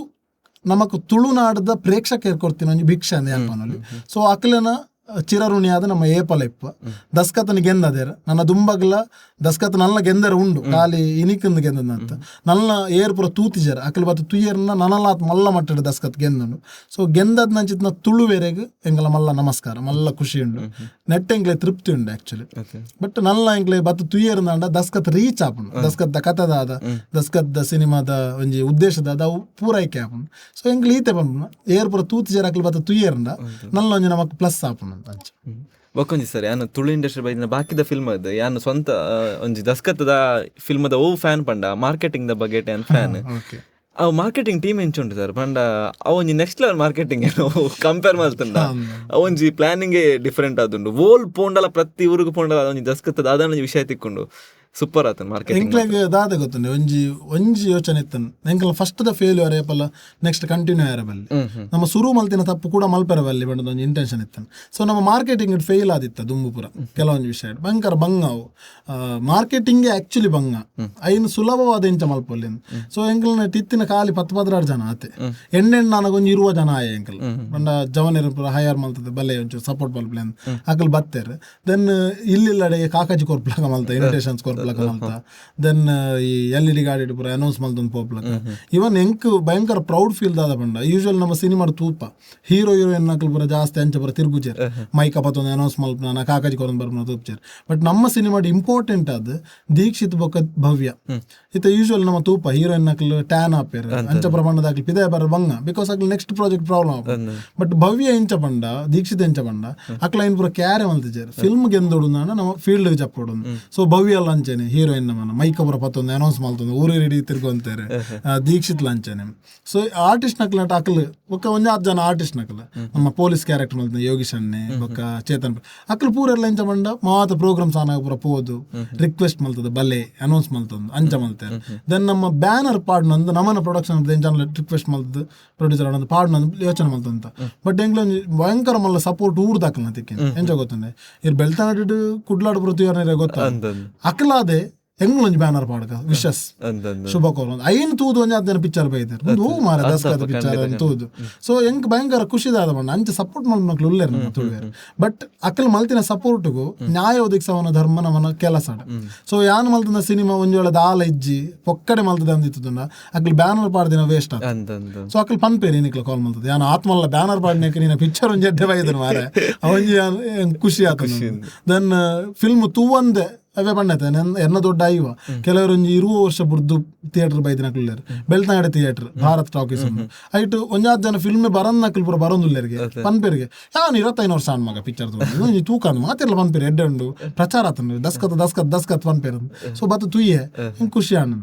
ನಮಕ್ ತುಳುನಾಡದ ಪ್ರೇಕ್ಷಕರು ಕೊಡ್ತೀನಿ ಒಂಜಿ ಭಿಕ್ಷೆ ಅಂದ ಯಾಪನಲ್ಲಿ. ಸೊ ಅಕ್ಲೆನ ಚಿರಋಣಿಯಾದ ನಮ್ಮ ಏಪಲ ಇಪ್ಪ ದಸ್ಕತನ ಗೆಂದದೇರ ನನ್ನ ದುಂಬಗ್ಲ ದಸ್ಕತ್ ನಲ್ಲ ಗೆಂದರ ಉಂಡು ಖಾಲಿ ಇನಿಕಂದು ಗೆಂದಂತ ನಲ್ಲ ಏರ್ ಪುರ ತೂತಿಜರ ಅಕಲ್ ಬತ್ತು ತುಯ್ಯರ್ನ ನನಲಾತ್ ಮಲ್ಲ ಮಟ್ಟದ ದಸ್ಕತ್ ಗೆಂದನು. ಸೊ ಗೆಂದದ್ ನಂಚಿತ್ನ ತುಳುವೆರೆಗೆ ಎಂಗಲ ಮಲ್ಲ ನಮಸ್ಕಾರ ಮಲ್ಲ ಖುಷಿ ಉಂಡು ನೆಟ್ ಎಂಗ್ಲೆ ತೃಪ್ತಿ ಉಂಡು ಆಕ್ಚುಲಿ. ಬಟ್ ನಲ್ಲ ಎಂಗ್ಲೆ ಬತ್ತು ತುಯ್ಯರ್ನ ದಸ್ಕತ್ ರೀಚ್ ಆಪುಂಡು ದಸ್ಕತ್ ಕಥದಾದ ದಸ್ಕತ್ ಸಿನಿಮಾದ ಒಂಜಿ ಉದ್ದೇಶದಾದ ಅವು ಪೂರೈಕೆ ಆಪುಂಡು. ಸೊ ಎಂಗ್ಲೆ ಈತೆ ಬಂದು ಏರ್ ಪುರ ತೂತಿಜರ ಅಕಲ್ ಬತ್ತು ತುಯ್ಯರ್ನ ನಲ್ಲ ಒಂಜಿ ನಮಕ್ ಪ್ಲಸ್ ಆಪುಂಡು. ಬೊಕ್ಕೊಂಜಿ ಸರ್ ಯಾನು ತುಳು ಇಂಡಸ್ಟ್ರಿ ಬೈದಿನ ಬಾಕಿದ ಫಿಲ್ಮ್ ಅದು ಯಾನು ಸ್ವಂತ ಒಂಜಿ ದಸ್ಕತ್ತದ ಫಿಲ್ಮದ ಓ ಫ್ಯಾನ್ ಪಂಡ ಮಾರ್ಕೆಟಿಂಗ್ ದ ಬಗ್ಗೆ ಫ್ಯಾನ್ ಅವು ಮಾರ್ಕೆಟಿಂಗ್ ಟೀಮ್ ಎಂಚುಂಟು ಸರ್ ಪಂಡ ಅವೊಂಜಿ ನೆಕ್ಸ್ಟ್ ಲೆವೆಲ್ ಮಾರ್ಕೆಟಿಂಗ್ ಕಂಪೇರ್ ಮಾಡ್ತಂಡ ಅವೊಂಜಿ ಪ್ಲಾನಿಂಗೇ ಡಿಫ್ರೆಂಟ್ ಆದುಂಡು ಓಲ್ ಪೋಂಡಲ ಪ್ರತಿ ಊರಿಗೆ ಪೋಂಡಲ ಅದೊಂಜಿ ದಸ್ಕತ್ತದ ಅದೊಂಜಿ ವಿಷಯ ತಿಕ್ಕೊಂಡು ಸೂಪರ್ ಆತನ ಮಾರ್ಕೆಟಿಂಗ್. ಎಂಕ್ಲೆಗ್ ದಾದ ಗೊತ್ತುಂಡೆ ಒಂಜಿ ಯೋಚನೆ ಇತ್ತನ್ ಎಂಕಲ್ ಫಸ್ಟ್ ದ ಫೇಲ್ಯೂರ್ ಏಪಲ್ಲ ನೆಕ್ಸ್ಟ್ ಕಂಟಿನ್ಯೂ ಆರಬಲ್ಲಿ ನಮ್ಮ ಶುರು ಮಲ್ತಿನ ತಪ್ಪು ಕೂಡ ಮಲ್ಪೆರಬಲ್ಲಿ ಬಂಡದ ಒಂದು ಇಂಟೆನ್ಷನ್ ಇತ್ತನ್. ಸೊ ನಮ್ಮ ಮಾರ್ಕೆಟಿಂಗ್ ಫೇಲ್ ಆದಿತ್ತ ದುಂಬುಪುರ ಕೆಲವೊಂದು ವಿಷಯ ಭಯಂಕರ ಬಂಗ ಅವು ಮಾರ್ಕೆಟಿಂಗೇ ಆಕ್ಚುಲಿ ಬಂಗ ಐನು ಸುಲಭವಾದ ಇಂಚ ಮಲ್ಪೊಲ್ಲಿಂದ. ಸೊ ಎಂಕಲ್ನ ಟಿತ್ತಿನ ಖಾಲಿ 10-16 ಜನ ಆತೆ ಎಣ್ಣೆಣ್ಣು ನನಗೊಂದು 20 ಜನ ಆಯ ಎಂಕಲ್ ಬಂಡ ಜವನಿರ ಪುರ ಹೈಯರ್ ಮಲ್ತದೆ ಬಲ್ಲೆ ಒಂಚೂರು ಸಪೋರ್ಟ್ ಮಲ್ಪಲೆ ಅಂತ ಅಕಲ್ ಬತ್ತೇರು. ದೆನ್ ಇಲ್ಲಿಲ್ಲಡೆ ಕಾಕಾಜಿ ಕೊರ್ಪ್ಲಾಗ ಮಲ್ತ ಇನ್ವಿಟೇಷನ್ಸ್ ಕೊರ್ಪ್ಲಾಗ ಮಲ್ತ ದೆನ್ ಈ LED ಗಾಡಿ ಪೂರ ಅನೌನ್ಸ್ ಮಲ್ತೊಂದು ಪೋಪ್ಲಕ ಇವನ್ ಎಂಕ್ ಭಯಂಕರ ಪ್ರೌಡ್ ಫೀಲ್ ದಾದ ಬಂಡ. ಯೂಶುವಲ್ ನಮ್ಮ ಸಿನಿಮಾಡ್ ತೂಪ ಹೀರೋ ಹೀರೋಯಿನ್ ನಕಲ್ ಪೂರ ಜಾಸ್ತಿ ಅಂಚ ಪೂರ ತಿರುಗುಚೇರ್ ಮೈಕ ಪತ್ತೊಂದು ಅನೌನ್ಸ್ ಮಲ್ಪನ ಕಾಕಾಜಿ ಕೊರೊಂದು ಬರ್ಪನ ತೂಪ್ಚೇರ್. ಬಟ್ ನಮ್ಮ ಸಿನಿಮಾಡ್ ಇಂಪಾರ್ಟೆಂಟ್ ಆದ್ ದೀಕ್ಷಿತ್ ಬೊಕ್ಕ ಭವ್ಯ ಇತ್ತ ಯೂಶುವಲ್ ನಮ್ಮ ತೂಪ ಹೀರೋಯಿನ್ ನಕಲ್ ಟ್ಯಾನ್ ಆಪೇರ್ ಅಂಚ ಪ್ರಮಾಣದ ಆಗ್ಲಿ ಪಿದೇ ಬರ ಬಂಗ ಬಿಕಾಸ್ ಅಕ್ಲಿ ನೆಕ್ಸ್ಟ್ ಪ್ರಾಜೆಕ್ಟ್ ಪ್ರಾಬ್ಲಮ್ ಆಗ. ಬಟ್ ಭವ್ಯ ಎಂಚ ಬಂಡ ದೀಕ್ಷಿತ್ ಎಂಚ ಬಂಡ ಅಕ್ಲ ಏನ್ ಪೂರ ಕ್ಯಾರೆ ಮಲ್ತಿಜೇರ್ ಫಿಲ್ಮ್ ಗೆಂದೋಡು ನಮ್ಮ ಫೀಲ್ಡ್ ಚಪ್ಪೋಡು. ಸೊ ಭವ್ಯ ಅಲ್ಲ ಅಂಚೇನೆ ಹೀರೋಯಿನ್ ನಮ್ಮನ ಮೈಕ ಪೂರ ಪತ್ತೊಂದು ಅನೌನ್ಸ್ ಮಲ್ತೊಂದು ಊರಿ ರೆಡಿ ತಿರ್ಗೊಂತಾರೆ ದೀಕ್ಷಿತ್ ಲಂಚನೆ. ಸೊ ಆರ್ಟಿಸ್ಟ್ ನಕ್ಲ ಅಕ್ಲ್ ಒಕ್ಕ ಒಂದ್ 10 ಜನ ಆರ್ಟಿಸ್ಟ್ ನಕಲ್ ನಮ್ಮ ಪೊಲೀಸ್ ಕ್ಯಾರೆಕ್ಟರ್ ಮಲ್ತ ಯೋಗೀಶ್ ಅಣ್ಣೆ ಬೊಕ್ಕ ಚೇತನ್ ಅಕ್ಲ್ ಪೂರ ಎಲ್ಲ ಎಂಚ ಬಂಡ ಮಾತ ಪ್ರೋಗ್ರಾಮ್ಸ್ ಆನಾಗ ಪೂರ ಪೋದು ರಿಕ್ವೆಸ್ಟ್ ಮಲ್ತದ ಬಲೆ ಅನೌನ್ಸ್ ಮಲ್ತೊಂದು ಅಂಚ ಮಲ್ತಾರೆ. ದೆನ್ ನಮ್ಮ ಬ್ಯಾನರ್ ಪಾಡ್ನೊಂದು ನಮ್ಮನ ಪ್ರೊಡಕ್ಷನ್ ರಿಕ್ವೆಸ್ಟ್ ಮಲ್ತದ್ದು ಪ್ರೊಡ್ಯೂಸರ್ ಅನ್ನೋದು ಪಾಡ್ನೊಂದು ಯೋಚನೆ ಮಲ್ತಂತ. ಬಟ್ ಎಂಗ್ಲೊಂದು ಭಯಂಕರ ಮಲ್ಲ ಸಪೋರ್ಟ್ ಊರ್ದಾಕಲ್ ತಿಕ್ಕಿ ಎಂಚ ಗೊತ್ತಂದೆ ಇರ್ ಬೆಳ್ತಾಡಿಡು ಕುಡ್ಲಾಡು ಪೃಥ್ವಿಯವ್ರ ಗೊತ್ತ ಅಕ್ಲಾದೆ ಎಂಗ್ಲೊಂಜಿ ಬ್ಯಾನರ್ ಪಾಡ್ಕ ವಿಶಸ್ ಶುಭ ಕೋರ್ ಐನ್ ತೂದು ಒಂಜಿ 10 ಜನ ಪಿಕ್ಚರ್ ಬೈದರು ಹೂ ಮಾರ ದಸ್ಕತ್ ಪಿಕ್ಚರ್ ತೂದು. ಸೊ ಎಂಕ್ ಭಯಂಕರ ಖುಷಿದಾದ ಬಣ್ಣ ಅಂಚೆ ಸಪೋರ್ಟ್ ಮಾಡ್ನಕ್ಲು ಉಳ್ಳೇರು ನಮ್ಮ ತುಳುವೇರು. ಬಟ್ ಅಕ್ಕಲ್ ಮಲ್ತಿನ ಸಪೋರ್ಟ್ಗೂ ನ್ಯಾಯ ಒದಗಿಸವನ ಧರ್ಮ ನಮ್ಮನ ಕೆಲಸ. ಸೊ ಯಾನ್ ಮಲ್ತನ ಸಿನಿಮಾ ಒಂಜಿ ವೇಳೆ ದಾಲ ಇಜ್ಜಿ ಪೊಕ್ಕಡೆ ಮಲ್ತದೆ ಅಂದಿತ್ತುಂಡ ಅಕ್ಲ್ ಬ್ಯಾನರ್ ಪಾಡ್ದಿನ ವೇಸ್ಟ್ ಆಗ. ಸೊ ಅಕ್ಲ್ ಪನ್ಪೇರಿ ನಿಕ್ಲ ಕಾಲ್ ಮಲ್ತದೆ ಯಾನ್ ಆತ್ಮಲ್ಲ ಬ್ಯಾನರ್ ಪಾಡ್ನೇಕ ನೀನ ಪಿಕ್ಚರ್ ಒಂಜಿ ಎಡ್ಡೆ ಬೈದನು ಮಾರ ಅವಂಜಿ ಖುಷಿ ಆತ. ದೆನ್ ಫಿಲ್ಮ್ ತೂವಂದೆ ಅವೇ ಬಣ್ಣತೆ ಎನ್ನ ದೊಡ್ಡ ಐವ ಕೆಲವರು 20 ವರ್ಷ ಬುರ್ದು ಥಿಯೇಟರ್ ಬೈದಿನಕ್ಲರ್ ಬೆಳ್ತಂಗಡೆ ಥಿಯೇಟರ್ ಭಾರತ್ ಟಾಕೀಸ್ ಐಟು ಒಂಜಾತ್ ಜನ ಫಿಲ್ಮ್ ಬರನ್ನಕ್ಲ್ ಪೂರ ಬರೋಂದುಲ್ಲರಿಗೆ ಪನ್ಪೇರಿಗೆ ಯಾನ್ 25 ವರ್ಷ ಅನ್ ಮಗ ಪಿಕ್ಚರ್ ತೂಕ ಮಾತಿರ್ಲ ಪನ್ಪೇರಿ ಎಡ್ಡೆ ಉಂಡು ಪ್ರಚಾರ ಆತನು ದಸ್ಕತ್ ಪನ್ಪೇರ್. ಸೊ ಬತ್ತ ತುಯ್ಯೆ ಖುಷಿ ಅಣ್ಣ.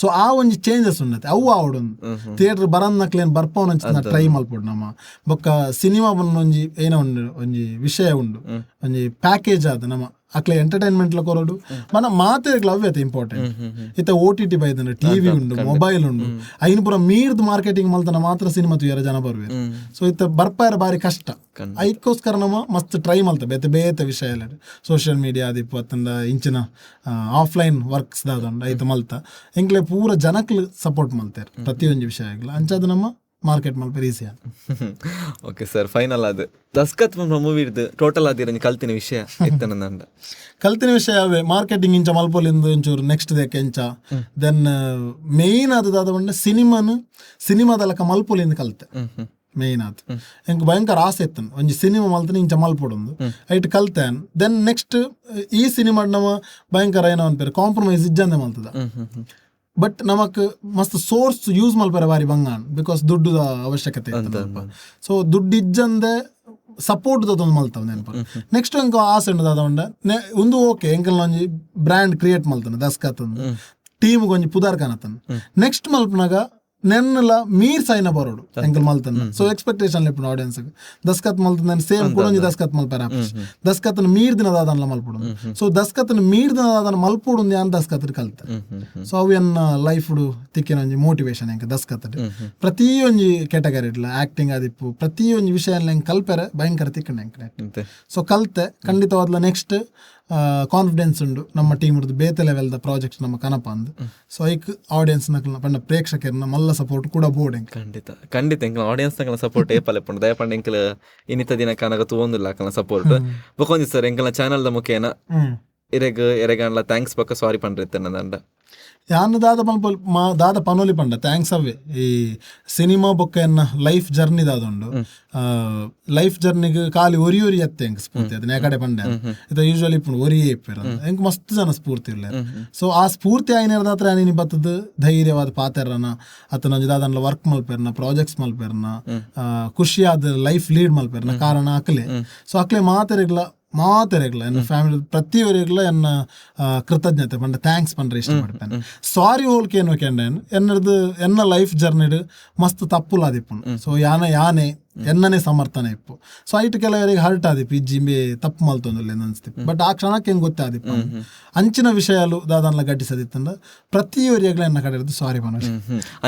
ಸೊ ಆ ಒಂಜಿ ಚೇಂಜಸ್ ಉಂಡತೆ ಅವು ಆವಡೊಂದು ಥಿಯೇಟರ್ ಬರನ್ನಕ್ಲೇನು ಬರ್ಪವನ ಟ್ರೈ ಮಲ್ಪೊಡು ನಮ್ಮ ಬೊಕ್ಕ ಸಿನಿಮಾ ಒಂಜಿ ಏನೋ ಉಂಡು ಒಂಜಿ ವಿಷಯ ಉಂಡು ಒಂಜಿ ಪ್ಯಾಕೇಜ್ ಆದ ನಮ್ಮ ಅಕ್ಲೆ ಎಂಟರ್ಟೈನ್ಮೆಂಟ್ ಲ ಕೊರಡು ಮನ ಮಾತೆರ್ಗ್ಲ ಅವ್ಯತೆ ಇಂಪಾರ್ಟೆಂಟ್. ಇತ್ತ OTT ಬೈದನ ಟಿವಿ ಉಂಡು ಮೊಬೈಲ್ ಉಂಡು ಐನ್ ಪುರ ಮೀರ್ದ್ ಮಾರ್ಕೆಟಿಂಗ್ ಮಲ್ತನ ಮಾತ್ರ ಸಿನಿಮಾ ತುಯ್ಯಾರ ಜನ ಬರುವೆ. ಸೊ ಇತ್ತ ಬರ್ಪಾರ ಬಾರಿ ಕಷ್ಟ ಐಕ್ಕೋಸ್ಕರ ನಮ್ಮ ಮಸ್ತ್ ಟ್ರೈ ಮಲ್ತ ಬೇತೆ ಬೇತೆ ವಿಷಯ ಎಲ್ಲ ಸೋಷಿಯಲ್ ಮೀಡಿಯಾ ಅದಿಪ್ಪು ಅತ್ತಂದ ಇಂಚಿನ ಆಫ್ಲೈನ್ ವರ್ಕ್ಸ್ ದಾದಂಡ ಐತ ಮಲ್ತ ಎಂಕ್ಲೆ ಪೂರ ಜನಕ್ಲು ಸಪೋರ್ಟ್ ಮಲ್ತಾರೆ ಪ್ರತಿಯೊಂದು ವಿಷಯ ಆಗ್ಲ ಅಂಚಾದ ನಮ್ಮ ಮಾರ್ಕೆಟ್ ಮಲ್ಪ ಈಸಿ. ಓಕೆ ಸರ್ ಫೈನಲ್ ಅದು ದಸ್ಕತ್ ಮೂವಿ ಇರ್ದು ಟೋಟಲ್ ಆದಿರ ಕಲ್ತಿನ ವಿಷಯ ಇತ್ತನಂದ ಕಲ್ತಿನ ವಿಷಯ ಅವೇ ಮಾರ್ಕೆಟಿಂಗ್ ಇಂಚ ಮಲ್ಪೊಲಿಂದ ಒಂಚೂರು ನೆಕ್ಸ್ಟ್ ದೇಕೆ ಇಂಚ. ದೆನ್ ಮೇಯ್ನ್ ಆದದಾದ ಬಂಡ ಸಿನಿಮಾದಲಕ ಮಲ್ಪೊಲಿಂದ ಕಲ್ತೆ ಮೇಯ್ನ್ ಆತು ಎಂಕ್ ಭಯಂಕರ ಆಸೆ ಇತ್ತನು ಒಂಜಿ ಸಿನಿಮಾ ಮಲ್ತನ ಇಂಚ ಮಲ್ಪೊಡೊಂದು ಐಟ್ ಕಲ್ತೇನ್. ದೆನ್ ನೆಕ್ಸ್ಟ್ ಈ ಸಿನಿಮಾ ನಮ್ಮ ಭಯಂಕರ ಏನೋ ಅನ್ಪೇರು ಕಾಂಪ್ರಮೈಸ್ ಇಜ್ಜಂದೆ ಮಲ್ತದ. ಬಟ್ ನಮಕ್ ಮಸ್ತ್ ಸೋರ್ಸ್ ಯೂಸ್ ಮಲ್ಪರ ಬಾರಿ ಬಂಗಾನ್ ಬಿಕಾಸ್ ದುಡ್ಡು ಅವಶ್ಯಕತೆ ಇತ್ತು. ಸೊ ದುಡ್ಡು ಇಜ್ಜಂದೆ ಸಪೋರ್ಟ್ ದೊಂದು ಮಲ್ತಾವ ನೆನಪ. ನೆಕ್ಸ್ಟ್ ಎಂಕ ಆಸೆ ಉಂಡು ಅದ ಒಂದು ಓಕೆ ಎಂಕಲ್ ಒಂಜಿ ಬ್ರ್ಯಾಂಡ್ ಕ್ರಿಯೇಟ್ ಮಲ್ತಾನೆ ದಸ್ಕತ್ ಟೀಮ್ ಒಂಜಿ ಪುದಾರ್ ಕಾಣತನ ನೆಕ್ಸ್ಟ್ ಮಲ್ಪನಾಗ ನೆನ್ನಲ ಮೀರ್ ಸೈನ ಬರೋಡು ಎಂಕಲ್ ಮಲ್ತನ. ಸೊ ಎಕ್ಸ್ಪೆಕ್ಟೇಷನ್ ಲಿಪ್ಪ ಆಡಿಯನ್ಸ್ ದಸ್ಕತ್ ಮಲ್ತನ ಸೇಮ್ ಕೂಡ ದಸ್ಕತ್ ಮಲ್ಪಾರ ದಸ್ಕತ್ನ ಮೀರ್ ದಿನದಾದನ್ಲ ಮಲ್ಪಡು. ಸೊ ದಸ್ಕತ್ನ ಮೀರ್ ದಿನದಾದನ ಮಲ್ಪುಡು ಯಾನ್ ದಸ್ಕತ್ ಕಲ್ತ. ಸೊ ಅವು ಎನ್ನ ಲೈಫ್ ತಿಕ್ಕಿನ ಒಂಜಿ ಮೋಟಿವೇಶನ್ ಎಂಕ ದಸ್ಕತ್ ಪ್ರತಿಯೊಂಜಿ ಕ್ಯಾಟಗರಿ ಇಡ್ಲ ಆಕ್ಟಿಂಗ್ ಆದಿಪ್ಪು ಪ್ರತಿಯೊಂದು ವಿಷಯ ಎಲ್ಲ ಹೆಂಗೆ ಕಲ್ಪೆರೆ ಭಯಂಕರ ತಿಕ್ಕಂಡು ಹೆಂಗೆ. ಸೊ ಕಲ್ತೆ ಖಂಡಿತವಾದ್ಲ ನೆಕ್ಸ್ಟ್ ಕಾನ್ಫಿಡೆನ್ಸ್ ಉಂಡು ನಮ್ಮ ಟೀಮ್ ಹಿಡಿದು ಬೇತೆ ಲೆವೆಲ್ದ ಪ್ರಾಜೆಕ್ಟ್ಸ್ ನಮ್ಮ ಕನಪ ಅಂದು. ಸೊ ಐಕ್ ಆಡಿಯನ್ಸ್ ನಕಲ್ನ ಪಂಡ ಪ್ರೇಕ್ಷಕರನ್ನ ಮಲ್ಲ ಸಪೋರ್ಟ್ ಕೂಡ ಬೋರ್ಡ್ ಖಂಡಿತ ಎಂಕಲ್ ಆಡಿಯನ್ಸ್ ನಕಲ್ನ ಸಪೋರ್ಟ್ ಏಪಲೆ ಪಂಡ ದಯಪಂಡ ಎಂಕಲ್ ಇನ್ನಿತ ದಿನ ಕಾನಾಗ ತೂವೊಂದಿಲ್ಲ ಅಕಲ್ನ ಸಪೋರ್ಟ್ ಬೊಕೊಂದಿ ಸರ್ ಎಂಕಲ್ನ ಚಾನಲ್ದ ಮುಖೇನ ಎರೆಗಾನ್ಲ ಥ್ಯಾಂಕ್ಸ್ ಬೊಕ್ಕ ಸಾರಿ ಪಂಡ್ರಿತ್ತೆ ನಂದ ಯಾನು ದಾದ ಪನೋಲಿ ಪಂಡ ಥ್ಯಾಂಕ್ಸ್ ಅವೇ ಈ ಸಿನಿಮಾ ಬೊಕ್ಕ ಎನ್ನ ಲೈಫ್ ಜರ್ನಿ ದಾದುಂಡು ಲೈಫ್ ಜರ್ನಿಗೆ ಖಾಲಿ ಒರಿ ಎತ್ತೆ ಹೆಂಗೆ ಸ್ಫೂರ್ತಿ ಅದನ್ನ ಯಾಕಡೆ ಪಂಡ ಇದು ಯೂಶ್ವಲಿ ಇಪ್ಪು ಒರಿಯೇ ಇಪ್ಪಿರ ಹೆಂಗೆ ಮಸ್ತ್ ಜನ ಸ್ಫೂರ್ತಿ ಇಲ್ಲ. ಸೊ ಆ ಸ್ಫೂರ್ತಿ ಆಗಿನ ಹತ್ರ ನೀನು ಬತ್ತದ ಧೈರ್ಯವಾದ ಪಾತೆರನ ಅತ್ತ ನಂಜಿ ದಾದನ್ಲ ವರ್ಕ್ ಮಲ್ಪೇರ್ನ ಪ್ರಾಜೆಕ್ಟ್ಸ್ ಮಲ್ಪೇರ್ನ ಖುಷಿಯಾದ ಲೈಫ್ ಲೀಡ್ ಮಲ್ಪೇರ್ನ ಕಾರಣ ಅಕ್ಲೆ. ಸೊ ಅಕ್ಲೆ ಮಾತೆರೆಗ್ಲ ಮಾತೆರೆಗ್ಲ ಎನ್ನ ಫ್ಯಾಮಿಲಿ ಪ್ರತಿಯೊರಿಗ್ಲ ಎನ್ನ ಕೃತಜ್ಞತೆ ಪಂಡ ಥ್ಯಾಂಕ್ಸ್ ಪಂಡ್ರೆ ಇಷ್ಟ ಮಾಡ್ತೇನೆ. ಸಾರಿ ಹೋಲ್ಕೆ ಏನು ಕೆಂಡೇನು ಎನ್ನಡ್ದು ಎನ್ನ ಲೈಫ್ ಜರ್ನಿಡ್ ಮಸ್ತ್ ತಪ್ಪುಲಾದಿಪ್ಪುಂಡು. ಸೊ ಯಾನೆ ಎನ್ನನೇ ಸಮರ್ಥನೆ ಇಪ್ಪು. ಸೊ ಐಟ್ ಕೆಲವರಿಗೆ ಹರ್ಟ್ ಆದಿಪ್ಪು ಇಜ್ಜಿಂಬೆ ತಪ್ಪು ಮಲ್ತೊಂದಿಲ್ಲ ಅನ್ಸ್ತಿಪ್ಪು. ಬಟ್ ಆ ಕ್ಷಣಕ್ಕೆ ಹೆಂಗೆ ಗೊತ್ತಾದಿಪ್ಪ ಅಂಚಿನ ವಿಷಯಾಲು ದಾದನ್ಲ ಗಟ್ಟಿಸದಿತ್ತಂದ ಪ್ರತಿಯೊರಿಯಾಗ್ಲ ಎನ್ನ ಕಡೆ ಇರೋದು ಸಾರಿ ಪನ.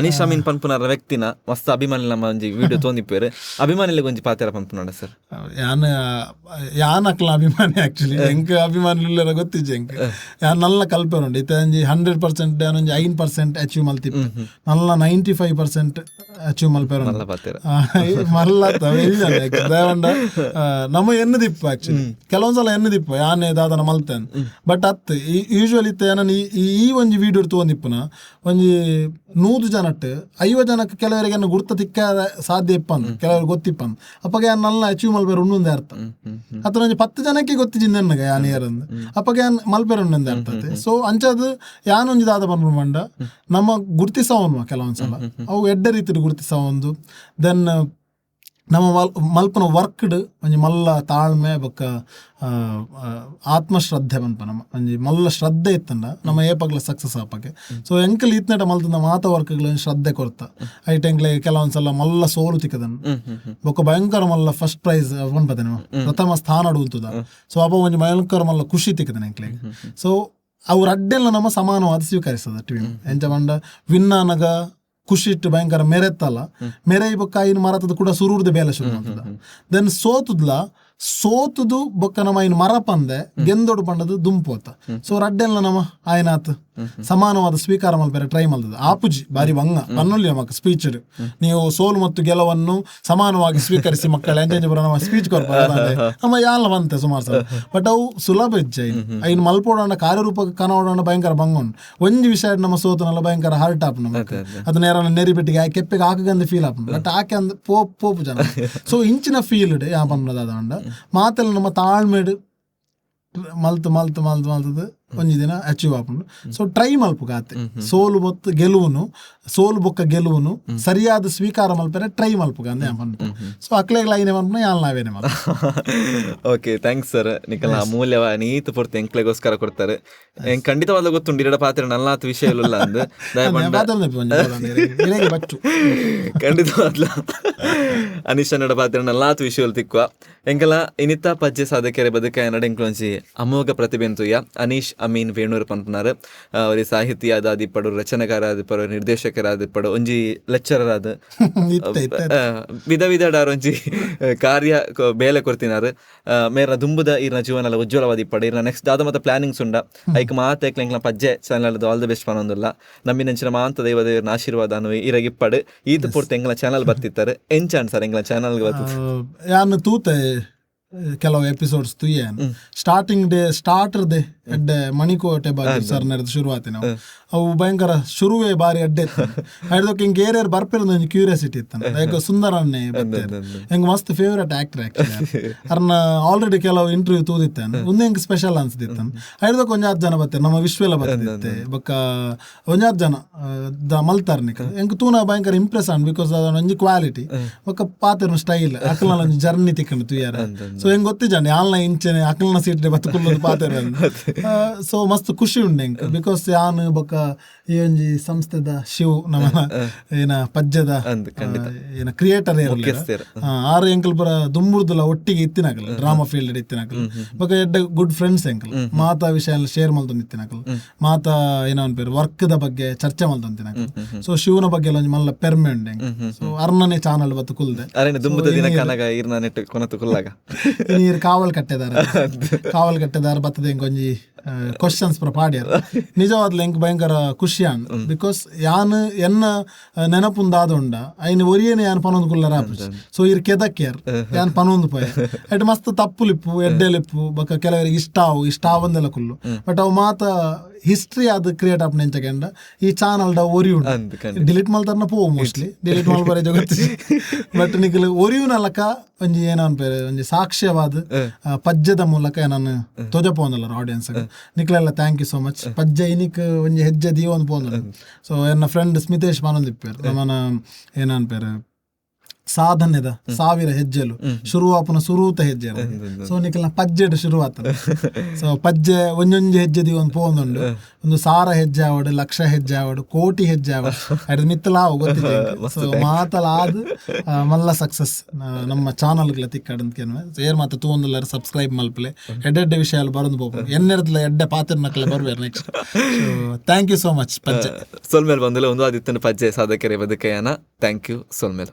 ಅನೀಶ್ ಅಮೀನ್ ಪನ್ಪುನರ ವ್ಯಕ್ತಿನ ಮಸ್ತ್ ಅಭಿಮಾನಿ ನಮ್ಮ ಒಂಜಿ ವಿಡಿಯೋ ತೊಂದಿಪ್ಪೇರು ಅಭಿಮಾನಿಲಿ ಒಂಜಿ ಪಾತೆರ ಪನ್ಪುನಾಡ ಸರ್. ಯಾನ್ ಅಕ್ಲ ಅಭಿಮಾನಿ ಆಕ್ಚುಲಿ ಎಂಕ್ ಅಭಿಮಾನಿ ಗೊತ್ತಿಜ್ಜೆ ಎಂಕ್ ಯಾನ್ ನಲ್ಲ ಕಲ್ಪೆರುಂಡು ಇತ್ತೆ 100% ಯಾನೊಂಜಿ 5% ಅಚೀವ್ ಮಲ್ತಿಪ್ಪು ನಲ್ಲ 95% ಅಚೀವ್ ಮಲ್ಪೆರುಂಡು ಮಲ್ಲ ದೇವಂಡ ನಮ್ಮ ಎನ್ನದಿಪ್ಪು ಆಕ್ಚುಲಿ ಕೆಲವೊಂದ್ಸಲ ಎನ್ನದಿಪ್ಪು ಯಾನೆ ದಾದನ ಮಲ್ತೇನೆ. ಬಟ್ ಅತ್ ಯೂಶುವಲಿ ಇತ್ತೆ ನಾನು ಈ ಒಂಜಿ ವಿಡಿಯೋ ತೊಗೊಂದಿಪ್ಪುನ ಒಂಜಿ 100 ಜನಟ್ 50 ಜನಕ್ಕೆ ಕೆಲವರಿಗೆ ಗುರ್ತ ತಿಕ್ಕ ಸಾಧ್ಯ ಇಪ್ಪಂದು ಕೆಲವರಿಗೆ ಗೊತ್ತಿಪ್ಪಂದು ಅಪ್ಪಗೆ ಯಾನ್ ನಲ್ಲ ಅಚೀವ್ ಮಲ್ಪೇರು ಉಣ್ಣುಂದೆ ಅರ್ಥ ಅಥವಾ 10 ಜನಕ್ಕೆ ಗೊತ್ತಿಜಿಂದೆನ್ನಗ ಯಾನ್ ಏರಂದು ಅಪ್ಪಗೆ ಯಾನ್ ಮಲ್ಪೇರು ಉಣ್ಣುಂದೆ ಅರ್ಥತೆ. ಸೊ ಅಂಚದು ಯಾನೊಂಜಿ ದಾದ ಪನ್ಪು ಮಂಡ ನಮ್ಮ ಗುರ್ತಿಸವನ್ವ ಕೆಲವೊಂದ್ಸಲ ಅವು ಎಡ್ಡೆ ರೀತಿ ಗುರ್ತಿಸವೊಂದು. ದೆನ್ ನಮ್ಮ ಮಲ್ಪನ ವರ್ಕ್ಡ್ ಒಂಜಿ ಮಲ್ಲ ತಾಳ್ಮೆ ಬೊಕ್ಕ ಆತ್ಮಶ್ರದ್ಧೆ ಬಂತ ನಮ್ಮ ಒಂಜಿ ಮಲ್ಲ ಶ್ರದ್ಧೆ ಇತ್ತಂಡ ನಮ್ಮ ಏಪಗ್ಲ ಸಕ್ಸಸ್ ಆಪಕ್ಕೆ. ಸೊ ಎಂಕಲ್ ಇತ್ನೆಟ ಮಲ್ತಂದ ಮಾತ ವರ್ಕ್ಗಳು ಶ್ರದ್ಧೆ ಕೊಡ್ತ ಐಟ್ ಎಂಕ್ಲೆ ಕೆಲವೊಂದ್ಸಲ ಮಲ್ಲ ಸೋಲು ತಿಕ್ಕದನ್ ಬೊಕ್ಕ ಭಯಂಕರ ಮಲ್ಲ ಫಸ್ಟ್ ಪ್ರೈಸ್ ಪನ್ಪತೇನೆ ಪ್ರಥಮ ಸ್ಥಾನ ಅಡುಗುತ್ತದ. ಸೊ ಅಪ್ಪ ಒಂಜಿ ಭಯಂಕರ ಮಲ್ಲ ಖುಷಿ ತಿಕ್ಕದನ್ ಎಂಕ್ಲೆ. ಸೊ ಅವ್ರ ಅಡ್ಡೆಲ್ಲ ನಮ್ಮ ಸಮಾನವಾದ ಸ್ವೀಕರಿಸ್ತದ ಟಿವಿ ಎಂಚ ಮಂಡ ವಿನ್ನಾನಗ ಖುಷಿ ಇಟ್ಟು ಭಯಂಕರ ಮೆರೆತ್ತಲ್ಲ ಮೆರೆ ಬೊಕ್ಕ ಐನ್ ಮರತದ ಕೂಡ ಸುರುರ್ದು ಬೇಲೆ ಶುರು ಮಾಡ್ತದ. ದೆನ್ ಸೋತುದು ಬೊಕ್ಕ ನಮ್ಮ ಐನ್ ಮರ ಪಂದೆ ಗೆಂದೊಡು ಪಂಡದು ದುಂಪೋತ. ಸೊ ರಡ್ಡೆಲ್ಲ ನಮ್ಮ ಆಯ್ನಾತ್ ಸಮಾನವಾದ ಸ್ವೀಕಾರ ಮಲ್ಪೇರೆ ಟ್ರೈ ಮಲ್ತದ ಆಪುಜಿ ಬಾರಿ ಬಂಗ ಪನ್ನೊಲ್ಲಿ ನಮಕ್ ಸ್ಪೀಚ್ ನೀವು ಸೋಲು ಮತ್ತು ಗೆಲುವನ್ನು ಸಮಾನವಾಗಿ ಸ್ವೀಕರಿಸಿ ಮಕ್ಕಳ ಎಂಜ ನಮ್ಮ ಸ್ಪೀಚ್ ಕೊಡ್ತಾರೆ ನಮ್ಮ ಯಾಲ ಬಂತೆ ಸುಮಾರು ಸಲ. ಬಟ್ ಅವು ಸುಲಭ ಇಜ್ಜ ಐನ್ ಮಲ್ಪೋಡಂಡ ಕಾರ್ಯರೂಪ ಕನೋಡಂಡ ಭಯಂಕರ ಬಂಗೊಂಡು ಒಂಜಿ ವಿಷಯ ನಮ್ಮ ಸೋತನಲ್ಲ ಭಯಂಕರ ಹಾರ್ಟ್ ಆಪ್ ನಮಕ್ ಅದನ್ನ ಯಾರನ್ನ ನೆರಿಬಿಟ್ಟಿಗೆ ಕೆಪ್ಪೆಗೆ ಹಾಕಗಂದ ಫೀಲ್ ಆಪ್ ಬಟ್ ಆಕೆ ಅಂದ ಪೋಪು ಜನ. ಸೊ ಇಂಚಿನ ಫೀಲ್ ಯಾ ಪನ್ನದಾದ ಮಾತೆಲ್ಲ ನಮ್ಮ ತಾಳ್ಮೆಡು ಮಲ್ತದು ಒಂಜಿ ದಿನ ಅಚೀವ್ ಆಪುಂಡು. ಸೊ ಟ್ರೈ ಮಲ್ಪು ಗಾತೆ ಸೋಲು ಬೊಕ್ಕ ಗೆಲುವುನು ಸರಿಯಾದ ಸ್ವೀಕಾರ ಮಲ್ಪರೆ ಟ್ರೈ ಮಲ್ಪು ಗಾಂದೆ ಅನ್ಪು. ಸೊ ಅಕ್ಲೆಗ್ಲ ಐನೆ ಮಲ್ಪನ ಯಾಲ್ ನಾವೇನೆ ಮಲ್ಪು. ಓಕೆ ಥ್ಯಾಂಕ್ಸ್ ಸರ್ ನಿಕಲ ಅಮೂಲ್ಯವ ನೀತು ಪೂರ್ತಿ ಎಂಕ್ಲೆಗೋಸ್ಕರ ಕೊಡ್ತಾರೆ. ಎಂಕ್ ಖಂಡಿತವಾದ ಗೊತ್ತುಂಡು ಇರಡ ಪಾತ್ರ ನಲ್ಲಾತ್ ವಿಷಯ ಇಲ್ಲ ಅಂದ್ ಖಂಡಿತವಾದ್ಲ ಅನೀಶ್ ನಡ ಪಾತ್ರ ನಲ್ಲಾತ್ ವಿಷಯ ತಿಕ್ಕುವ ಎಂಕಲ ಇನಿತ ಪಜ್ಜೆ ಸಾಧಕೆರೆ ಬದುಕ ನಡ ಎಂಕ್ಲೊಂಜಿ ಅಮೋಘ ಪ್ರತಿಭೆ ಅಂತೂಯ ಅನೀಶ್ ಅಮೀನ್ ವೇಣೂರು ಪನ್ಪುನಾರು ಅವರಿ ಸಾಹಿತ್ಯದ ಆದಿಪ್ಪಡು ರಚನೆಗಾರ ನಿರ್ದೇಶಕರಾದಿಪ್ಪಡು ಒಂಜಿ ಲೆಕ್ಚರರ್ ಆದ ವಿಧ ಒಂಜಿ ಕಾರ್ಯ ಬೇಲೆ ಕೊಡ್ತಿನಾರು ಮೇರ ದುಂಬುದ ಇರ್ನ ಜೀವನ ಉಜ್ವಲವಾದಿಪ್ಪಡು ಇರ್ನ ನೆಕ್ಸ್ಟ್ ದಾದ ಮತ್ತೆ ಪ್ಲಾನಿಂಗ್ಸ್ ಉಂಡ ಐಕ್ ಮಾತೆಕ್ಲೆಂಕ್ಲ ಪಜ್ಜೆ ಚಾನಲ್ ಆಲ್ ದ ಬೆಸ್ಟ್ ಪನೊಂದಿಲ್ಲ ನಮ್ಮಿನಂಚಿನ ಮಾಂತ ದೈವದೇವ್ರನ ಆಶೀರ್ವಾದ ಅನ್ನು ಇರಗಿಪ್ಪಡು ಈತ ಪೂರ್ತಿ ಎಂಗ್ಲ ಚಾನಲ್ ಬರ್ತಿತ್ತಾರೆ ಎಂಚಾನ್ ಸರ್ ಎಂಗ್ಲ ಚಾನಲ್ಗೆ ಬರ್ತದೆ ಕೆಲವು ಎಪಿಸೋಡ್ಸ್ ತುಯ್ಯನ್ ಸ್ಟಾರ್ಟಿಂಗ್ ಡೇ ಸ್ಟಾರ್ಟರ್ ದೇ ಎಡ್ಡೆ ಮಣಿಕೋಟೆ ಬಾರಿ ಸರ್ ನಡೆದು ಶುರುವಾತಿ ನಾವು ಅವು ಭಯಂಕರ ಶುರುವೇ ಬಾರಿ ಅಡ್ಡೆ ಹಿಡ್ದಕ್ಕೆ ಹಿಂಗೆ ಏರಿಯರ್ ಬರ್ಪಿರೋದು ಒಂದು ಕ್ಯೂರಿಯಾಸಿಟಿ ಇತ್ತು ಲೈಕ್ ಸುಂದರನ್ನೇ ಹೆಂಗೆ ಮಸ್ತ್ ಫೇವ್ರೇಟ್ ಆಕ್ಟರ್ ಆಕ್ಚುಲಿ ಅವ್ರನ್ನ ಆಲ್ರೆಡಿ ಕೆಲವು ಇಂಟರ್ವ್ಯೂ ತೂದಿತ್ತೇನೆ ಮುಂದೆ ಹೆಂಗೆ ಸ್ಪೆಷಲ್ ಅನ್ಸ್ತಿತ್ತು ಹಿಡ್ದಕ್ಕೆ ಒಂಜಾತ್ ಜನ ಬರ್ತಾರೆ ನಮ್ಮ ವಿಶ್ವೆಲ್ಲ ಬರ್ತಿತ್ತೆ ಬೊಕ್ಕ ಒಂಜಾತ್ ಜನ ಮಲ್ತಾರ್ನಿಕ್ ಹೆಂಗೆ ತೂನ ಭಯಂಕರ ಇಂಪ್ರೆಸ್ ಆನ್ ಬಿಕಾಸ್ ಅದನ್ನ ಒಂಜಿ ಕ್ವಾಲಿಟಿ ಬೊಕ್ಕ ಪಾತಿರ ಸ್ಟೈಲ್ ಅಕಲ್ನ ಒಂಜಿ ಜರ್ನಿ ತಿಕ್ಕೊಂಡು ತುಯ್ಯಾರ ಸೊ ಹೆಂಗೆ ಗೊತ್ತಿದ್ದಾನೆ ಯಾಲ್ನ ಇಂಚನೆ ಅಕಲ್ನ ಸೀಟ್ ಬದುಕುಳ್ಳದು ಪಾತಿರ ಸೊ ಮಸ್ತ್ ಖುಷಿ ಉಂಡು ಹೆಂಗೆ ಬಿಕಾಸ್ ಯಾನ್ ಬೊಕ್ಕ ಈ ಒಂಜಿ ಸಂಸ್ಥೆದ ಶಿವ್ ನಮ್ಮ ಏನ ಪಜ್ಜದ ಏನ ಕ್ರಿಯೇಟರ್ ಆರು ಎಂಕಲ್ ಪುರ ದುಂಬುರ್ದುಲ ಒಟ್ಟಿಗೆ ಇತ್ತಿನಾಕಲ್ ಡ್ರಾಮಾ ಫೀಲ್ಡ್ ಇತ್ತಿನಾಕಲ್ ಬೊಕ ಎಡ್ಡೆ ಗುಡ್ ಫ್ರೆಂಡ್ಸ್ ಎಂಕಲ್ ಮಾತಾ ವಿಷಯ ಶೇರ್ ಮಲ್ತೊಂದು ಇತ್ತಿನಾಕಲ್ ಮಾತಾ ಏನೋ ಅನ್ಪೇರು ವರ್ಕ್ ದ ಬಗ್ಗೆ ಚರ್ಚೆ ಮಲ್ತೊಂತಿನಾಕಲ್ ಸೊ ಶಿವನ ಬಗ್ಗೆ ಒಂಜಿ ಮಲ್ಲ ಪೆರ್ಮೆ ಉಂಡೆ ಸೊ ಅರ್ನನೆ ಚಾನಲ್ ಬತ್ತು ಕುಲ್ದೆ ನೀರು ಕಾವಲ್ ಕಟ್ಟೆದಾರ ಬತ್ತದ ಹೆಂಗ್ ಒಂಜಿ ಕ್ವಶನ್ಸ್ ಪುರ ಪಾಡ್ಯಾರ ನಿಜವಾದ್ಲ ಹೆಂಗ್ ಭಯಂಕರ ಖುಷಿ ಆನ್ ಬಿಕಾಸ್ ಯಾನ್ ಎನ್ನ ನೆನಪುಂದಾದುಂಡ ಐನ್ ಒರಿಯೇನೆ ಯಾನ್ ಪನೊಂದು ಕುಲ್ಲರ ಸೊ ಇರ್ ಕೆದಕ್ಯಾರ್ ಯಾನ್ ಪನೊಂದು ಪೋಯ ಎಟ್ ಮಸ್ತ್ ತಪ್ಪುಲಿಪ್ಪು ಎಡ್ಡೆಲಿಪ್ಪು ಬೊಕ ಕೆಲವರಿಗೆ ಇಷ್ಟ ಆವಂದೆಲ್ಲ ಕುಲ್ಲು ಬಟ್ ಅವು ಮಾತ ಹಿಸ್ಟ್ರಿ ಅದು ಕ್ರಿಯೇಟ್ ಆಪ್ ನೆಂಚಕೆಂಡ ಈ ಚಾನಲ್ ಒರಿ ಉಂಟು ಡಿಲೀಟ್ ಮಲ್ತಾರನ ಪೋ ಮೋಸ್ಟ್ಲಿ ಡಿಲೀಟ್ ಮಲ್ಬಾರೆ ಜಗತ್ತಿ ಬಟ್ ನಿಖಲ್ ಒರಿಯುನಲಕ ಒಂಜಿ ಏನೋ ಅನ್ಪೇರೆ ಒಂಜಿ ಸಾಕ್ಷ್ಯವಾದ ಪಜ್ಜದ ಮೂಲಕ ನಾನು ತೊಜಪೋನಲ್ಲ ಆಡಿಯನ್ಸ್ ನಿಕ್ಲೆಲ್ಲ ಥ್ಯಾಂಕ್ ಯು ಸೋ ಮಚ್ ಪಜ್ಜೆ ಇನಿಕ್ ಒಂಜಿ ಹೆಜ್ಜೆ ದೀವ ಒಂದು ಪೋನ ಸೊ ಎನ್ನ ಫ್ರೆಂಡ್ ಸ್ಮಿತೇಶ್ ಮಾನೊಂದಿಪ್ಪೇರು ನಮ್ಮನ ಏನನ್ಪೇರು ಸಾಧನೆದ 1000 ಹೆಜ್ಜೆಲು ಶುರುವಾಪುನ ಸುರೂತ ಹೆಜ್ಜೆ ಸೊ ನಿಕಲ್ನ ಪಜ್ಜೆಡ್ ಶುರುವಾತ ಸೊ ಪಜ್ಜೆ ಒಂಜೊಂಜಿ ಹೆಜ್ಜೆದಿ ಒಂದು ಪೋಂದುಂಡು ಒಂದು 1000 ಹೆಜ್ಜೆ ಆವಡು 1,00,000 ಹೆಜ್ಜೆ ಆವಡು ಕೋಟಿ ಹೆಜ್ಜೆ ಆವಡು ಅಡ್ ಮಿತ್ತಲಾವು ಗೊತ್ತಿದೆ ಸೊ ಮಾತಲಾದ ಮಲ್ಲ ಸಕ್ಸಸ್ ನಮ್ಮ ಚಾನಲ್ಗಳ ತಿಕ್ಕಡಂತ ಕೇನ್ವೆ ಏರ್ ಮಾತ ತೂಂದುಲ್ಲಾರ ಸಬ್ಸ್ಕ್ರೈಬ್ ಮಲ್ಪಲೆ ಎಡ್ಡೆ ವಿಷಯಾಲು ಬರೋದು ಬೋಪು ಎನ್ನೆರದ್ಲ ಎಡ್ಡೆ ಪಾತ್ರ ನಕ್ಲೆ ಬರ್ಬೇರು next thank you so much ಪಜ್ಜೆ ಸೊಲ್ಮೇಲ್ ಬಂದಲೆ ಒಂದು ಆದಿತ್ತನ ಪಜ್ಜೆ ಸಾಧಕೆರೆ ಬದುಕಯ್ಯನ ಥ್ಯಾಂಕ್ ಯು ಸೊಲ್ಮೇಲ್.